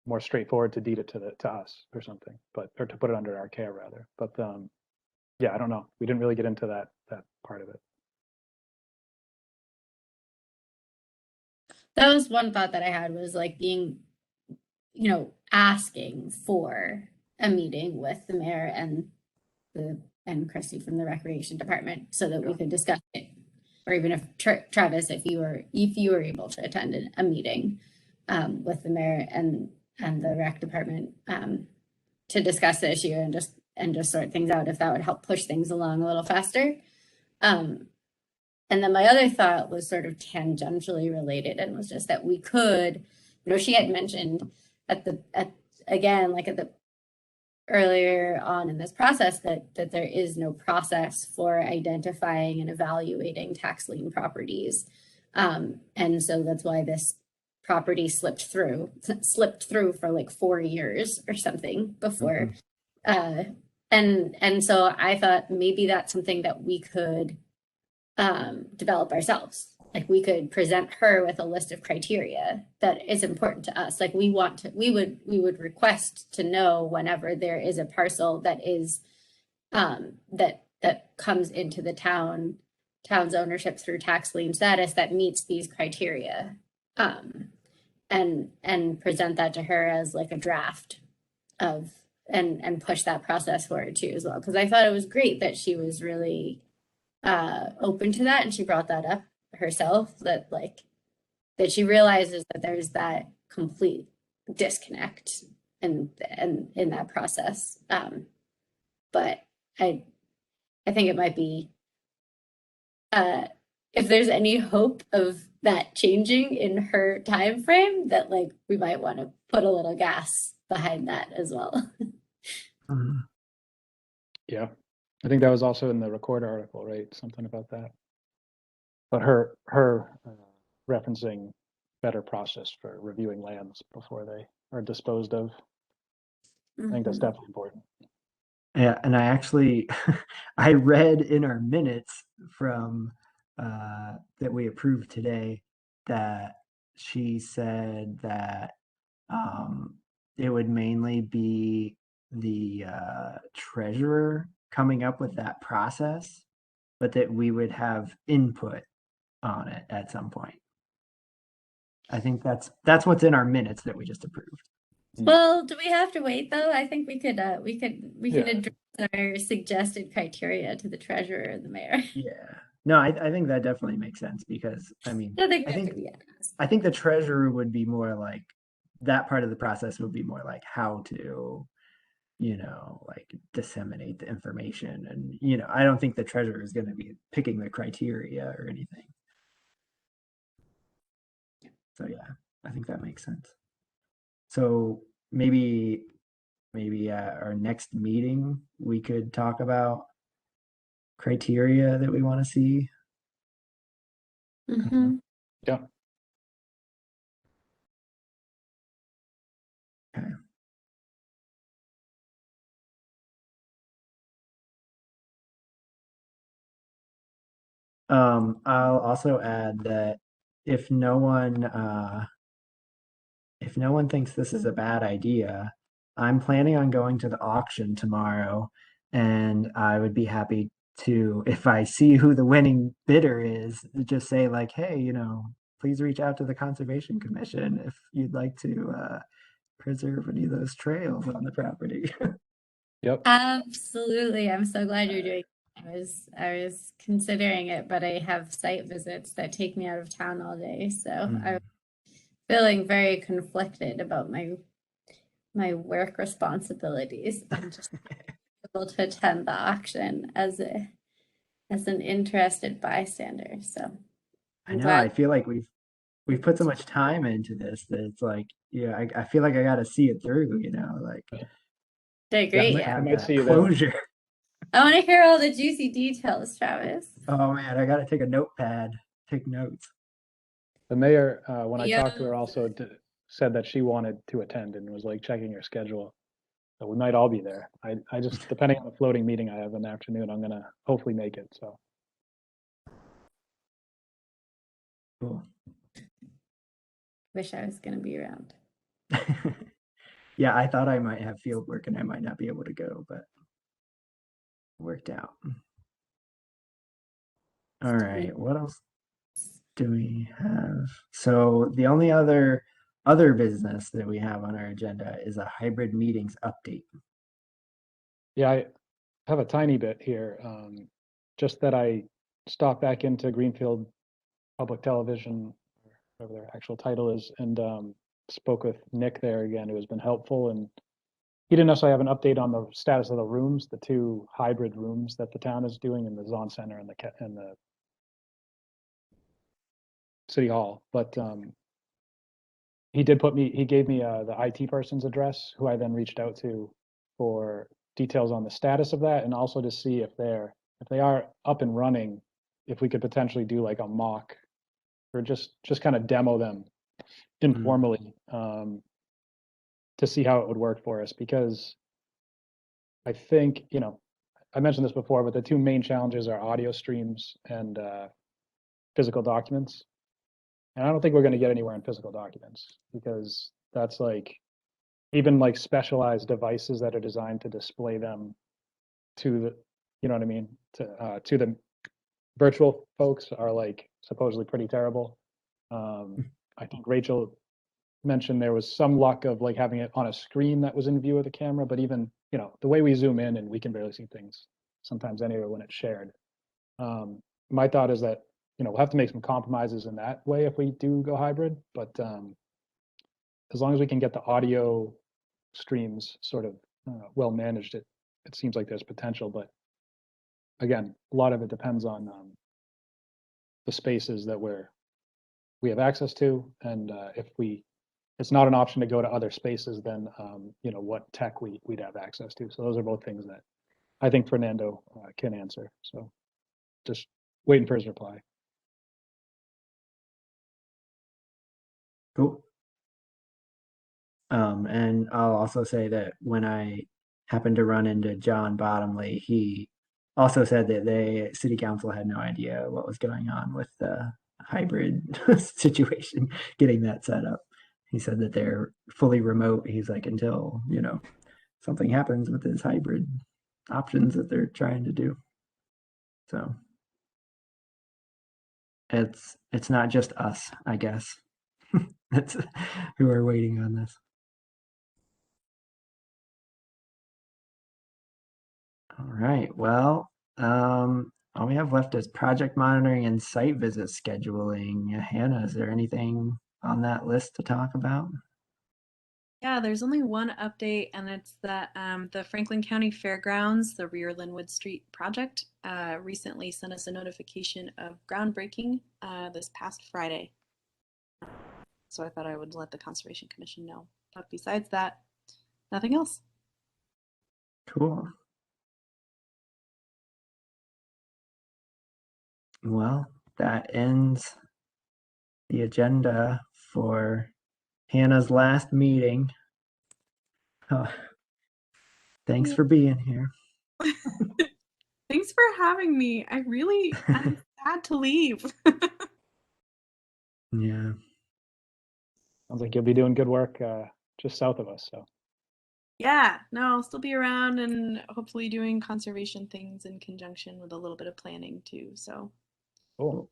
more straightforward to deed it to us or something, or to put it under our care rather. But yeah, I don't know. We didn't really get into that part of it. That was one thought that I had, was like being, asking for a meeting with the mayor and Christy from the recreation department so that we could discuss it. Or even if Travis, if you were able to attend a meeting with the mayor and the rec department to discuss the issue and just sort things out, if that would help push things along a little faster. And then my other thought was sort of tangentially related, and was just that we could, she had mentioned earlier on in this process that there is no process for identifying and evaluating tax lien properties. And so that's why this property slipped through for like 4 years or something before. And so I thought maybe that's something that we could develop ourselves. Like we could present her with a list of criteria that is important to us. Like we would request to know whenever there is a parcel that is that comes into the town's ownership through tax lien status that meets these criteria, and present that to her as like a draft of and push that process forward too as well. Because I thought it was great that she was really open to that, and she brought that up herself, that she realizes that there's that complete disconnect in that process. But I think it might be if there's any hope of that changing in her time frame, that like we might want to put a little gas behind that as well. Yeah, I think that was also in the Record article, right? Something about that. But her referencing better process for reviewing lands before they are disposed of. I think that's definitely important. Yeah, and I actually I read in our minutes from that we approved today that she said that it would mainly be the treasurer coming up with that process, but that we would have input on it at some point. I think that's what's in our minutes that we just approved. Well, do we have to wait though? I think we could address our suggested criteria to the treasurer and the mayor. Yeah. No, I think that definitely makes sense, because I mean, I think the treasurer would be more like, that part of the process would be more like how to, like disseminate the information. And, I don't think the treasurer is going to be picking the criteria or anything. So yeah, I think that makes sense. So maybe our next meeting, we could talk about criteria that we want to see. Yeah. Okay. I'll also add that if no one thinks this is a bad idea, I'm planning on going to the auction tomorrow, and I would be happy to, if I see who the winning bidder is, just say like, hey, please reach out to the Conservation Commission if you'd like to preserve any of those trails on the property. Yep. Absolutely. I'm so glad you're doing it. I was considering it, but I have site visits that take me out of town all day. So I'm feeling very conflicted about my work responsibilities and just able to attend the auction as an interested bystander. So I know, I feel like we've put so much time into this that it's like, I feel like I got to see it through, like Okay, Yeah, great. I Yeah. might Have see that you there. closure. I want to hear all the juicy details, Travis. Oh man, I gotta take a notepad, take notes. The mayor, when I Yeah. talked to her, also said that she wanted to attend and was like checking her schedule. So we might all be there. I just, depending on the floating meeting I have in the afternoon, I'm gonna hopefully make it. So Cool. Wish I was going to be around. Yeah, I thought I might have field work and I might not be able to go, but it worked out. All right, what else do we have? So the only other business that we have on our agenda is a hybrid meetings update. yeah, I have a tiny bit here. Just that I stopped back into Greenfield Public Television, whatever their actual title is, and spoke with Nick there again, who has been helpful. And he didn't necessarily have an update on the status of the rooms, the 2 hybrid rooms that the town is doing in the Zon Center and the City Hall. But he gave me the IT person's address, who I then reached out to for details on the status of that, and also to see if they are up and running, if we could potentially do like a mock or just kind of demo them informally, to see how it would work for us. Because I think, I mentioned this before, but the 2 main challenges are audio streams and physical documents. And I don't think we're going to get anywhere in physical documents, because that's like, even like specialized devices that are designed to display them to the, you know what I mean, to the virtual folks are like supposedly pretty terrible. I think Rachel mentioned there was some luck of like having it on a screen that was in view of the camera, but even, the way we zoom in and we can barely see things sometimes anyway when it's shared. My thought is that, we'll have to make some compromises in that way if we do go hybrid, but as long as we can get the audio streams sort of well managed, it seems like there's potential. But again, a lot of it depends on the spaces that we have access to, and if it's not an option to go to other spaces, then what tech we'd have access to. So those are both things that I think Fernando can answer. So just waiting for his reply. Cool. And I'll also say that when I happened to run into John Bottomley, he also said that city council had no idea what was going on with the hybrid situation, getting that set up. He said that they're fully remote. He's like, until, something happens with his hybrid options that they're trying to do. So it's not just us, I guess. That's who are waiting on this. All right. Well, all we have left is project monitoring and site visit scheduling. Hannah, is there anything on that list to talk about? Yeah, there's only one update, and it's that the Franklin County Fairgrounds, the rear Linwood Street project, recently sent us a notification of groundbreaking this past Friday. So I thought I would let the Conservation Commission know. But besides that, nothing else. Cool. Well, that ends the agenda for Hannah's last meeting. Thanks for being here. Thanks for having me. I'm sad to leave. Yeah. Sounds like you'll be doing good work just south of us. So Yeah, no, I'll still be around and hopefully doing conservation things in conjunction with a little bit of planning too. So cool.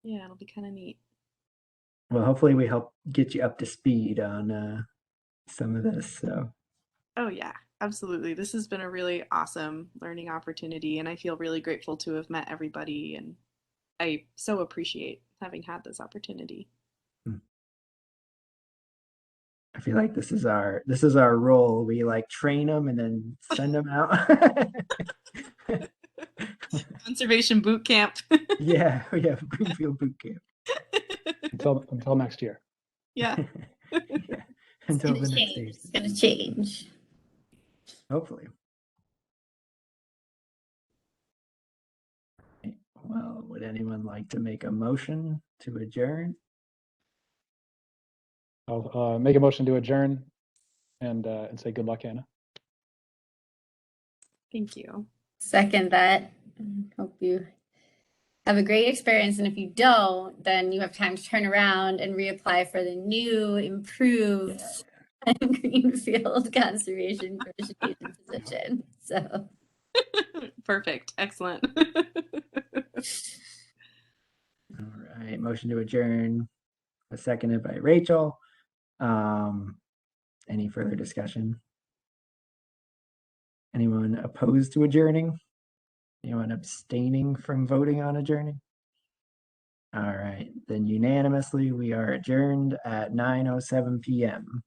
Yeah, it'll be kind of neat. Well, hopefully we help get you up to speed on some of this. So. Oh yeah, absolutely. This has been a really awesome learning opportunity, and I feel really grateful to have met everybody, and I so appreciate having had this opportunity. I feel like this is our role. We like train them and then send them out. Conservation boot camp. Yeah, we have Greenfield boot camp. Until next year. Yeah. Yeah. Until the next stage. It's gonna change. Hopefully. Well, would anyone like to make a motion to adjourn? I'll make a motion to adjourn and say good luck, Hannah. Thank you. Second that. Hope you have a great experience. And if you don't, then you have time to turn around and reapply for the new, improved Greenfield Conservation Commission position. So, Perfect. Excellent. All right, motion to adjourn, seconded by Rachel. Any further discussion? Anyone opposed to adjourning? Anyone abstaining from voting on adjourning? All right, then unanimously we are adjourned at 9:07 p.m.